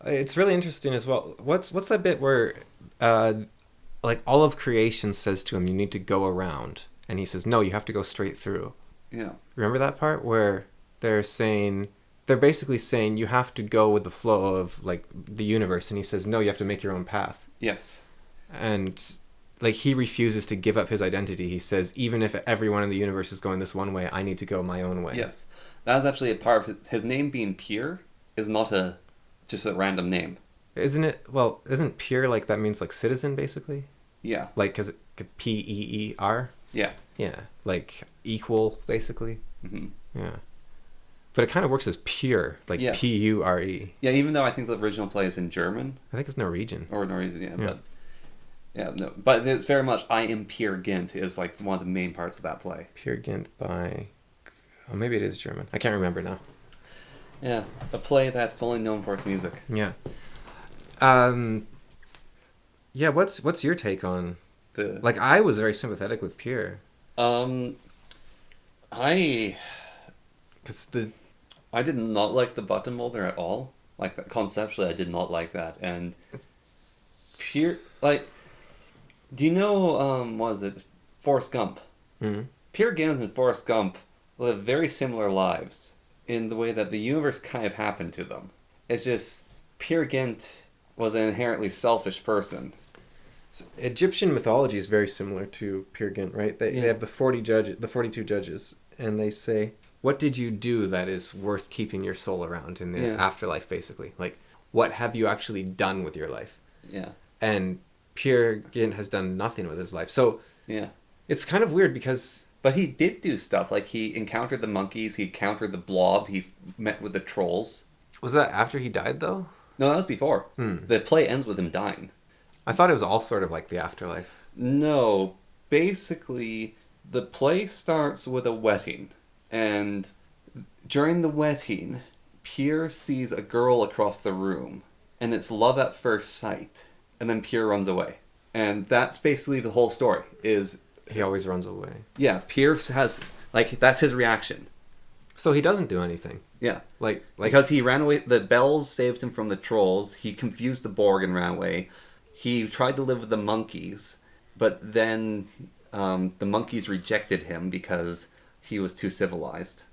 It's really interesting as well. What's that bit where, like, all of creation says to him, you need to go around, and he says, no, you have to go straight through. Yeah. Remember that part where they're basically saying you have to go with the flow of, like, the universe, and he says, no, you have to make your own path. Yes. And, like, he refuses to give up his identity. He says, even if everyone in the universe is going this one way, I need to go my own way. Yes. That's actually a part of his name being Peer is not just a random name. Isn't it? Well, isn't peer, like, that means, like, citizen, basically? Yeah. Like, because P-E-E-R? Yeah. Yeah. Like, equal, basically? Mm-hmm. Yeah. But it kind of works as pure, like, yes. P-U-R-E. Yeah, even though I think the original play is in German. I think it's Norwegian. Or Norwegian, yeah. But yeah, no. But it's very much, I am Peer Gynt is, like, one of the main parts of that play. Peer Gynt by... Oh, maybe it is German. I can't remember now. Yeah, a play that's only known for its music. Yeah. Yeah, what's your take on... Like, I was very sympathetic with Peer. I did not like the button molder at all. Like, conceptually, I did not like that. And Peer, like, do you know, what is it? Forrest Gump. Mm-hmm. Peer Gynt and Forrest Gump live very similar lives in the way that the universe kind of happened to them. It's just, Peer Gynt was an inherently selfish person. So Egyptian mythology is very similar to Peer Gynt, right? They have the 42 judges, and they say, what did you do that is worth keeping your soul around in the afterlife, basically? Like, what have you actually done with your life? Yeah. And Peer Gynt has done nothing with his life. So yeah, it's kind of weird because... But he did do stuff. Like, he encountered the monkeys, he encountered the blob, he met with the trolls. Was that after he died, though? No, that was before. The play ends with him dying. I thought it was all sort of like the afterlife. No. Basically, the play starts with a wedding. And during the wedding, Peer sees a girl across the room. And it's love at first sight. And then Peer runs away. And that's basically the whole story, is... He always runs away. Yeah, Peer has... Like, that's his reaction. So he doesn't do anything. Yeah. Like because he ran away... The bells saved him from the trolls. He confused the Borg and ran away. He tried to live with the monkeys. But then the monkeys rejected him because he was too civilized.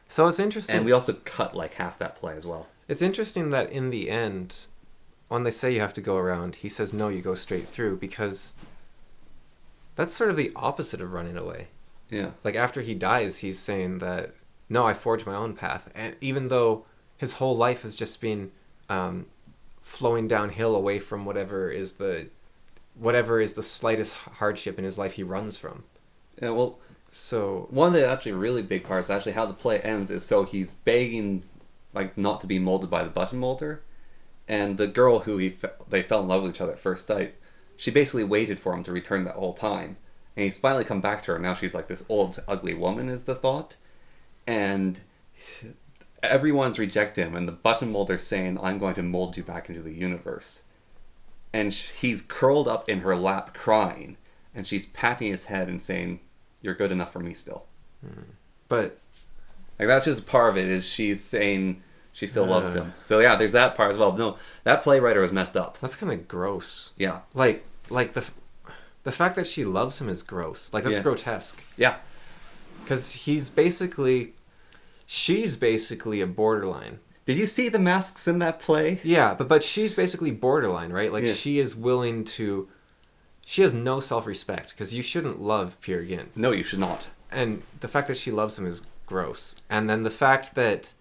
So it's interesting. And we also cut, like, half that play as well. It's interesting that in the end, when they say you have to go around, he says, no, you go straight through, because that's sort of the opposite of running away. Yeah. Like, after he dies, he's saying that, no, I forged my own path. And even though his whole life has just been flowing downhill away from whatever is the slightest hardship in his life he runs from. Yeah, well... So one of the actually really big parts, actually how the play ends, is so he's begging, like, not to be molded by the button molder, and the girl who they fell in love with each other at first sight, she basically waited for him to return that whole time, and he's finally come back to her. Now she's like this old ugly woman is the thought, and everyone's rejected him, and the button molder's saying, I'm going to mold you back into the universe, and he's curled up in her lap crying, and she's patting his head and saying, you're good enough for me still. But like, that's just part of it, is she's saying she still loves him. So yeah, there's that part as well. No, that playwriter was messed up. That's kind of gross. Yeah. Like the fact that she loves him is gross. Like, that's grotesque. Yeah. Because she's basically a borderline. Did you see the masks in that play? Yeah, but she's basically borderline, right? Like, Yeah. she is willing to... She has no self-respect, because you shouldn't love Peer Gynt. No, you should not. And the fact that she loves him is gross. And then the fact that...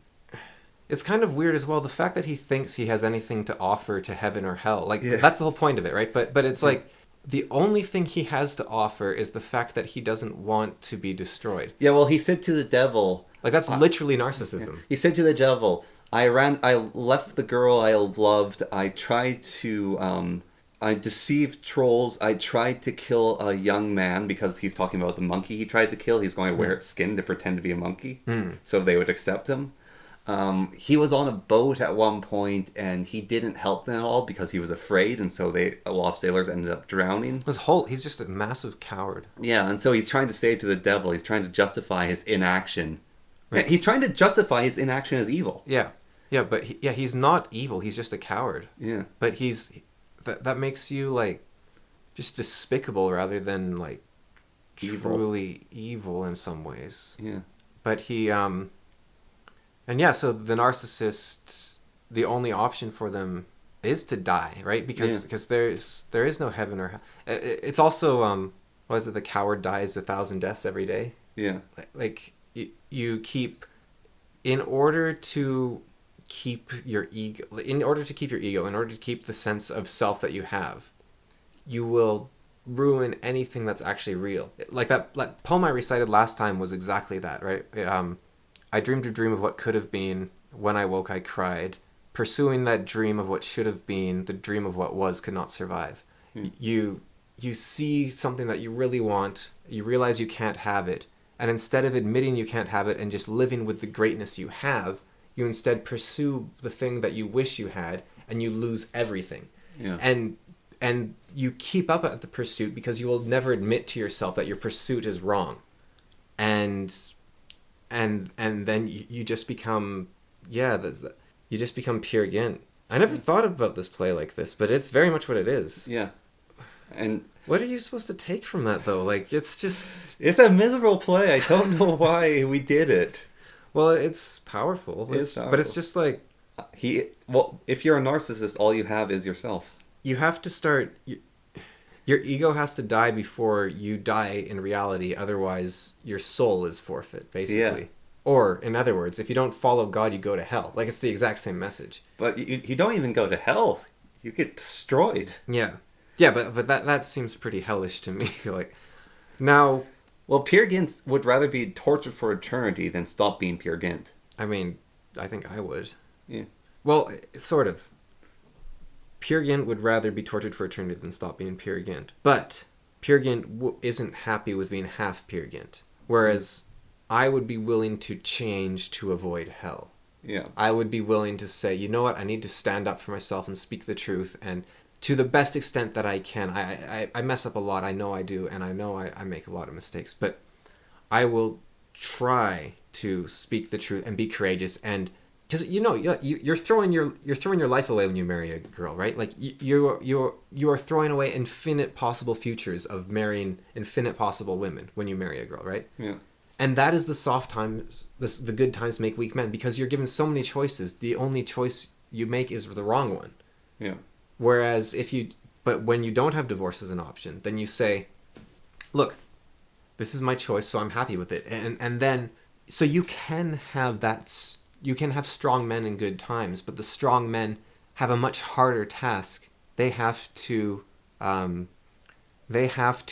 It's kind of weird as well, the fact that he thinks he has anything to offer to heaven or hell. Like, Yeah. that's the whole point of it, right? But it's like, the only thing he has to offer is the fact that he doesn't want to be destroyed. Yeah, well, he said to the devil... Like, that's literally narcissism. He said to the devil, I left the girl I loved, I tried to, I deceived trolls, I tried to kill a young man, because he's talking about the monkey he tried to kill, he's going to wear its skin to pretend to be a monkey, so they would accept him. He was on a boat at one point, and he didn't help them at all because he was afraid, and so a lot of sailors ended up drowning. He's just a massive coward. Yeah, and so he's trying to say to the devil, he's trying to justify his inaction. Right. He's trying to justify his inaction as evil. Yeah. Yeah, but he's not evil, he's just a coward. Yeah. But that makes you, like, just despicable rather than, like, Evil. truly evil in some ways. Yeah. But and yeah, so the narcissist, the only option for them is to die, right? Because there is no heaven or hell. It's also, what is it, the coward dies 1,000 deaths every day? Yeah. Like, you keep, in order to keep your ego, in order to keep the sense of self that you have, you will ruin anything that's actually real. Like that poem I recited last time was exactly that, right? I dreamed a dream of what could have been. When I woke, I cried. Pursuing that dream of what should have been, the dream of what was could not survive. You see something that you really want, you realize you can't have it, and instead of admitting you can't have it and just living with the greatness you have, you instead pursue the thing that you wish you had, and you lose everything. Yeah. And you keep up at the pursuit because you will never admit to yourself that your pursuit is wrong. And then you just become, you just become Peer Gynt. I never thought about this play like this, but it's very much what it is. Yeah. And what are you supposed to take from that, though? Like, it's just... It's a miserable play. I don't know why we did it. Well, it's powerful. It's powerful. But it's just like... If you're a narcissist, all you have is yourself. You have to start... Your ego has to die before you die in reality. Otherwise, your soul is forfeit, basically. Yeah. Or, in other words, if you don't follow God, you go to hell. Like, it's the exact same message. But you don't even go to hell. You get destroyed. Yeah. Yeah, but that seems pretty hellish to me. Like, now... Well, Peer Gynt would rather be tortured for eternity than stop being Peer Gynt. I mean, I think I would. Yeah. Well, sort of. Peer Gynt would rather be tortured for eternity than stop being Peer Gynt. But Peer Gynt isn't happy with being half Peer Gynt. Whereas I would be willing to change to avoid hell. Yeah. I would be willing to say, you know what, I need to stand up for myself and speak the truth, and to the best extent that I can. I mess up a lot, I know I do, and I know I make a lot of mistakes, but I will try to speak the truth and be courageous, and because you're throwing your life away when you marry a girl, right? Like you are throwing away infinite possible futures of marrying infinite possible women when you marry a girl, right? Yeah. And that is the soft times, the good times make weak men, because you're given so many choices. The only choice you make is the wrong one. Yeah. Whereas but when you don't have divorce as an option, then you say, look, this is my choice, so I'm happy with it. And then, so you can have strong men in good times, but the strong men have a much harder task. They have to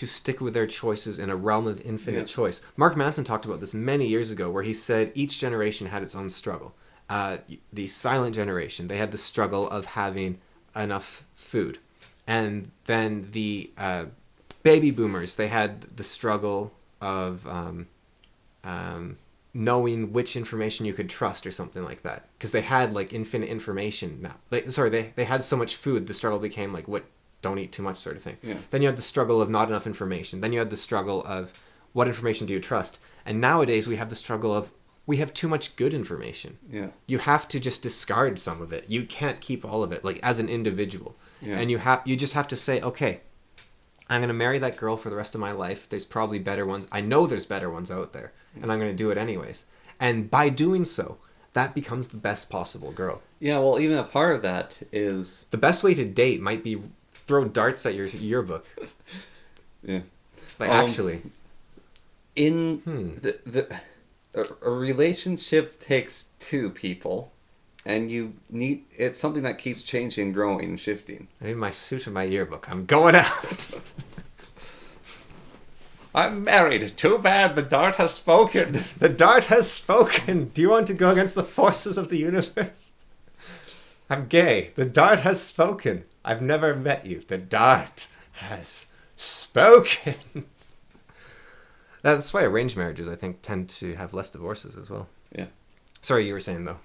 stick with their choices in a realm of infinite choice. Mark Manson talked about this many years ago, where he said each generation had its own struggle. The silent generation, they had the struggle of having enough food. And then the baby boomers, they had the struggle of knowing which information you could trust or something like that. Because they had like infinite information now. They had so much food, the struggle became like, what, don't eat too much sort of thing. Yeah. Then you had the struggle of not enough information. Then you had the struggle of what information do you trust? And nowadays we have the struggle of we have too much good information. Yeah. You have to just discard some of it. You can't keep all of it, like as an individual. Yeah. And you just have to say, okay, I'm going to marry that girl for the rest of my life. There's probably better ones. I know there's better ones out there, and I'm going to do it anyways. And by doing so, that becomes the best possible girl. Yeah, well, even a part of that is... The best way to date might be throw darts at your yearbook. Yeah. Like, actually. In a relationship takes two people, and it's something that keeps changing, growing, and shifting. I need my suit and my yearbook. I'm going out. I'm married. Too bad. The dart has spoken. The dart has spoken. Do you want to go against the forces of the universe? I'm gay. The dart has spoken. I've never met you. The dart has spoken. That's why arranged marriages, I think, tend to have less divorces as well. Yeah. Sorry, you were saying, though.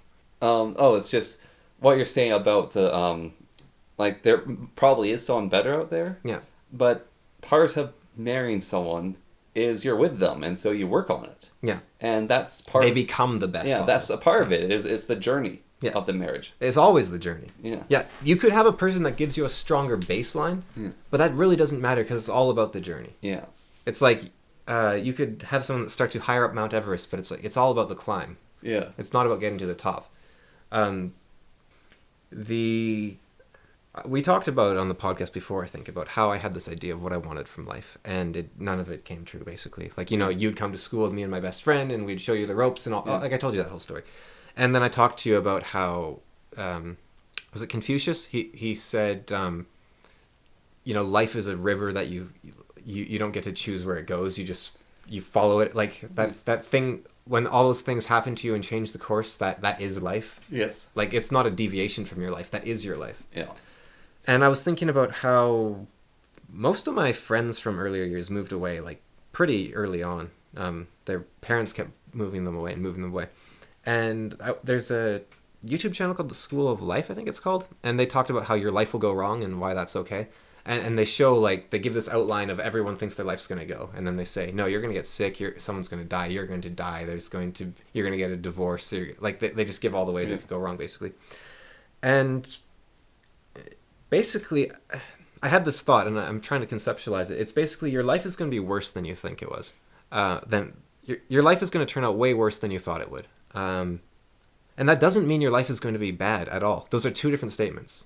It's just what you're saying about the, like, there probably is someone better out there. Yeah. But part of marrying someone is you're with them, and so you work on it. Yeah. And that's part They become the best. Yeah, possible. that's a part of it. It's the journey of the marriage. It's always the journey. Yeah. Yeah. You could have a person that gives you a stronger baseline, but that really doesn't matter because it's all about the journey. Yeah. It's like you could have someone that starts you higher up Mount Everest, but it's all about the climb. Yeah. It's not about getting to the top. We talked about on the podcast before, I think, about how I had this idea of what I wanted from life, and none of it came true, basically. Like, you'd come to school with me and my best friend, and we'd show you the ropes and all. Yeah. Like, I told you that whole story. And then I talked to you about how, was it Confucius? He said, life is a river that you don't get to choose where it goes. You follow it. Like, that thing, when all those things happen to you and change the course, that is life. Yes. Like, it's not a deviation from your life. That is your life. Yeah. And I was thinking about how most of my friends from earlier years moved away, like, pretty early on. Their parents kept moving them away. And there's a YouTube channel called The School of Life, I think it's called. And they talked about how your life will go wrong and why that's okay. And they show, like, they give this outline of everyone thinks their life's going to go. And then they say, no, you're going to get sick. Someone's going to die. You're going to die. You're going to get a divorce. They just give all the ways it could go wrong, basically. And basically, I had this thought, and I'm trying to conceptualize it. It's basically your life is going to be worse than you think it was. Then your life is going to turn out way worse than you thought it would. And that doesn't mean your life is going to be bad at all. Those are two different statements.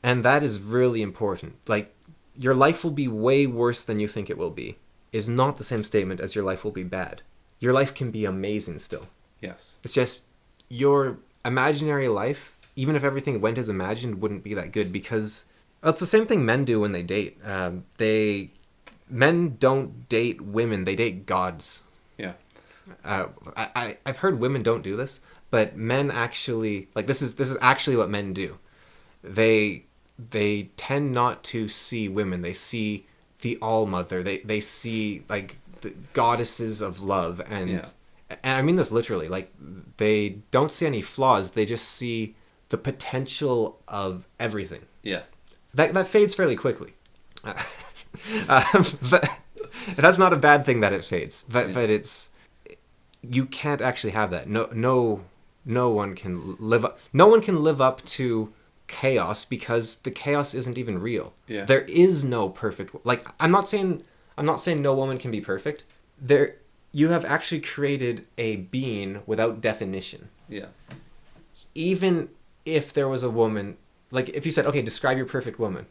And that is really important. Like, your life will be way worse than you think it will be is not the same statement as your life will be bad. Your life can be amazing still. Yes. It's just your imaginary life, even if everything went as imagined, wouldn't be that good because it's the same thing men do when they date. Men don't date women, they date gods. Yeah. I've heard women don't do this, but men actually, like, this is actually what men do. They tend not to see women. They see the All-Mother. They see, like, the goddesses of love. And I mean this literally. Like, they don't see any flaws. They just see the potential of everything. Yeah. That fades fairly quickly. But that's not a bad thing that it fades. But it's... You can't actually have that. No one can live up to chaos because the chaos isn't even real. Yeah. There is no perfect, like, I'm not saying no woman can be perfect. You have actually created a being without definition. Yeah. Even if there was a woman, like, if you said, okay, describe your perfect woman,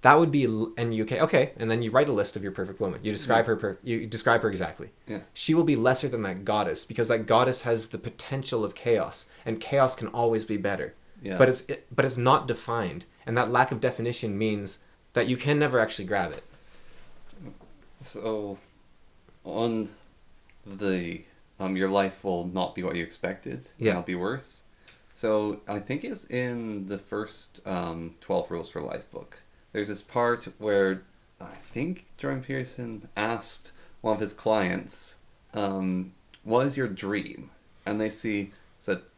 that would be, and you okay, and then you write a list of your perfect woman. You describe her. You describe her exactly. Yeah. She will be lesser than that goddess because that goddess has the potential of chaos, and chaos can always be better. Yeah. But it's not defined, and that lack of definition means that you can never actually grab it. So, on the your life will not be what you expected. Yeah. It'll be worse. So I think it's in the first 12 Rules for Life book. There's this part where I think Jordan Peterson asked one of his clients, what is your dream? And they said,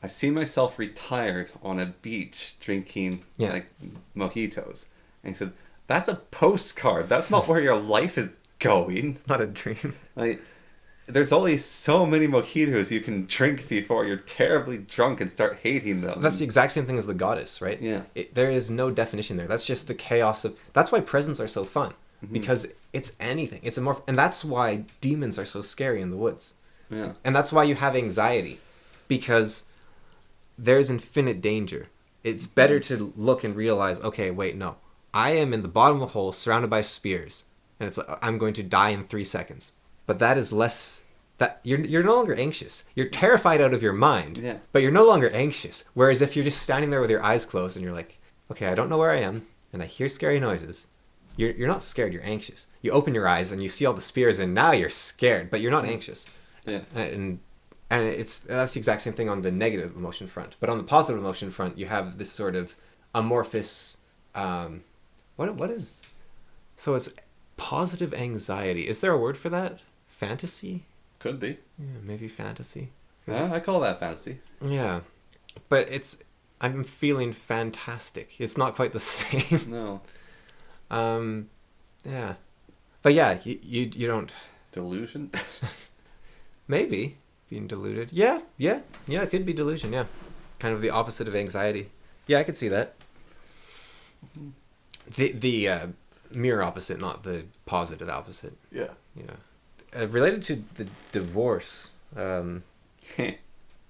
I see myself retired on a beach drinking like mojitos. And he said, that's a postcard. That's not where your life is going. It's not a dream. Like, there's only so many mojitos you can drink before you're terribly drunk and start hating them. That's the exact same thing as the goddess, right? Yeah. There is no definition there. That's just the chaos of... That's why presents are so fun. Mm-hmm. Because it's anything. And that's why demons are so scary in the woods. Yeah. And that's why you have anxiety. Because there's infinite danger. It's better to look and realize, okay, wait, no. I am in the bottom of a hole surrounded by spears, and it's like, I'm going to die in 3 seconds. But that is less... that you're no longer anxious. You're terrified out of your mind, Yeah. but you're no longer anxious. Whereas if you're just standing there with your eyes closed and you're like, okay, I don't know where I am, and I hear scary noises, you're not scared, you're anxious. You open your eyes and you see all the spears, and now you're scared, but you're not anxious. Yeah. And that's the exact same thing on the negative emotion front. But on the positive emotion front, you have this sort of amorphous... what is... So it's positive anxiety. Is there a word for that? Fantasy? Could be. Yeah, maybe fantasy. I call that fantasy. Yeah. But I'm feeling fantastic. It's not quite the same. No. Yeah. But yeah, you don't... Delusion? Maybe. Being deluded. Yeah, it could be delusion, yeah. Kind of the opposite of anxiety. Yeah, I could see that. The mirror opposite, not the positive opposite. Yeah. Yeah. Related to the divorce,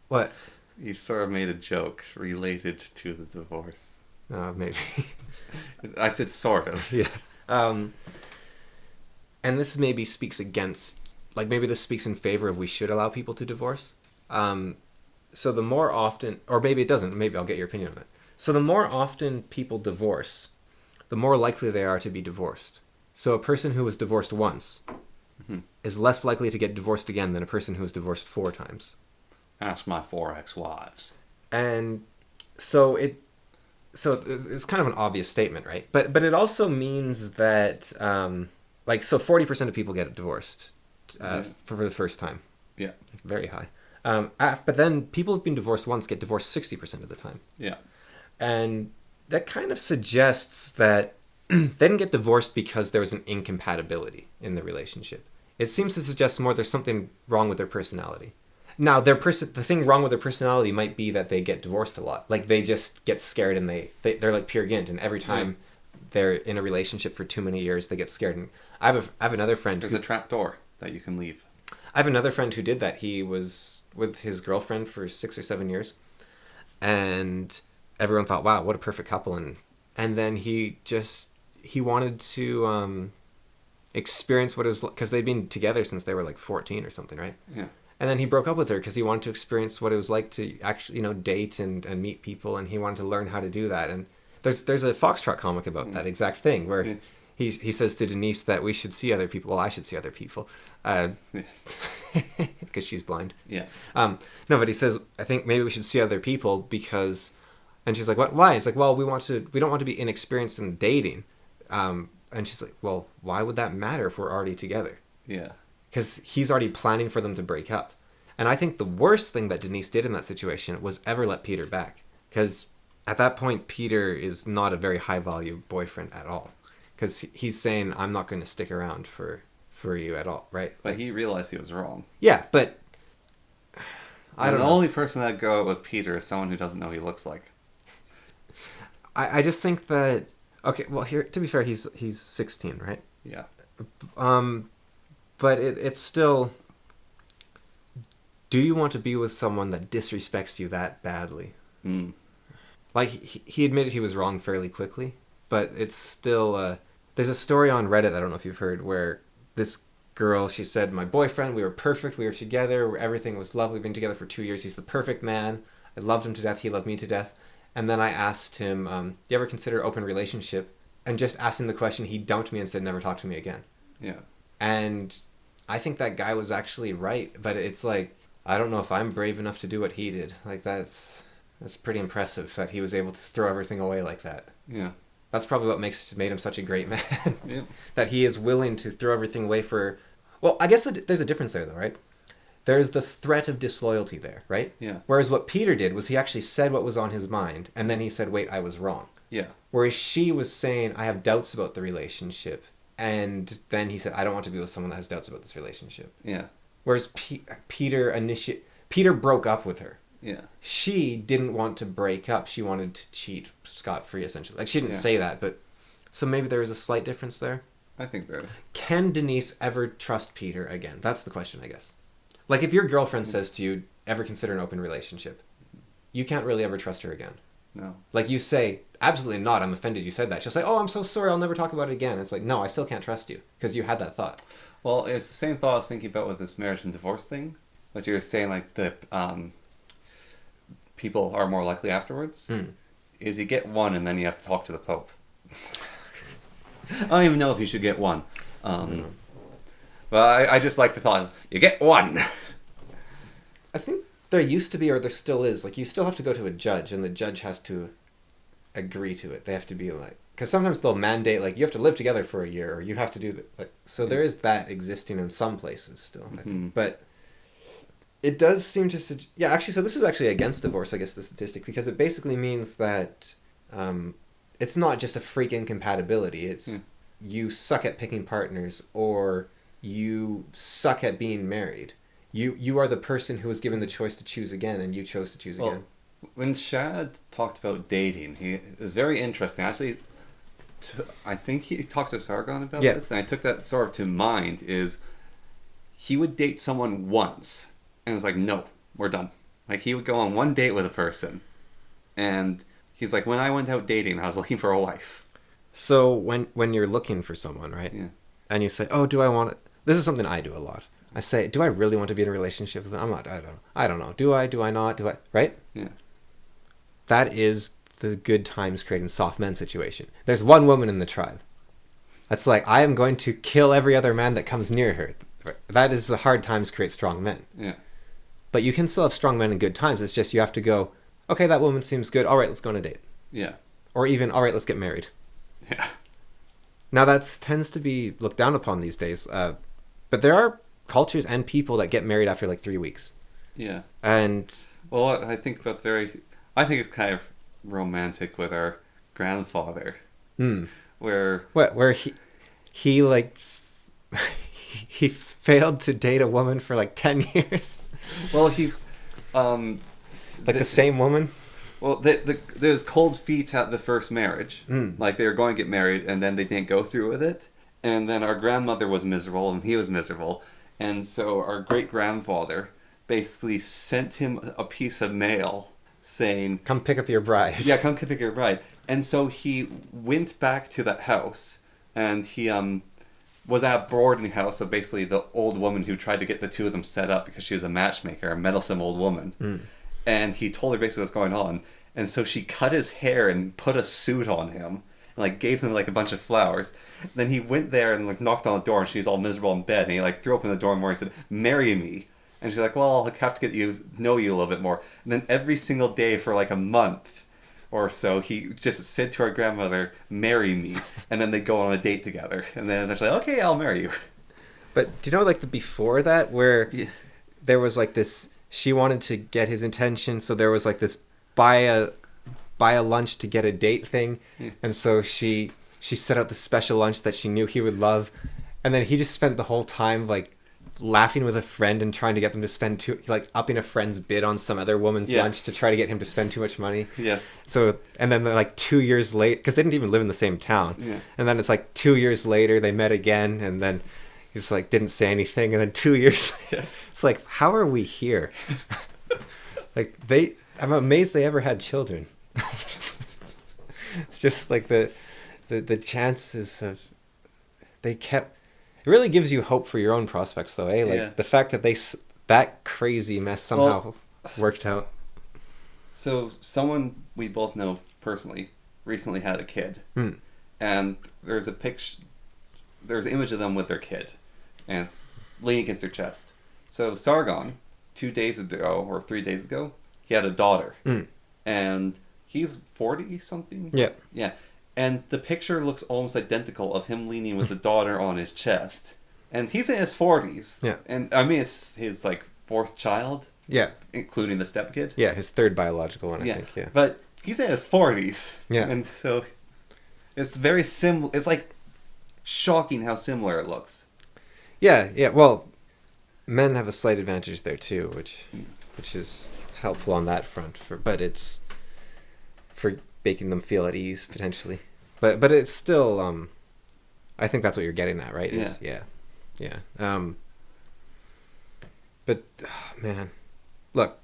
what? You sort of made a joke related to the divorce. Maybe. I said sort of. Yeah. And this maybe speaks against, like maybe this speaks in favor of we should allow people to divorce. So the more often, or maybe it doesn't, maybe I'll get your opinion on it. So the more often people divorce, the more likely they are to be divorced. So a person who was divorced once is less likely to get divorced again than a person who was divorced 4 times. Ask my 4 ex-wives. And so it's kind of an obvious statement, right? But it also means that, so 40% of people get divorced for the first time. Yeah. Very high. But then people who've been divorced once get divorced 60% of the time. Yeah. And that kind of suggests that they didn't get divorced because there was an incompatibility in the relationship. It seems to suggest more there's something wrong with their personality. Now, the thing wrong with their personality might be that they get divorced a lot. Like, they just get scared and they're like Peer Gynt, and every time they're in a relationship for too many years, they get scared. And I have another friend... There's a trap door that you can leave. I have another friend who did that. He was with his girlfriend for 6 or 7 years, and everyone thought, wow, what a perfect couple. And then he wanted to experience what it was like, because they'd been together since they were like 14 or something, right? Yeah. And then he broke up with her because he wanted to experience what it was like to actually, date and meet people, and he wanted to learn how to do that. And there's a Foxtrot comic about that exact thing where he says to Denise that we should see other people. Well, I should see other people, because she's blind. Yeah. No, but he says, I think maybe we should see other people because, and she's like, what? Why? He's like, well, we don't want to be inexperienced in dating. And she's like, well, why would that matter if we're already together? Yeah. Because he's already planning for them to break up. And I think the worst thing that Denise did in that situation was ever let Peter back. Because at that point, Peter is not a very high-value boyfriend at all. Because he's saying, I'm not going to stick around for you at all, right? But he realized he was wrong. Yeah, but... I don't know. The only person that'd go out with Peter is someone who doesn't know what he looks like. I just think that... Okay, well, here, to be fair, he's 16, right? Yeah. But it's still... Do you want to be with someone that disrespects you that badly? Mm. Like, he admitted he was wrong fairly quickly, but it's still... there's a story on Reddit, I don't know if you've heard, where this girl, she said, my boyfriend, we were perfect, we were together, everything was lovely, we've been together for 2 years, he's the perfect man, I loved him to death, he loved me to death. And then I asked him, do you ever consider open relationship? And just asking the question, he dumped me and said, never talk to me again. Yeah. And I think that guy was actually right, but it's like, I don't know if I'm brave enough to do what he did. Like, that's pretty impressive that he was able to throw everything away like that. Yeah. That's probably what made him such a great man. Yeah. That he is willing to throw everything away for... Well, I guess there's a difference there, though, right? There's the threat of disloyalty there, right? Yeah. Whereas what Peter did was he actually said what was on his mind, and then he said, wait, I was wrong. Yeah. Whereas she was saying, I have doubts about the relationship, and then he said, I don't want to be with someone that has doubts about this relationship. Yeah. Whereas Peter broke up with her. Yeah. She didn't want to break up. She wanted to cheat scot-free, essentially. Like, she didn't say that, but... So maybe there is a slight difference there? I think there is. Can Denise ever trust Peter again? That's the question, I guess. Like, if your girlfriend says to you, ever consider an open relationship? you can't really ever trust her again. No. Like you say, absolutely not, I'm offended you said that. She'll say, oh, I'm so sorry, I'll never talk about it again. It's like, no, I still can't trust you because you had that thought. Well, it's the same thought I was thinking about with this marriage and divorce thing. What you were saying, like, the people are more likely afterwards. Is you get one and then you have to talk to the Pope. I don't even know if you should get one. But I just like the thought, you get one. I think there used to be, or there still is, like, you still have to go to a judge, and the judge has to agree to it. They have to be like, because sometimes they'll mandate, like, you have to live together for a year, or you have to do that. Like, so there is that existing in some places still, I think. But it does seem to yeah, actually, so this is actually against divorce, I guess, the statistic, because it basically means that it's not just a freak incompatibility. It's you suck at picking partners, or you suck at being married. You are the person who was given the choice to choose again, and you chose to choose again. When Shad talked about dating, he is very interesting. Actually, I think he talked to Sargon about this, and I took that sort of to mind, is he would date someone once, and it's like, no, we're done. Like, he would go on one date with a person, and he's like, when I went out dating, I was looking for a wife. So when you're looking for someone, right? Yeah. And you say, oh, do I want it? This is something I do a lot. I say, do I really want to be in a relationship with them? I don't know. Do I? Do I not? Do I? Right? Yeah. That is the good times creating soft men situation. There's one woman in the tribe. That's like, I am going to kill every other man that comes near her. That is the hard times create strong men. Yeah. But you can still have strong men in good times. It's just you have to go, okay, that woman seems good. All right, let's go on a date. Yeah. Or even, all right, let's get married. Yeah. Now that tends to be looked down upon these days. But there are cultures and people that get married after like 3 weeks. Yeah. And well, I think it's kind of romantic with our grandfather, where he like he failed to date a woman for like 10 years. Well, he the same woman. Well, there's cold feet at the first marriage. Like, they were going to get married, and then they didn't go through with it. And then our grandmother was miserable, and he was miserable. And so our great-grandfather basically sent him a piece of mail saying, come pick up your bride. Yeah, come pick up your bride. And so he went back to that house, and he was at a boarding house of basically the old woman who tried to get the two of them set up because she was a matchmaker, a meddlesome old woman. And he told her basically what's going on. And so she cut his hair and put a suit on him, and like gave him like a bunch of flowers. Then he went there and like knocked on the door, and she's all miserable in bed. And he like threw open the door more and said, "Marry me." And she's like, "Well, I'll have to know you a little bit more." And then every single day for like a month or so, he just said to our grandmother, "Marry me." And then they go on a date together. And then they're like, "Okay, I'll marry you." But do you know like the before that where there was like this? She wanted to get his attention, so there was like this buy a lunch to get a date thing, and so she set out the special lunch that she knew he would love, and then he just spent the whole time like laughing with a friend and trying to get them to spend upping a friend's bid on some other woman's lunch to try to get him to spend too much money. Yes. So and then like 2 years late, because they didn't even live in the same town, and then it's like 2 years later they met again, and then he's like didn't say anything, and then 2 years later, it's like, how are we here? Like I'm amazed they ever had children. It's just like the chances of it really gives you hope for your own prospects though, eh? Like the fact that that crazy mess somehow worked out. So someone we both know personally recently had a kid, and there's an image of them with their kid, and it's leaning against their chest. So Sargon, 2 days ago or 3 days ago, he had a daughter, and he's 40 something. Yeah, and the picture looks almost identical of him leaning with the daughter on his chest, and he's in his 40s. Yeah, and I mean it's his like fourth child. Yeah, including the stepkid. Yeah, his third biological one, I think. Yeah, but he's in his 40s. Yeah, and so it's very similar. It's like shocking how similar it looks. Yeah. Well, men have a slight advantage there too, which is helpful on that front. But it's for making them feel at ease potentially. But it's still. I think that's what you're getting at, right? Yeah. But man, look,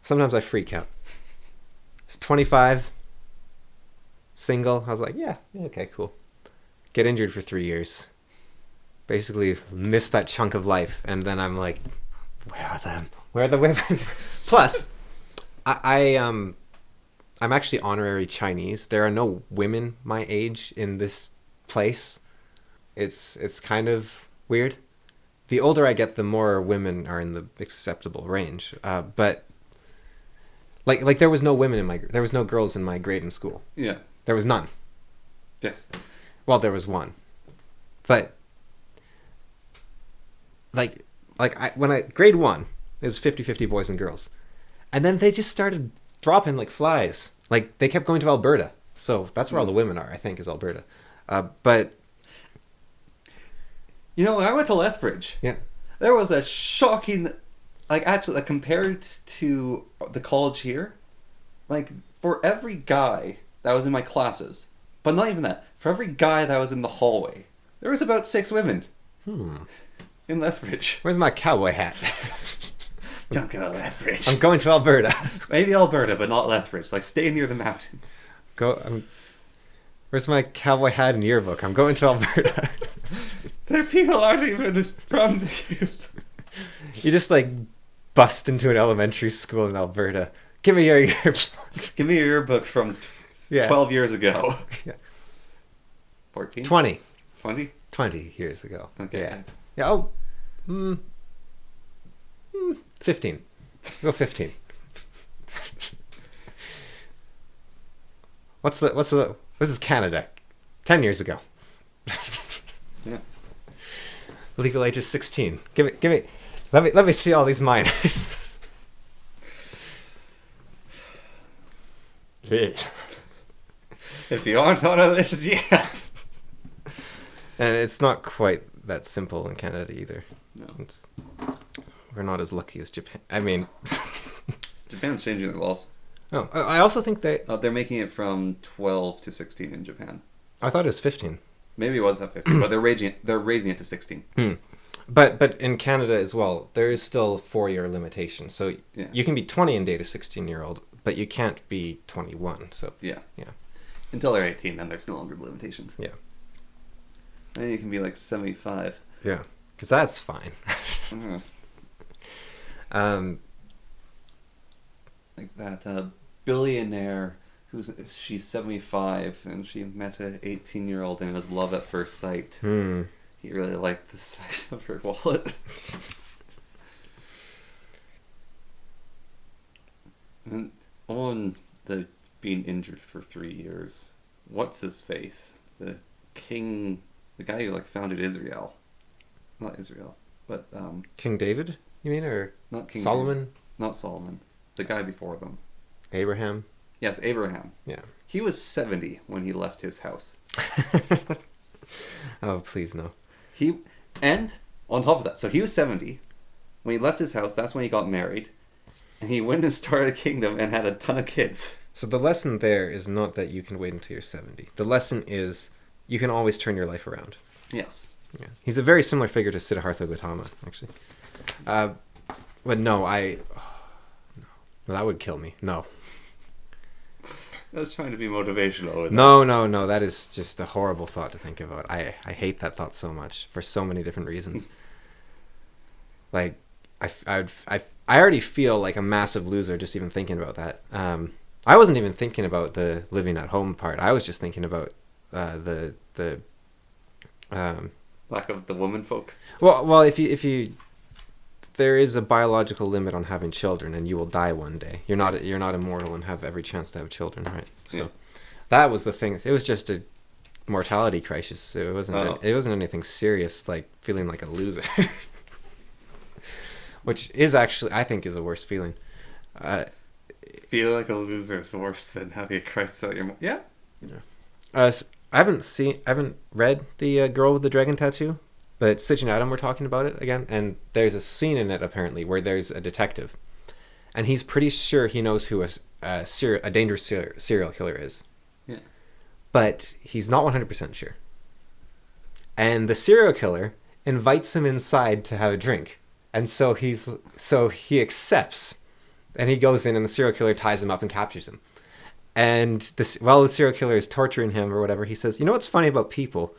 Sometimes I freak out. It's 25, single. I was like, yeah, okay, cool. Get injured for 3 years. Basically, miss that chunk of life, and then I'm like, where are them? Where are the women? Plus, I'm actually honorary Chinese. There are no women my age in this place. It's kind of weird. The older I get, the more women are in the acceptable range. But like there was no there was no girls in my grade in school. Yeah. There was none. Yes. Well, there was one, but grade 1, it was 50-50 boys and girls, and then they just started dropping like flies. Like they kept going to Alberta, so that's where all the women are. I think is Alberta, but. You know, when I went to Lethbridge, Yeah. there was a shocking, actually, compared to the college here, for every guy that was in my classes, but not even that, for every guy that was in the hallway, there was about 6 women. In Lethbridge. Where's my cowboy hat? Don't go to Lethbridge. I'm going to Alberta. Maybe Alberta, but not Lethbridge. Stay near the mountains. Where's my cowboy hat and yearbook? I'm going to Alberta. Their people aren't even from the... You just bust into an elementary school in Alberta. Give me your yearbook. Give me your yearbook from 12 years ago. Yeah. 14? 20. 20? 20 years ago. Okay. Yeah. Yeah. 15. Go 15. This is Canada. 10 years ago. Yeah. Legal age is 16. Give me. Let me see all these minors. If you aren't on a list yet. And it's not quite that simple in Canada either. No. We're not as lucky as Japan. I mean... Japan's changing their laws. Oh, I also think they're making it from 12 to 16 in Japan. I thought it was 15. Maybe it was at 15, but they're raising it to 16. But in Canada as well, there is still 4-year limitation. So yeah. You can be 20 and date a 16-year-old, but you can't be 21. So yeah. Yeah. Until they're 18, then there's no longer limitations. Yeah. Then you can be 75. Yeah, because that's fine. Mm-hmm. That billionaire she's 75 and she met an 18-year-old and it was love at first sight. He really liked the size of her wallet. And on the being injured for 3 years, what's his face? The king, the guy who founded Israel. Not Israel, but King David, you mean, or not King Solomon? David. Not Solomon. The guy before them. Abraham? Yes, Abraham. Yeah. He was 70 when he left his house. Oh, please no. And on top of that, so he was 70 when he left his house. That's when he got married, and he went and started a kingdom and had a ton of kids. So the lesson there is not that you can wait until you're 70. The lesson is you can always turn your life around. Yes. Yeah. He's a very similar figure to Siddhartha Gautama, actually. But no, no, that would kill me. No. I was trying to be motivational. No. That is just a horrible thought to think about. I hate that thought so much for so many different reasons. I already feel like a massive loser just even thinking about that. I wasn't even thinking about the living at home part. I was just thinking about the lack of the woman folk. Well, if you there is a biological limit on having children, and you will die one day. You're not immortal and have every chance to have children, right? So yeah. That was the thing. It was just a mortality crisis. It wasn't anything serious, like feeling like a loser. Which is actually, I think, is a worse feeling. Feel like a loser is worse than having a Christ failure. Yeah. I haven't read the Girl with the Dragon Tattoo, but Sitch and Adam were talking about it again, and there's a scene in it apparently where there's a detective, and he's pretty sure he knows who a dangerous serial killer is. Yeah. But he's not 100% sure. And the serial killer invites him inside to have a drink. And so he accepts And he goes in, and the serial killer ties him up and captures him. And while the serial killer is torturing him or whatever, he says, "You know what's funny about people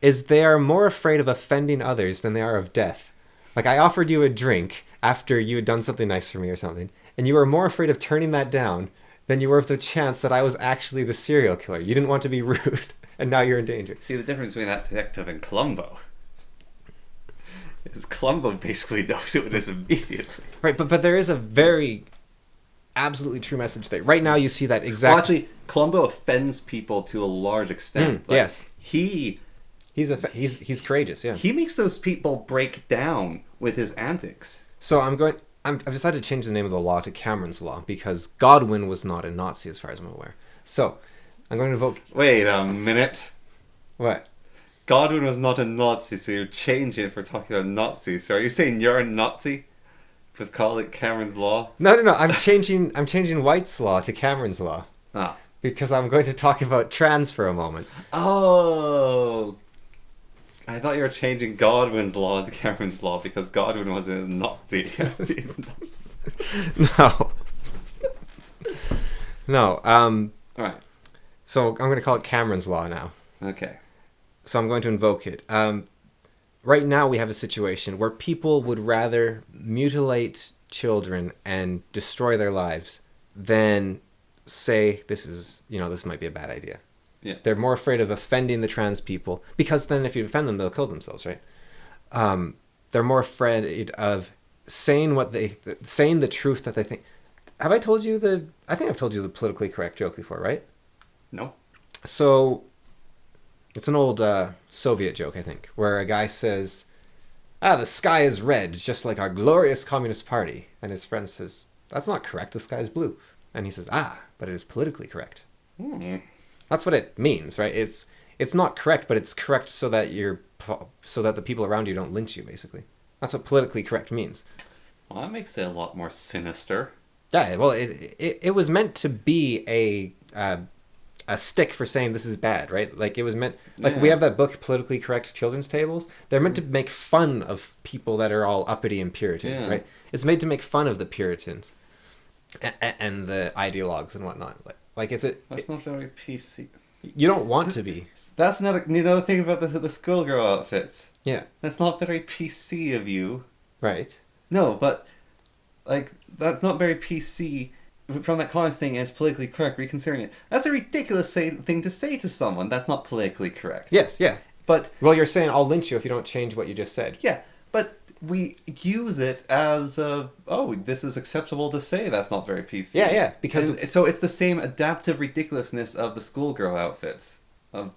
is they are more afraid of offending others than they are of death. Like, I offered you a drink after you had done something nice for me or something, and you were more afraid of turning that down than you were of the chance that I was actually the serial killer. You didn't want to be rude, and now you're in danger." See, the difference between that detective and Columbo is Columbo basically knows who it is immediately. Right, but there is a very absolutely true message there. Right now you see that exact... Well, actually, Columbo offends people to a large extent. Yes. He's courageous, yeah. He makes those people break down with his antics. So I've decided to change the name of the law to Cameron's Law, because Godwin was not a Nazi as far as I'm aware. So, I'm going to invoke... Wait a minute. What? Godwin was not a Nazi, so you're changing it for talking about Nazis. So are you saying you're a Nazi? With calling it Cameron's Law? No. I'm changing White's Law to Cameron's Law. Ah. Because I'm going to talk about trans for a moment. Oh... I thought you were changing Godwin's law to Cameron's Law because Godwin was a Nazi. No. No. Alright. So I'm going to call it Cameron's Law now. Okay. So I'm going to invoke it. Right now we have a situation where people would rather mutilate children and destroy their lives than say this might be a bad idea. Yeah. They're more afraid of offending the trans people, because then if you offend them, they'll kill themselves, right? They're more afraid of saying the truth that they think. Have I told you I think I've told you the politically correct joke before, right? No. So, it's an old Soviet joke, I think, where a guy says, "The sky is red, just like our glorious Communist Party." And his friend says, "That's not correct, the sky is blue." And he says, "But it is politically correct." That's what it means, right? It's not correct, but it's correct so that the people around you don't lynch you, basically. That's what politically correct means. Well, that makes it a lot more sinister. Yeah, well, it was meant to be a stick for saying this is bad, right? Like, it was meant... Like, we have that book, Politically Correct Children's Tables. They're meant to make fun of people that are all uppity and Puritan, right? It's made to make fun of the Puritans and the ideologues and whatnot. That's not very PC. You don't want to be. That's another thing about the schoolgirl outfits. Yeah. That's not very PC of you. Right. No, but that's not very PC from that Collins thing as politically correct, reconsidering it. That's a ridiculous thing to say to someone. That's not politically correct. Yes, yeah. But... Well, you're saying I'll lynch you if you don't change what you just said. Yeah, but we use it as this is acceptable to say. That's not very PC. Yeah, because... So it's the same adaptive ridiculousness of the schoolgirl outfits. Well,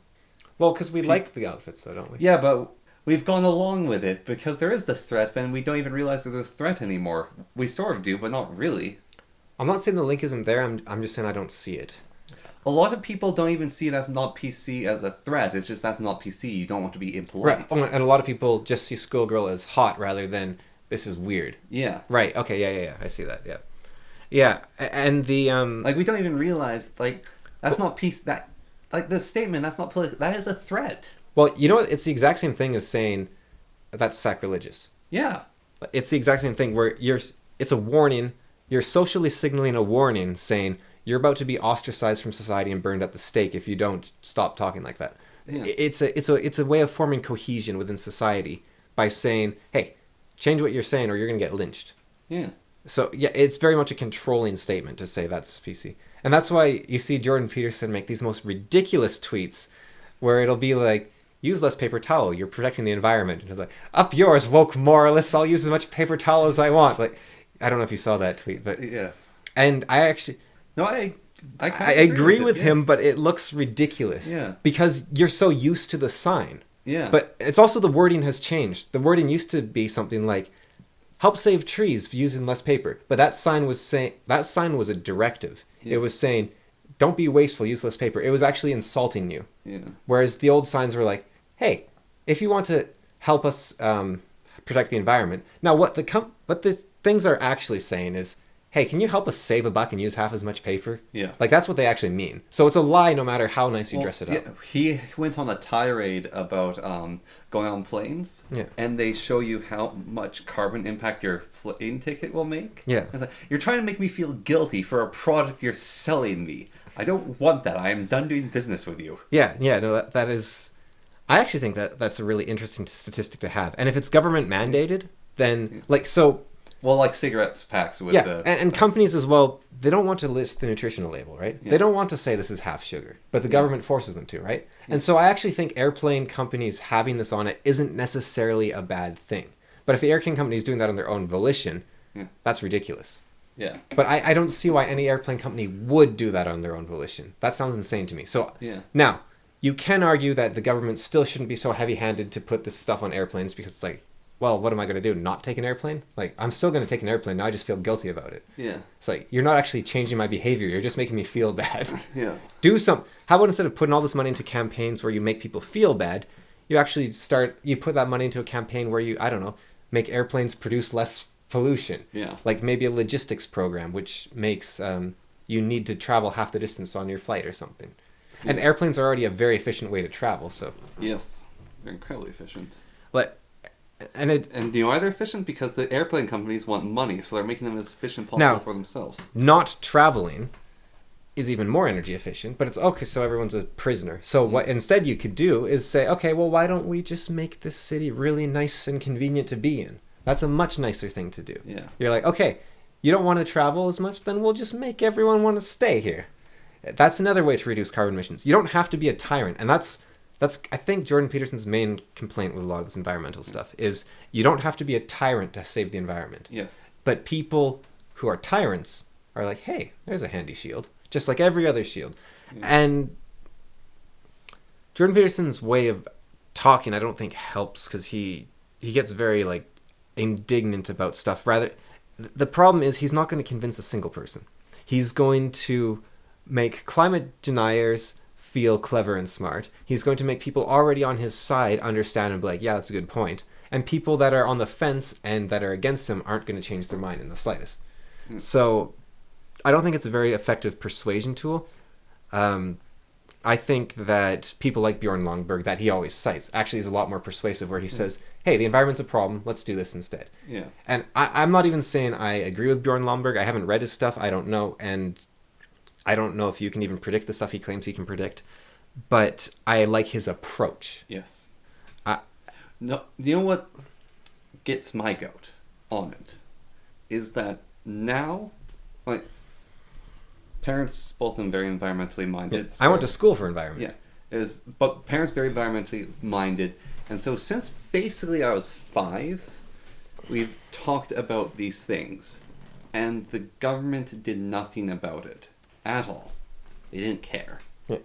because we like the outfits, though, don't we? Yeah, but we've gone along with it because there is the threat, and we don't even realize that there's a threat anymore. We sort of do, but not really. I'm not saying the link isn't there, I'm just saying I don't see it. A lot of people don't even see that's not PC as a threat. It's just that's not PC. You don't want to be impolite. Right, and a lot of people just see schoolgirl as hot rather than this is weird. Yeah. Right, okay, yeah, I see that, yeah. Yeah, and the... we don't even realize, that's not PC... the statement, that's not political... That is a threat. Well, you know what? It's the exact same thing as saying that's sacrilegious. Yeah. It's the exact same thing where it's a warning. You're socially signaling a warning saying you're about to be ostracized from society and burned at the stake if you don't stop talking like that. Yeah. It's a way of forming cohesion within society by saying, hey, change what you're saying or you're going to get lynched. Yeah. So, yeah, it's very much a controlling statement to say that's PC. And that's why you see Jordan Peterson make these most ridiculous tweets where it'll be like, use less paper towel, you're protecting the environment. And it's like, up yours, woke moralists, I'll use as much paper towel as I want. Like, I don't know if you saw that tweet, but... Yeah. And I actually... No, I agree with him, but it looks ridiculous. Yeah. Because you're so used to the sign. Yeah. But it's also the wording has changed. The wording used to be something like, help save trees using less paper. But that sign was a directive. Yeah. It was saying, don't be wasteful, use less paper. It was actually insulting you. Yeah. Whereas the old signs were like, hey, if you want to help us protect the environment. Now, what the things are actually saying is, hey, can you help us save a buck and use half as much paper? Yeah. Like, that's what they actually mean. So it's a lie no matter how nice you Well, dress it up. yeah, he went on a tirade about going on planes, Yeah. and they show you how much carbon impact your plane ticket will make. Yeah. It's like, you're trying to make me feel guilty for a product you're selling me. I don't want that. I am done doing business with you. Yeah, no, that is... I actually think that's a really interesting statistic to have. And if it's government mandated, then, like, so... Well, like cigarettes packs with Yeah, the... and companies as well, they don't want to list the nutritional label, right? Yeah. They don't want to say this is half sugar, but the government forces them to, right? And so I actually think airplane companies having this on it isn't necessarily a bad thing. But if the airplane company is doing that on their own volition, that's ridiculous. Yeah. But I don't see why any airplane company would do that on their own volition. That sounds insane to me. So now, you can argue that the government still shouldn't be so heavy-handed to put this stuff on airplanes because it's like, well, what am I going to do? Not take an airplane? Like, I'm still going to take an airplane. Now I just feel guilty about it. Yeah. It's like, you're not actually changing my behavior. You're just making me feel bad. Yeah. Do some... How about instead of putting all this money into campaigns where you make people feel bad, you actually you put that money into a campaign where you, I don't know, make airplanes produce less pollution. Yeah. Like maybe a logistics program, which makes you need to travel half the distance on your flight or something. Yeah. And airplanes are already a very efficient way to travel, so... Yes. They're incredibly efficient. But... And do you know why they're efficient? Because the airplane companies want money, so they're making them as efficient possible for themselves. Not traveling is even more energy efficient, but it's okay, so everyone's a prisoner. So what instead you could do is say, okay, well, why don't we just make this city really nice and convenient to be in? That's a much nicer thing to do. Yeah. You're like, okay, you don't want to travel as much, then we'll just make everyone want to stay here. That's another way to reduce carbon emissions. You don't have to be a tyrant, and that's I think Jordan Peterson's main complaint with a lot of this environmental stuff is you don't have to be a tyrant to save the environment. Yes. But people who are tyrants are like, hey, there's a handy shield, just like every other shield. Yeah. And Jordan Peterson's way of talking, I don't think helps because he gets very like indignant about stuff. Rather, the problem is he's not going to convince a single person. He's going to make climate deniers feel clever and smart. He's going to make people already on his side understand and be like, yeah, that's a good point. And people that are on the fence and that are against him aren't going to change their mind in the slightest. So I don't think it's a very effective persuasion tool. I think that people like Bjorn Lomborg, that he always cites, actually is a lot more persuasive where he says, hey, the environment's a problem, let's do this instead. Yeah. And I'm not even saying I agree with Bjorn Lomborg. I haven't read his stuff. I don't know. And I don't know if you can even predict the stuff he claims he can predict, but I like his approach. Yes. No, you know what gets my goat on it is that now, like, parents, both of them very environmentally minded. Yeah. I went to school for environment. Yeah, but parents very environmentally minded, and so since basically I was 5, we've talked about these things, and the government did nothing about it. At all. They didn't care. Yeah.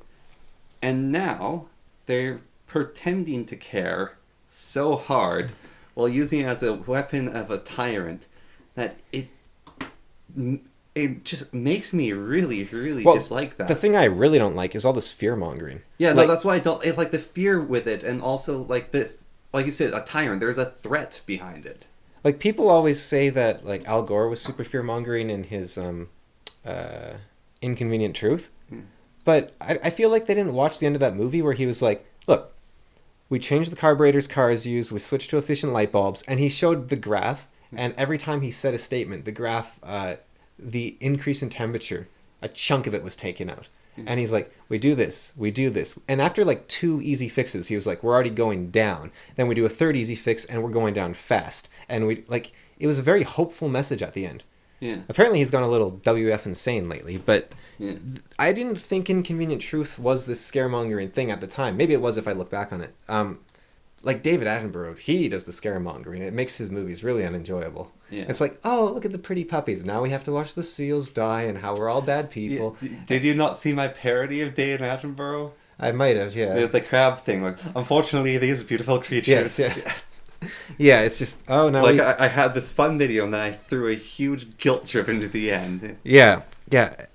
And now they're pretending to care so hard while using it as a weapon of a tyrant that it just makes me really, really dislike that. The thing I really don't like is all this fear-mongering. Yeah, no, that's why I don't... It's like the fear with it, and also like like you said, a tyrant. There's a threat behind it. Like people always say that like Al Gore was super fear-mongering in his Inconvenient Truth. But I feel like they didn't watch the end of that movie where he was like, look, we changed the carburetors cars use, we switched to efficient light bulbs, and he showed the graph, and every time he said a statement, the graph, the increase in temperature, a chunk of it was taken out. And he's like, we do this. And after like 2 easy fixes, he was like, we're already going down. Then we do a 3rd easy fix, and we're going down fast. And it was a very hopeful message at the end. Yeah. Apparently he's gone a little WF insane lately, but I didn't think Inconvenient Truth was this scaremongering thing at the time. Maybe it was if I look back on it. Like David Attenborough, he does the scaremongering. It makes his movies really unenjoyable. Yeah. It's like, oh, look at the pretty puppies. Now we have to watch the seals die and how we're all bad people. Yeah. Did you not see my parody of David Attenborough? I might have, yeah. The crab thing. Like, unfortunately, these beautiful creatures. Yes, yeah. Yeah, it's just, oh, no. Like, I had this fun video, and then I threw a huge guilt trip into the end. Yeah,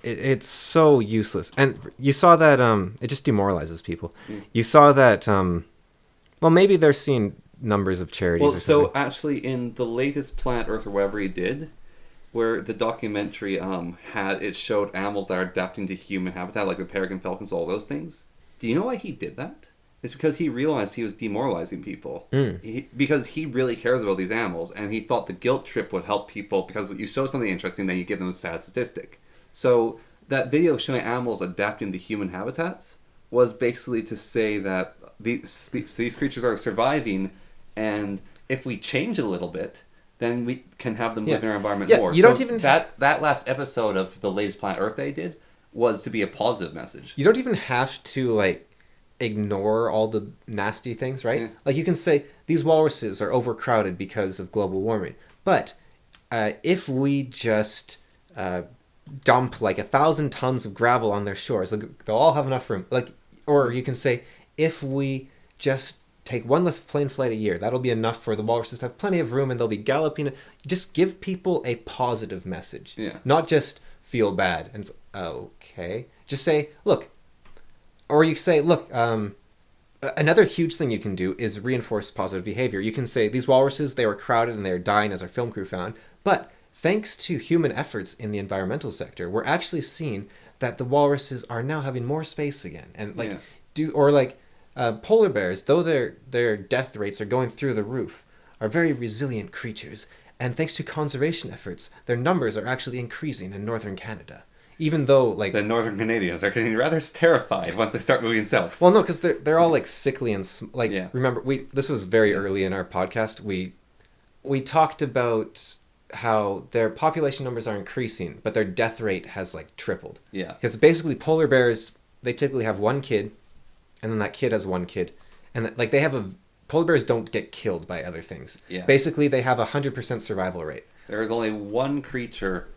it's so useless. And you saw that, it just demoralizes people. You saw that, well, maybe they're seeing numbers of charities or something. So, actually, in the latest Planet Earth or whatever he did, where the documentary it showed animals that are adapting to human habitat, like the peregrine falcons, all those things. Do you know why he did that? It's because he realized he was demoralizing people. Because he really cares about these animals, and he thought the guilt trip would help people, because you show something interesting, then you give them a sad statistic. So that video showing animals adapting to human habitats was basically to say that these creatures are surviving, and if we change a little bit, then we can have them live in our environment more. You don't even that last episode of the latest Planet Earth they did was to be a positive message. You don't even have to like ignore all the nasty things, right? Like you can say these walruses are overcrowded because of global warming, but if we just dump like 1,000 tons of gravel on their shores, like, they'll all have enough room. Like, or you can say if we just take one less plane flight a year, that'll be enough for the walruses to have plenty of room, and they'll be galloping. Just give people a positive message, not just feel bad and okay. Just say, look. Or you say, look, another huge thing you can do is reinforce positive behavior. You can say, these walruses, they were crowded and they were dying, as our film crew found. But thanks to human efforts in the environmental sector, we're actually seeing that the walruses are now having more space again. And polar bears, though their death rates are going through the roof, are very resilient creatures. And thanks to conservation efforts, their numbers are actually increasing in northern Canada. Even though, like... The northern Canadians are getting rather terrified once they start moving south. Well, no, because they're all, like, sickly and... Remember, this was very early in our podcast. We talked about how their population numbers are increasing, but their death rate has, like, tripled. Yeah. Because basically polar bears, they typically have one kid, and then that kid has one kid. And, like, they have polar bears don't get killed by other things. Yeah. Basically, they have 100% survival rate. There is only one creature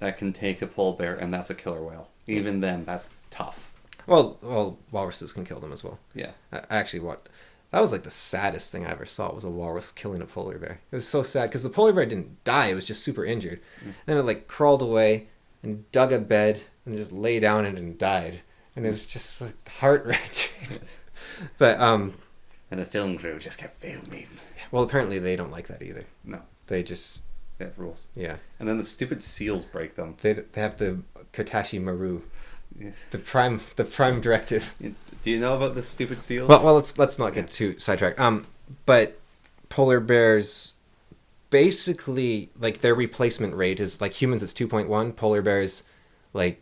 that can take a polar bear, and that's a killer whale. Even then, that's tough. Well, walruses can kill them as well. Yeah. That was like the saddest thing I ever saw, was a walrus killing a polar bear. It was so sad, because the polar bear didn't die, it was just super injured. Then it like crawled away and dug a bed and just lay down in it and died. And it was just like heart-wrenching. But and the film crew just kept filming. Well, apparently they don't like that either. No. They just... They have rules. Yeah. And then the stupid seals break them. They have the Kotashi Maru. Yeah. The prime directive. Do you know about the stupid seals? Well, let's not get too sidetracked. But polar bears, basically, like, their replacement rate is, like, humans it's 2.1. Polar bears, like,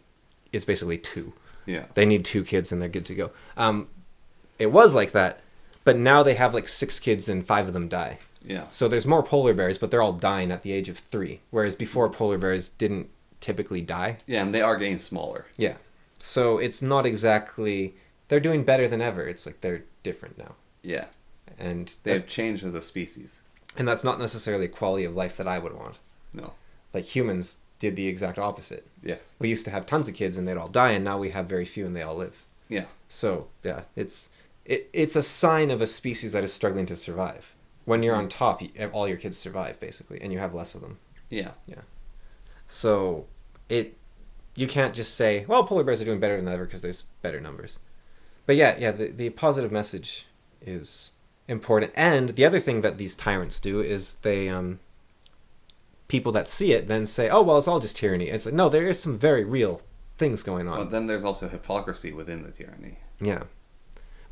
it's basically 2. Yeah. They need 2 kids and they're good to go. It was like that, but now they have like 6 kids and 5 of them die. Yeah. So there's more polar bears, but they're all dying at the age of 3. Whereas before, polar bears didn't typically die. Yeah, and they are getting smaller. Yeah. So it's not exactly... They're doing better than ever. It's like they're different now. Yeah. And they've changed as a species. And that's not necessarily a quality of life that I would want. No. Like, humans did the exact opposite. Yes. We used to have tons of kids and they'd all die, and now we have very few and they all live. Yeah. So, yeah, it's a sign of a species that is struggling to survive. When you're on top, all your kids survive, basically, and you have less of them. Yeah. Yeah. So, you can't just say, well, polar bears are doing better than ever because there's better numbers. But yeah, the positive message is important. And the other thing that these tyrants do is they, people that see it then say, oh, well, it's all just tyranny. It's like, no, there is some very real things going on. Well, then there's also hypocrisy within the tyranny. Yeah.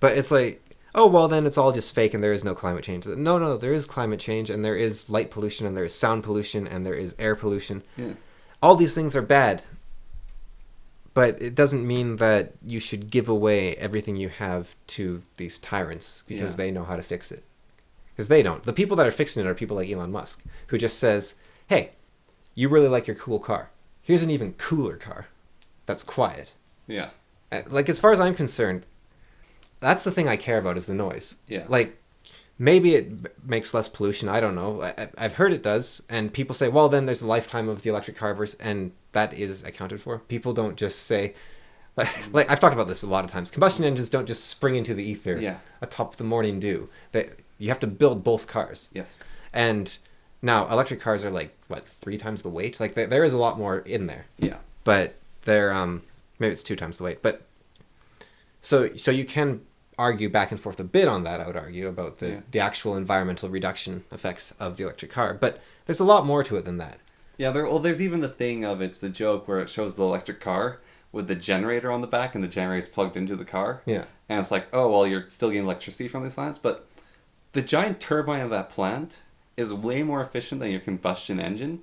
But it's like, oh, well, then it's all just fake and there is no climate change. No, there is climate change, and there is light pollution, and there is sound pollution, and there is air pollution. Yeah. All these things are bad. But it doesn't mean that you should give away everything you have to these tyrants because they know how to fix it. Because they don't. The people that are fixing it are people like Elon Musk, who just says, hey, you really like your cool car. Here's an even cooler car that's quiet. Yeah. Like, as far as I'm concerned, that's the thing I care about, is the noise. Yeah. Like, maybe it makes less pollution. I don't know. I've heard it does. And people say, well, then there's the lifetime of the electric car, and that is accounted for. People don't just say, like I've talked about this a lot of times. Combustion engines don't just spring into the ether atop the morning dew. You have to build both cars. Yes. And now electric cars are like, 3 times the weight? Like, there is a lot more in there. Yeah. But they're, maybe it's 2 times the weight. But so you can argue back and forth a bit on that, I would argue, about the actual environmental reduction effects of the electric car. But there's a lot more to it than that. Yeah, there's even the thing of it's the joke where it shows the electric car with the generator on the back and the generator is plugged into the car. Yeah. And it's like, oh, well, you're still getting electricity from these plants, but the giant turbine of that plant is way more efficient than your combustion engine.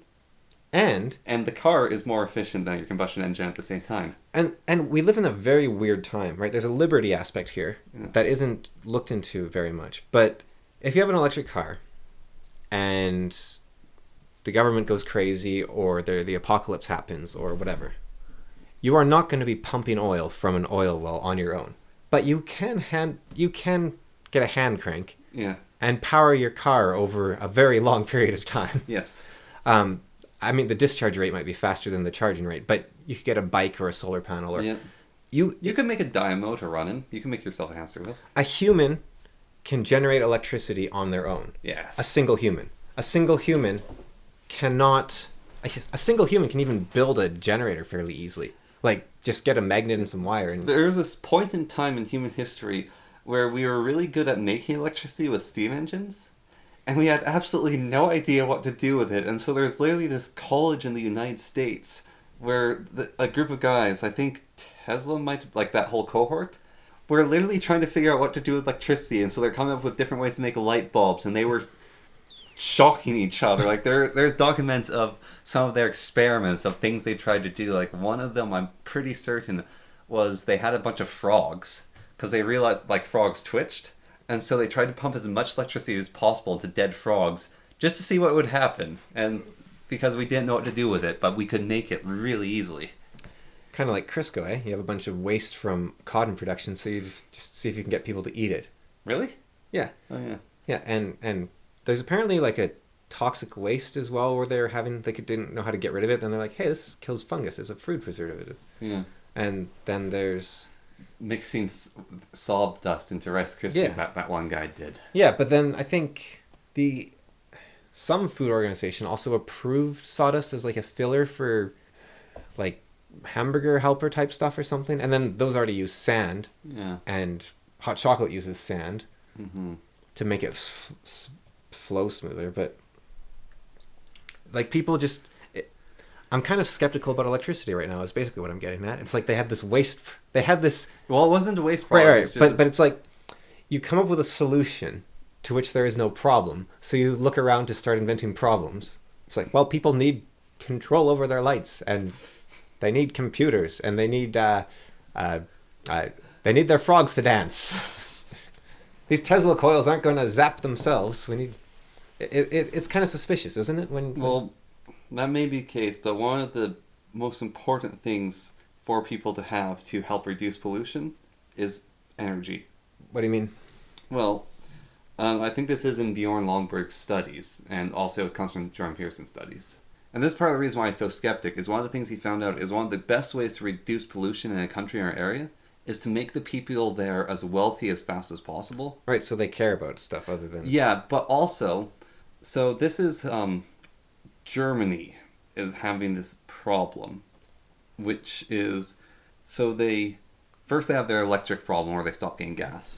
And the car is more efficient than your combustion engine at the same time. And we live in a very weird time, right? There's a liberty aspect here that isn't looked into very much. But if you have an electric car and the government goes crazy or the apocalypse happens or whatever, you are not going to be pumping oil from an oil well on your own. But you can get a hand crank and power your car over a very long period of time. Yes. I mean, the discharge rate might be faster than the charging rate, but you could get a bike or a solar panel, or you can make a dynamo to run in. You can make yourself a hamster wheel. A human can generate electricity on their own. Yes. A single human cannot. A single human can even build a generator fairly easily. Like, just get a magnet and some wire. And there's this point in time in human history where we were really good at making electricity with steam engines. And we had absolutely no idea what to do with it. And so there's literally this college in the United States where a group of guys, I think Tesla might, like that whole cohort, were literally trying to figure out what to do with electricity. And so they're coming up with different ways to make light bulbs. And they were shocking each other. Like there's documents of some of their experiments of things they tried to do. Like one of them, I'm pretty certain, was they had a bunch of frogs because they realized like frogs twitched. And so they tried to pump as much electricity as possible into dead frogs just to see what would happen. And because we didn't know what to do with it, but we could make it really easily. Kind of like Crisco, eh? You have a bunch of waste from cotton production, so you just see if you can get people to eat it. Really? Yeah. Oh, yeah. Yeah, and there's apparently like a toxic waste as well where they didn't know how to get rid of it. Then they're like, hey, this kills fungus. It's a food preservative. Yeah. And then there's mixing sawdust into Rice Krispies, that one guy did. Yeah, but then I think some food organization also approved sawdust as like a filler for like hamburger helper type stuff or something, and then those already use sand. Yeah. And hot chocolate uses sand to make it flow smoother, but like people just. I'm kind of skeptical about electricity right now is basically what I'm getting at. It's like they had this waste. Well, it wasn't a waste problem. Right. But it's like you come up with a solution to which there is no problem. So you look around to start inventing problems. It's like, well, people need control over their lights, and they need computers, and they need their frogs to dance. These Tesla coils aren't going to zap themselves. We need. It's kind of suspicious, isn't it? Well, that may be the case, but one of the most important things for people to have to help reduce pollution is energy. What do you mean? Well, I think this is in Bjorn Lomborg's studies, and also it comes from Jordan Peterson's studies. And this is part of the reason why he's so skeptic, is one of the things he found out is one of the best ways to reduce pollution in a country or area is to make the people there as wealthy as fast as possible. Right, so they care about stuff other than... Yeah, but also, so this is... Germany is having this problem, which is, so they have their electric problem where they stop getting gas,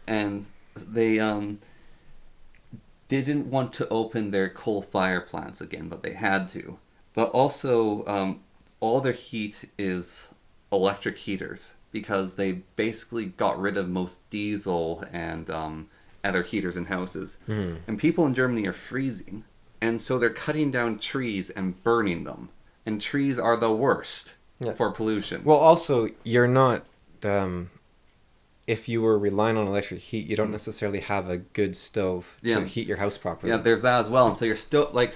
and they didn't want to open their coal fire plants again, but they had to. But also, all their heat is electric heaters because they basically got rid of most diesel and other heaters in houses, and people in Germany are freezing. And so they're cutting down trees and burning them. And trees are the worst for pollution. Well, also, you're not... if you were relying on electric heat, you don't necessarily have a good stove to heat your house properly. Yeah, there's that as well. And so your stove, like,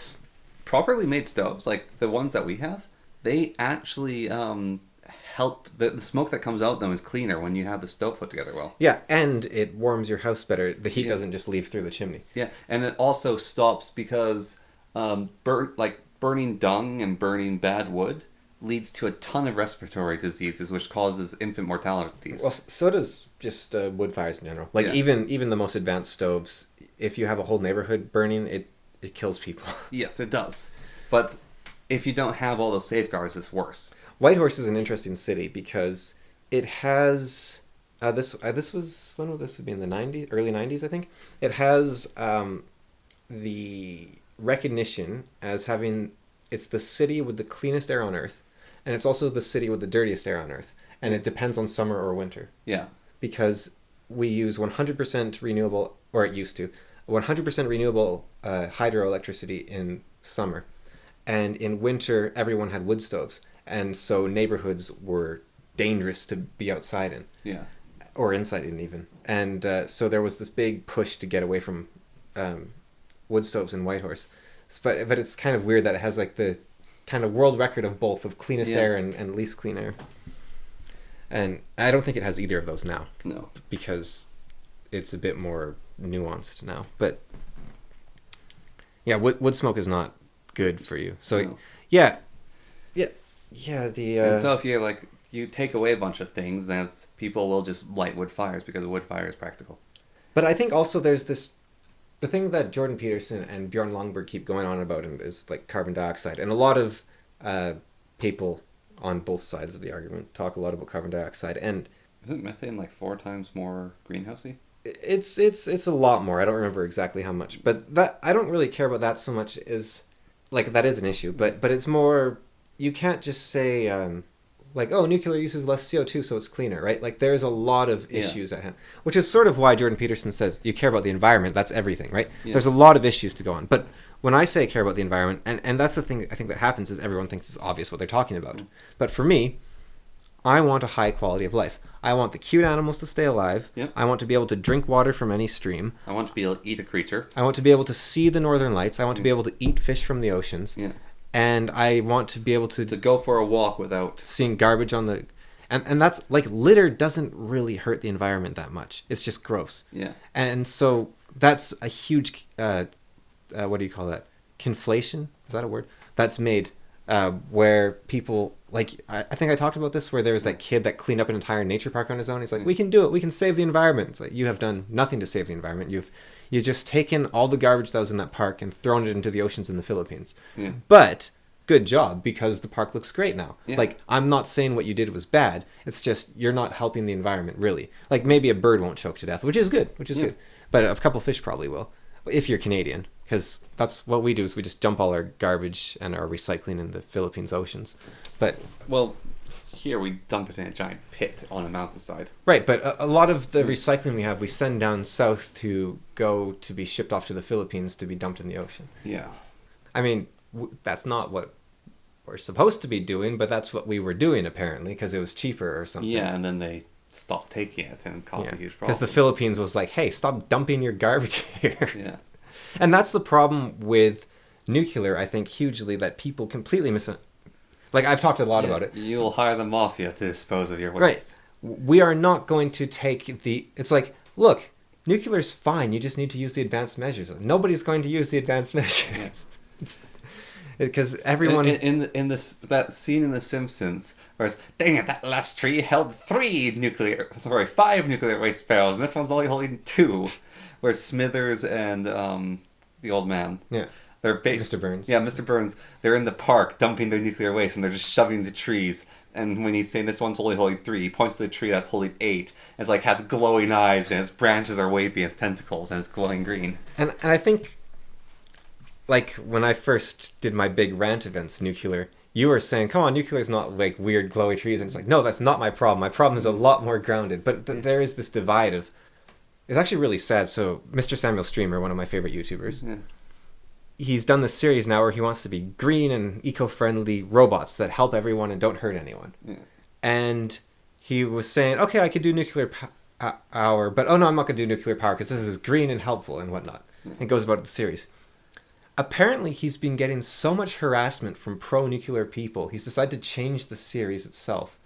properly made stoves, like the ones that we have, they actually help... The smoke that comes out of them is cleaner when you have the stove put together well. Yeah, and it warms your house better. The heat doesn't just leave through the chimney. Yeah, and it also stops because burning dung and burning bad wood leads to a ton of respiratory diseases, which causes infant mortalities. Well, so does just wood fires in general. Like even the most advanced stoves, if you have a whole neighborhood burning, it kills people. Yes, it does. But if you don't have all those safeguards, it's worse. Whitehorse is an interesting city because it has this was, when would this have been, the early 90s, I think. It has the recognition as having it's the city with the cleanest air on Earth, and it's also the city with the dirtiest air on Earth, and it depends on summer or winter. Yeah. Because we use 100% renewable, or it used to, 100% renewable hydroelectricity in summer, and in winter everyone had wood stoves, and so neighborhoods were dangerous to be outside in. Yeah. Or inside in even. And so there was this big push to get away from wood stoves in Whitehorse. But it's kind of weird that it has like the kind of world record of both, of cleanest air and least clean air. And I don't think it has either of those now. No. Because it's a bit more nuanced now. But yeah, wood smoke is not good for you. So No. yeah. And so if you take away a bunch of things, then people will just light wood fires because a wood fire is practical. But I think also there's the thing that Jordan Peterson and Bjorn Longberg keep going on about is like carbon dioxide. And a lot of people on both sides of the argument talk a lot about carbon dioxide. And Isn't methane like 4 times more greenhousey? it's a lot more. I don't remember exactly how much. But that I don't really care about that so much. Is like that is an issue. But it's more, you can't just say like, oh, nuclear uses less CO2, so it's cleaner, right? Like, there's a lot of issues at hand, which is sort of why Jordan Peterson says you care about the environment. That's everything, right? Yeah. There's a lot of issues to go on. But when I say I care about the environment, and that's the thing I think that happens is everyone thinks it's obvious what they're talking about. Mm. But for me, I want a high quality of life. I want the cute animals to stay alive. Yep. I want to be able to drink water from any stream. I want to be able to eat a creature. I want to be able to see the northern lights. I want to be able to eat fish from the oceans. Yeah. And I want to be able to go for a walk without seeing garbage on the... And that's, like, litter doesn't really hurt the environment that much. It's just gross. Yeah. And so that's a huge, what do you call that? Conflation? Is that a word? That's made where people, like, I think I talked about this, where there was that kid that cleaned up an entire nature park on his own. He's like, we can do it. We can save the environment. It's like, you have done nothing to save the environment. You've just taken all the garbage that was in that park and thrown it into the oceans in the Philippines. Yeah. But... good job, because the park looks great now. Yeah. Like, I'm not saying what you did was bad. It's just you're not helping the environment, really. Like, maybe a bird won't choke to death, which is good, good. But a couple fish probably will, if you're Canadian, because that's what we do, is we just dump all our garbage and our recycling in the Philippines oceans. But well, here we dump it in a giant pit on a mountainside. right, but a lot of the recycling we have, we send down south to go to be shipped off to the Philippines to be dumped in the ocean. Yeah. I mean, that's not what we're supposed to be doing, but that's what we were doing apparently, because it was cheaper or something. Yeah, and then they stopped taking it and it caused a huge problem. Because the Philippines was like, hey, stop dumping your garbage here. Yeah. And that's the problem with nuclear, I think, hugely, that people completely like, I've talked a lot about it. You'll hire the mafia to dispose of your waste. Right. We are not going to take the... It's like, look, nuclear's fine, you just need to use the advanced measures. Nobody's going to use the advanced measures. Because everyone in this that scene in The Simpsons, where it's, dang it, that last tree held 5 nuclear waste barrels, and this one's only holding 2. Where Smithers and the old man, they're Mr. Burns, Mr. Burns, they're in the park dumping their nuclear waste, and they're just shoving into trees. And when he's saying this one's only holding 3, he points to the tree that's holding 8. It's like has glowing eyes, and its branches are wavy, and its tentacles, and it's glowing green. And I think, like, when I first did my big rant against nuclear, you were saying, come on, nuclear's not like weird glowy trees. And it's like, no, that's not my problem. My problem is a lot more grounded. But there is this divide of... It's actually really sad. So Mr. Samuel Streamer, one of my favorite YouTubers, he's done this series now where he wants to be green and eco-friendly robots that help everyone and don't hurt anyone. Yeah. And he was saying, okay, I could do nuclear power, but oh no, I'm not going to do nuclear power because this is green and helpful and whatnot. And goes about the series. Apparently, he's been getting so much harassment from pro-nuclear people, he's decided to change the series itself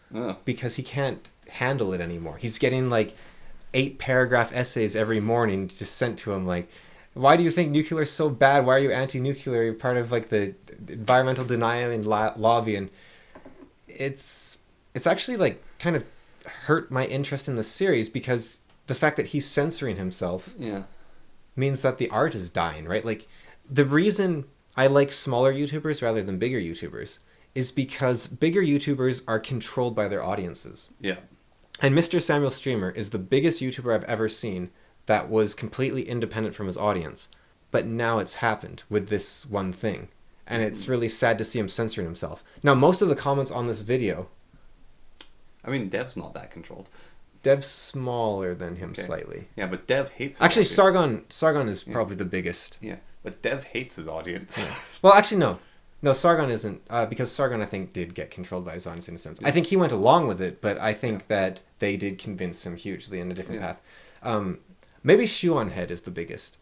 because he can't handle it anymore. He's getting like 8-paragraph essays every morning just sent to him like, why do you think nuclear is so bad? Why are you anti-nuclear? You're part of like the environmental denial and lobby. And it's actually like kind of hurt my interest in the series because the fact that he's censoring himself means that the art is dying, right? Like, the reason I like smaller YouTubers rather than bigger YouTubers is because bigger YouTubers are controlled by their audiences. Yeah. And Mr. Samuel Streamer is the biggest YouTuber I've ever seen that was completely independent from his audience. But now it's happened with this one thing. and it's really sad to see him censoring himself. Now, most of the comments on this video, I mean, Dev's not that controlled. Dev's smaller than him slightly. Yeah, but Dev hates his Actually, audience. Sargon is probably the biggest. Yeah, but Dev hates his audience. Yeah. Well, actually, no. No, Sargon isn't, because Sargon, I think, did get controlled by his audience in a sense. I think he went along with it, but I think that they did convince him hugely in a different path. Maybe Shoe on Head is the biggest.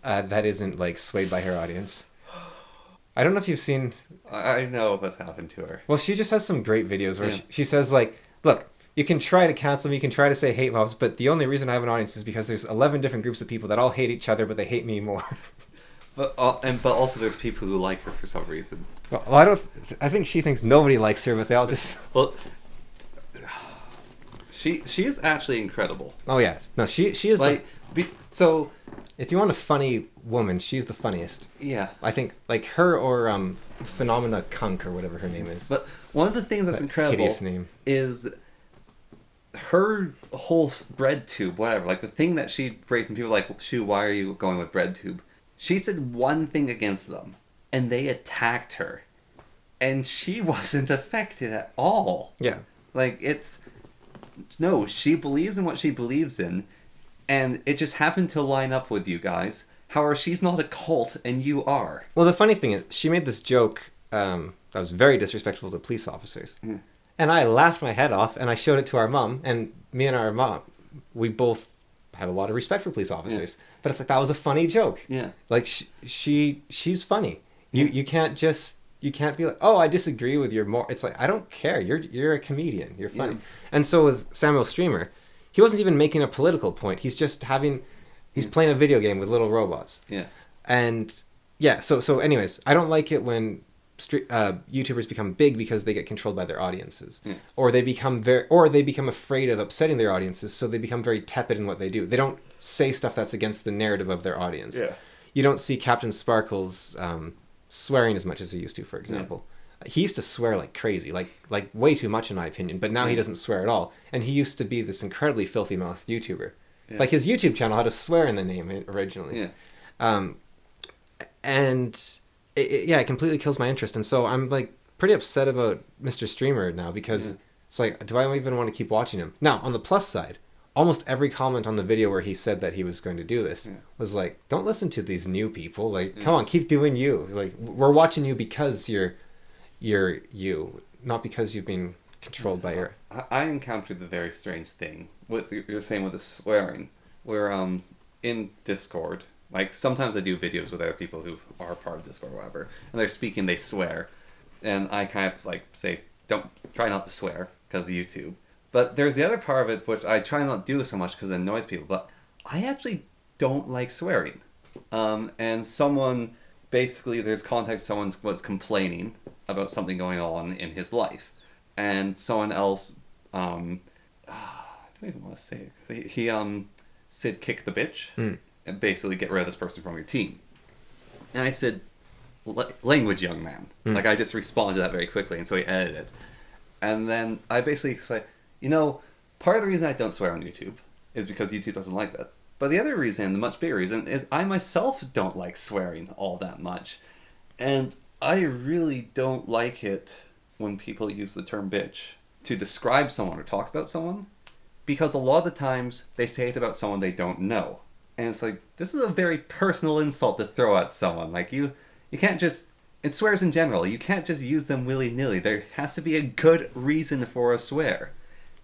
That isn't, like, swayed by her audience. I don't know if you've seen... I know what's happened to her. Well, she just has some great videos where she says, like, look, you can try to cancel me, you can try to say hate mobs, but the only reason I have an audience is because there's 11 different groups of people that all hate each other, but they hate me more. But also there's people who like her for some reason. Well, I think she thinks nobody likes her, but they all just... Well, she is actually incredible. Oh yeah, no, she is like so. If you want a funny woman, she's the funniest. Yeah, I think like her or Phenomena Kunk or whatever her name is. But one of the things that's incredible hideous name is her whole bread tube, whatever. Like the thing that she raised, and people were like, "Shoo, why are you going with bread tube?" She said one thing against them, and they attacked her, and she wasn't affected at all. Yeah, like no, she believes in what she believes in, and it just happened to line up with you guys. However, she's not a cult, and you are. Well, the funny thing is, she made this joke that was very disrespectful to police officers. Yeah. And I laughed my head off, and I showed it to our mom, and me and our mom, we both have a lot of respect for police officers. Yeah. But it's like, that was a funny joke. Yeah. Like, she's funny. You can't be like, oh, I disagree with your It's like, I don't care. You're a comedian. You're funny. Yeah. And so with Samuel Streamer, he wasn't even making a political point. He's just he's playing a video game with little robots. Yeah. And yeah, so anyways, I don't like it when YouTubers become big because they get controlled by their audiences, or they become afraid of upsetting their audiences, so they become very tepid in what they do. They don't say stuff that's against the narrative of their audience. Yeah. You don't see Captain Sparkles swearing as much as he used to, for example. Yeah. He used to swear like crazy, like way too much in my opinion, but now he doesn't swear at all. And he used to be this incredibly filthy mouthed YouTuber. Yeah. Like his YouTube channel had a swear in the name originally. Yeah. And it completely kills my interest. And so I'm like pretty upset about Mr. Streamer now because it's like, do I even want to keep watching him? Now, on the plus side, almost every comment on the video where he said that he was going to do this was like, don't listen to these new people. Like, come on, keep doing you. Like, we're watching you because you're you, not because you've been controlled by your... I encountered the very strange thing with you're saying with the swearing, where in Discord, like sometimes I do videos with other people who are part of Discord or whatever, and they're speaking, they swear, and I kind of like say, don't try not to swear because of YouTube. But there's the other part of it which I try not to do so much because it annoys people, but I actually don't like swearing. And someone, basically there's context, someone was complaining about something going on in his life, and someone else, I don't even want to say it, he said kick the bitch, and basically get rid of this person from your team. And I said, language, young man. Like, I just responded to that very quickly, and so he edited it. And then I basically said, part of the reason I don't swear on YouTube is because YouTube doesn't like that. But the other reason, the much bigger reason, is I myself don't like swearing all that much. And I really don't like it when people use the term bitch to describe someone or talk about someone, because a lot of the times they say it about someone they don't know. And it's like, this is a very personal insult to throw at someone. Like, you can't just... It swears in general. You can't just use them willy-nilly. There has to be a good reason for a swear.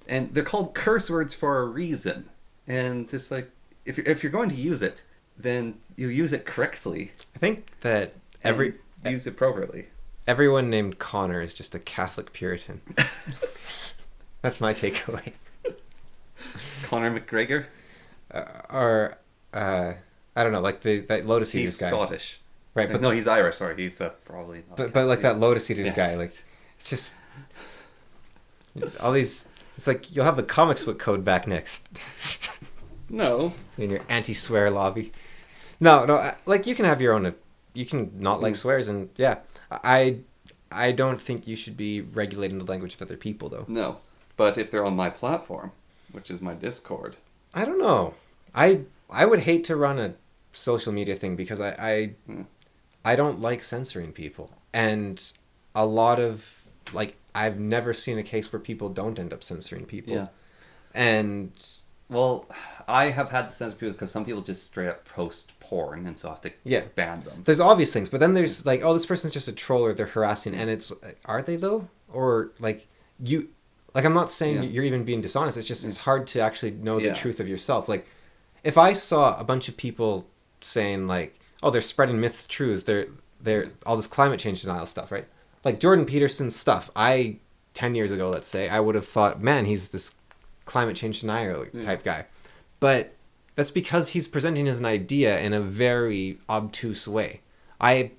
And they're called curse words for a reason. And it's like, if you're going to use it, then you use it correctly. I think that use it appropriately. Everyone named Connor is just a Catholic Puritan. That's my takeaway. Connor McGregor? I don't know, like that Lotus Eaters guy. He's Scottish. Right, but no, he's Irish, sorry. He's probably not. But like that Lotus Eaters guy, like, it's just... all these... It's like, you'll have the comics book code back next. No. In your anti-swear lobby. No, like, you can have your own... You can not like swears, and yeah. I don't think you should be regulating the language of other people, though. No. But if they're on my platform, which is my Discord... I don't know. I would hate to run a social media thing because I I don't like censoring people. And a lot of, like, I've never seen a case where people don't end up censoring people. Yeah. And Well, I have had to censor people because some people just straight up post porn, and so I have to yeah, ban them. there's obvious things, but then there's like, oh, this person's just a troll or they're harassing, and it's, are they though? Or like you, like I'm not saying Yeah. you're even being dishonest. It's just it's hard to actually know the Yeah. truth of yourself. Like if I saw a bunch of people saying like, oh, they're spreading myths, truths, they're all this climate change denial stuff, right? Like Jordan Peterson's stuff. 10 years ago, let's say, I would have thought, man, he's this climate change denier type guy. But that's because he's presenting as an idea in a very obtuse way. I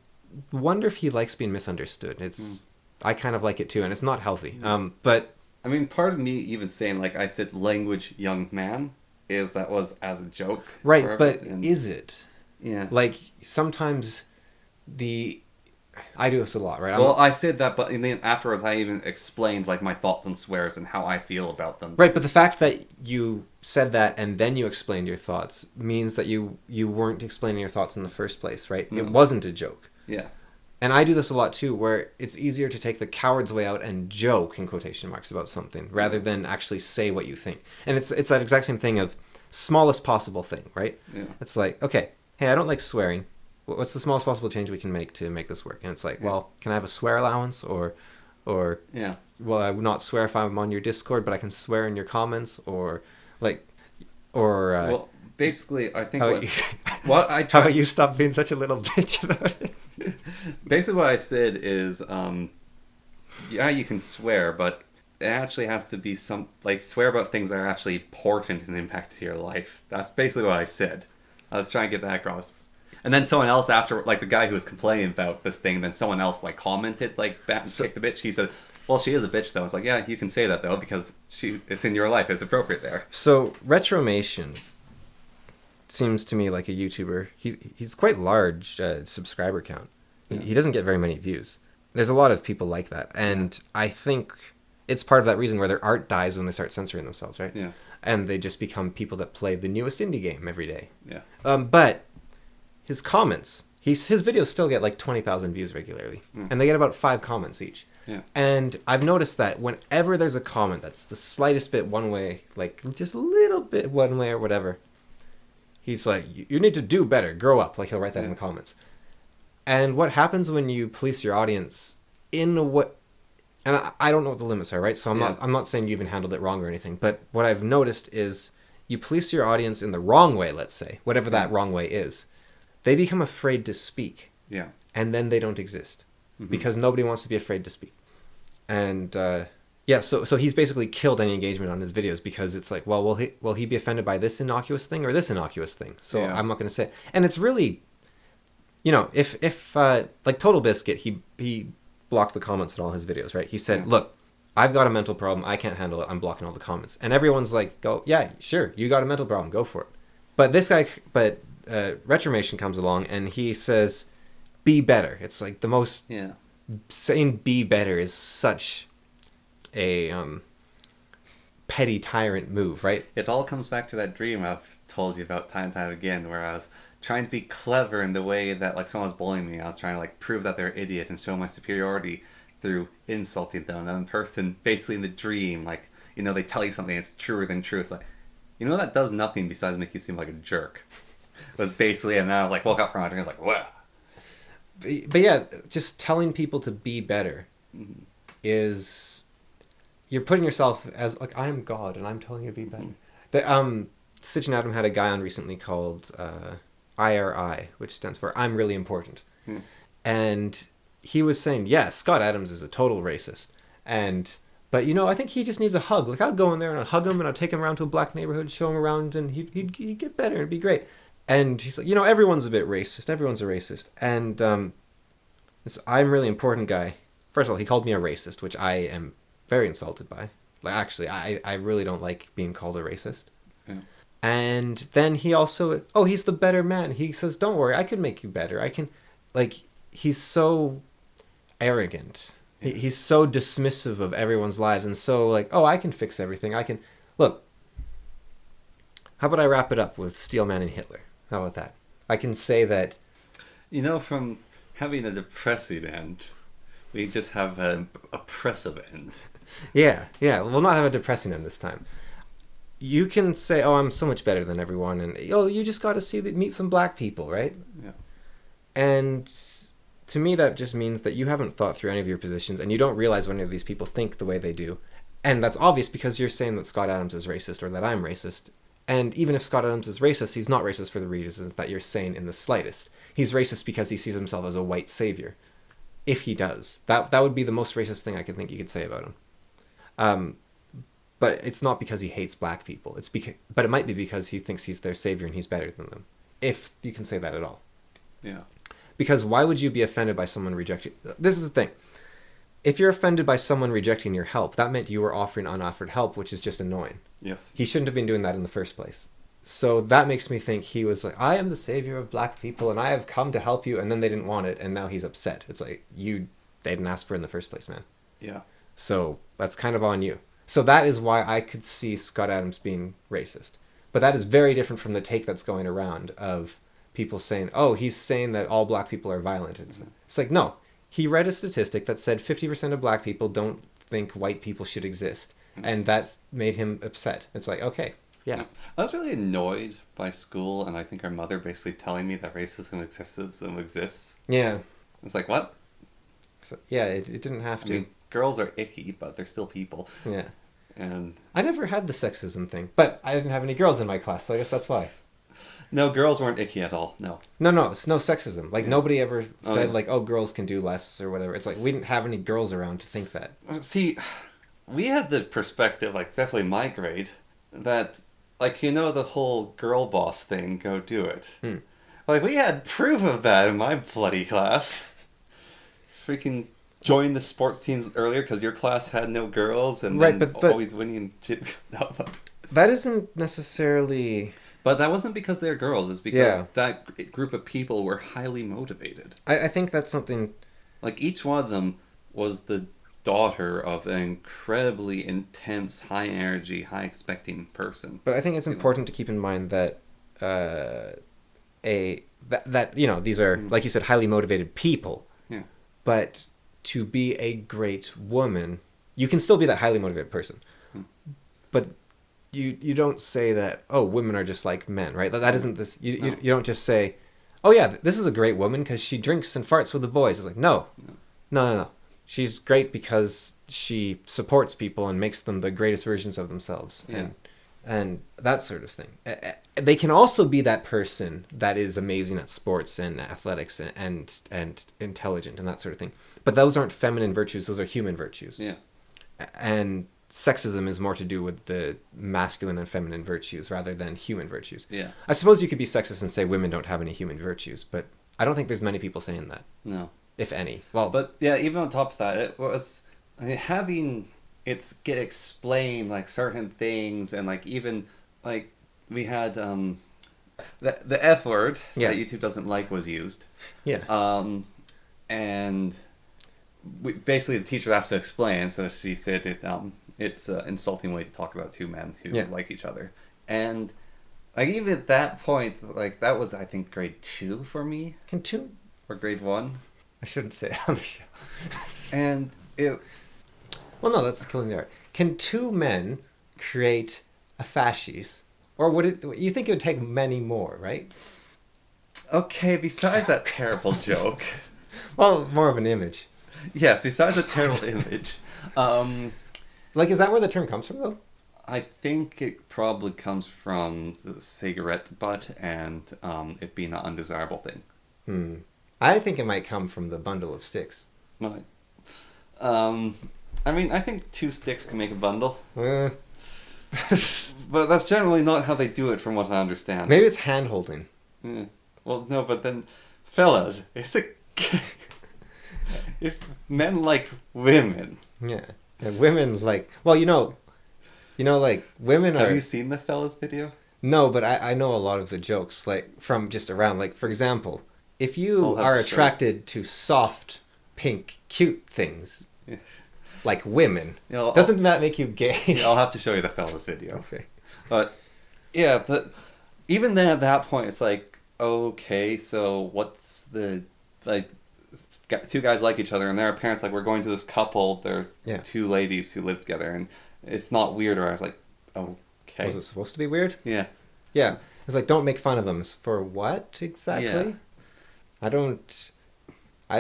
wonder if he likes being misunderstood. I kind of like it too, and it's not healthy. But I mean, part of me even saying, like, I said language young man, is that was as a joke. right, but is it? Yeah. Like sometimes I do this a lot, right? Well, I said that, but then afterwards I even explained, like, my thoughts on swears and how I feel about them. Right, but the fact that you said that and then you explained your thoughts means that you weren't explaining your thoughts in the first place, right? No. It wasn't a joke. Yeah. And I do this a lot too, where it's easier to take the coward's way out and joke in quotation marks about something rather than actually say what you think. And it's that exact same thing of smallest possible thing, right? Yeah. It's like, okay, hey, I don't like swearing. What's the smallest possible change we can make to make this work? And it's like, well, can I have a swear allowance, or Yeah. well, I would not swear if I'm on your Discord, but I can swear in your comments, or like, or Well, basically, I think how what, about you, what I how try, about you stop being such a little bitch about it? basically what I said is, yeah, you can swear, but it actually has to be swear about things that are actually important and impact to your life. That's basically what I said. I was trying to get that across. And then someone else after, like the guy who was complaining about this thing, then someone else like commented, like, kick the bitch. He said, well, she is a bitch though. I was like, yeah, you can say that though, because it's in your life. It's appropriate there. So Retromation seems to me like a YouTuber. He's quite large subscriber count. Yeah. He doesn't get very many views. There's a lot of people like that, and I think it's part of that reason where their art dies when they start censoring themselves, right? Yeah. And they just become people that play the newest indie game every day. Yeah. But his comments, his videos still get like 20,000 views regularly, and they get about 5 comments each. Yeah. And I've noticed that whenever there's a comment that's the slightest bit one way, like just a little bit one way or whatever, he's like, you need to do better, grow up. Like he'll write that in the comments. And what happens when you police your audience in a way, and I don't know what the limits are, right? So I'm not saying you even handled it wrong or anything, but what I've noticed is you police your audience in the wrong way, let's say, whatever that wrong way is. They become afraid to speak. Yeah. And then they don't exist. Mm-hmm. Because nobody wants to be afraid to speak. And so he's basically killed any engagement on his videos because it's like, well, will he be offended by this innocuous thing or this innocuous thing? So I'm not going to say it. And it's really, if like Total Biscuit, he blocked the comments on all his videos, right? He said, look, I've got a mental problem. I can't handle it. I'm blocking all the comments. And everyone's like, go, yeah, sure. You got a mental problem. Go for it. But Retromation comes along and he says, be better. It's like the most saying be better is such a petty tyrant move, right? It all comes back to that dream I've told you about time and time again, where I was trying to be clever in the way that, like, someone was bullying me. I was trying to, like, prove that they're an idiot and show my superiority through insulting them. And the person basically in the dream, like, they tell you something that's truer than true. It's like, that does nothing besides make you seem like a jerk. It was basically, and then I was like, woke up from my dream, I was like, wow. But yeah, just telling people to be better is, you're putting yourself as like, I am God and I'm telling you to be better. Stitch and Adam had a guy on recently called IRI, which stands for I'm Really Important. And he was saying, yeah, Scott Adams is a total racist. But I think he just needs a hug. Like, I'd go in there and I'd hug him and I'd take him around to a black neighborhood, show him around, and he'd get better. It'd be great. And he's like, everyone's a bit racist. Everyone's a racist. And this I'm Really Important guy, first of all, he called me a racist, which I am very insulted by. Like, actually, I really don't like being called a racist. Yeah. And then he also, he's the better man. He says, don't worry, I can make you better. I can, like, he's so arrogant. He's so dismissive of everyone's lives and so like, I can fix everything. I can... Look, how about I wrap it up with Steelman and Hitler? How about that? I can say that... From having a depressing end. We just have an oppressive end. Yeah, we'll not have a depressing end this time. You can say, "Oh, I'm so much better than everyone," and you just got to meet some black people, right? Yeah. And to me, that just means that you haven't thought through any of your positions, and you don't realize when any of these people think the way they do. And that's obvious because you're saying that Scott Adams is racist or that I'm racist. And even if Scott Adams is racist, he's not racist for the reasons that you're saying in the slightest. He's racist because he sees himself as a white savior. If he does. That would be the most racist thing I could think you could say about him. But it's not because he hates black people. But it might be because he thinks he's their savior and he's better than them. If you can say that at all. Yeah. Because why would you be offended by someone rejecting... This is the thing. If you're offended by someone rejecting your help, that meant you were offering unoffered help, which is just annoying. Yes. He shouldn't have been doing that in the first place. So that makes me think he was like, I am the savior of black people and I have come to help you, and then they didn't want it and now he's upset. It's like, they didn't ask for it in the first place, man. Yeah. So that's kind of on you. So that is why I could see Scott Adams being racist. But that is very different from the take that's going around of people saying, oh, he's saying that all black people are violent. It's like, no. He read a statistic that said 50% of black people don't think white people should exist. And that's made him upset. It's like, okay, yeah. I was really annoyed by school, and I think our mother basically telling me that racism exists. Yeah. It's like, what? So, yeah, it didn't have to. I mean, girls are icky, but they're still people. Yeah. And I never had the sexism thing, but I didn't have any girls in my class, so I guess that's why. No, girls weren't icky at all. No. No, it's no sexism. Like, nobody ever said, yeah. like, oh, girls can do less or whatever. It's like, we didn't have any girls around to think that. See, we had the perspective, like, definitely my grade, that, like, the whole girl boss thing, go do it. Like, we had proof of that in my bloody class. Freaking join the sports teams earlier because your class had no girls, and right, then but always winning. That isn't necessarily... But that wasn't because they're girls. It's because that group of people were highly motivated. I think that's something... Like, each one of them was the daughter of an incredibly intense, high-energy, high-expecting person. But I think it's important to keep in mind that these are, like you said, highly motivated people. Yeah. But to be a great woman, you can still be that highly motivated person. But... You don't say that, oh, women are just like men, right? That isn't this. You don't just say, oh yeah, this is a great woman because she drinks and farts with the boys. It's like, no. She's great because she supports people and makes them the greatest versions of themselves, and that sort of thing. They can also be that person that is amazing at sports and athletics and intelligent and that sort of thing. But those aren't feminine virtues; those are human virtues. Yeah, and sexism is more to do with the masculine and feminine virtues rather than human virtues. Yeah. I suppose you could be sexist and say women don't have any human virtues, but I don't think there's many people saying that. No. If any. Well, but yeah, even on top of that, it was having it get explained, like, certain things, and, like, even, like, we had the F word that YouTube doesn't like was used. Yeah. And basically the teacher has to explain, so she said it's an insulting way to talk about two men who like each other. And, like, even at that point, like, that was, I think, grade 2 for me. Or grade 1. I shouldn't say it on the show. And it... Well, no, that's killing the art. Can two men create a fasces? Or would it... You think it would take many more, right? Okay, besides that terrible joke... Well, more of an image. Yes, besides a terrible image. Like, is that where the term comes from, though? I think it probably comes from the cigarette butt and it being an undesirable thing. I think it might come from the bundle of sticks. Right. I mean, I think 2 sticks can make a bundle. But that's generally not how they do it, from what I understand. Maybe it's hand-holding. Yeah. Well, no, but then, fellas, it's a... If men like women... Yeah. And women like... Well, like, women are... Have you seen the fellas video? No, but I know a lot of the jokes, like, from just around. Like, for example, if you are attracted to soft, pink, cute things, like women, doesn't that make you gay? Yeah, I'll have to show you the fellas video. Okay. But, yeah, even then at that point, it's like, okay, so what's the... Like, two guys like each other, and their parents like, we're going to this couple. There's Yeah. two ladies who live together, and it's not weird. Or I was like, okay, Was it supposed to be weird? yeah, Yeah. It's like, don't make fun of them. For what exactly? Yeah. I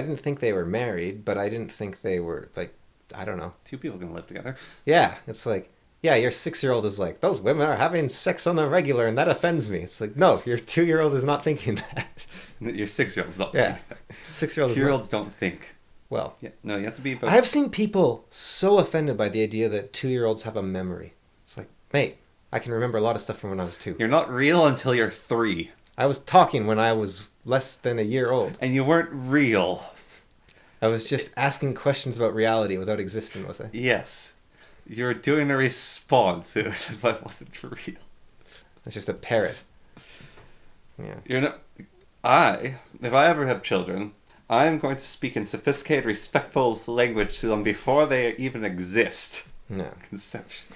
didn't think they were married, but I didn't think they were, like, I don't know. two people can live together. Yeah, it's like, yeah, your 6-year-old is like, those women are having sex on the regular, and that offends me. It's like, no, your 2-year-old is not thinking that. Your 6-year-olds don't. Yeah, think that. 6-year-old is 2-year-olds don't think. well. Yeah, no, you have to be. I have seen people so offended by the idea that 2-year-olds have a memory. It's like, mate, I can remember a lot of stuff from when I was 2. You're not real until you're 3, I was talking when I was less than a year old. and you weren't real. I was just asking questions about reality without existing, was I? Yes, you're doing a response, but it wasn't real. It's just a parrot. Yeah. You're not. If I ever have children, I'm going to speak in sophisticated, respectful language to them before they even exist. No. Conception.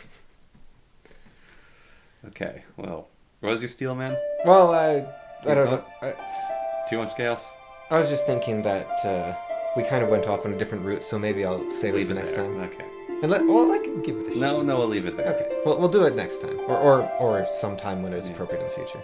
Okay, well, what was your steal, man? Well, I don't know. Too much chaos? I was just thinking that we kind of went off on a different route, so maybe I'll save it for next there. time. Okay. And well, I can give it a shot. No, we'll leave it there. Okay. Well, we'll do it next time, or sometime when it's appropriate in the future.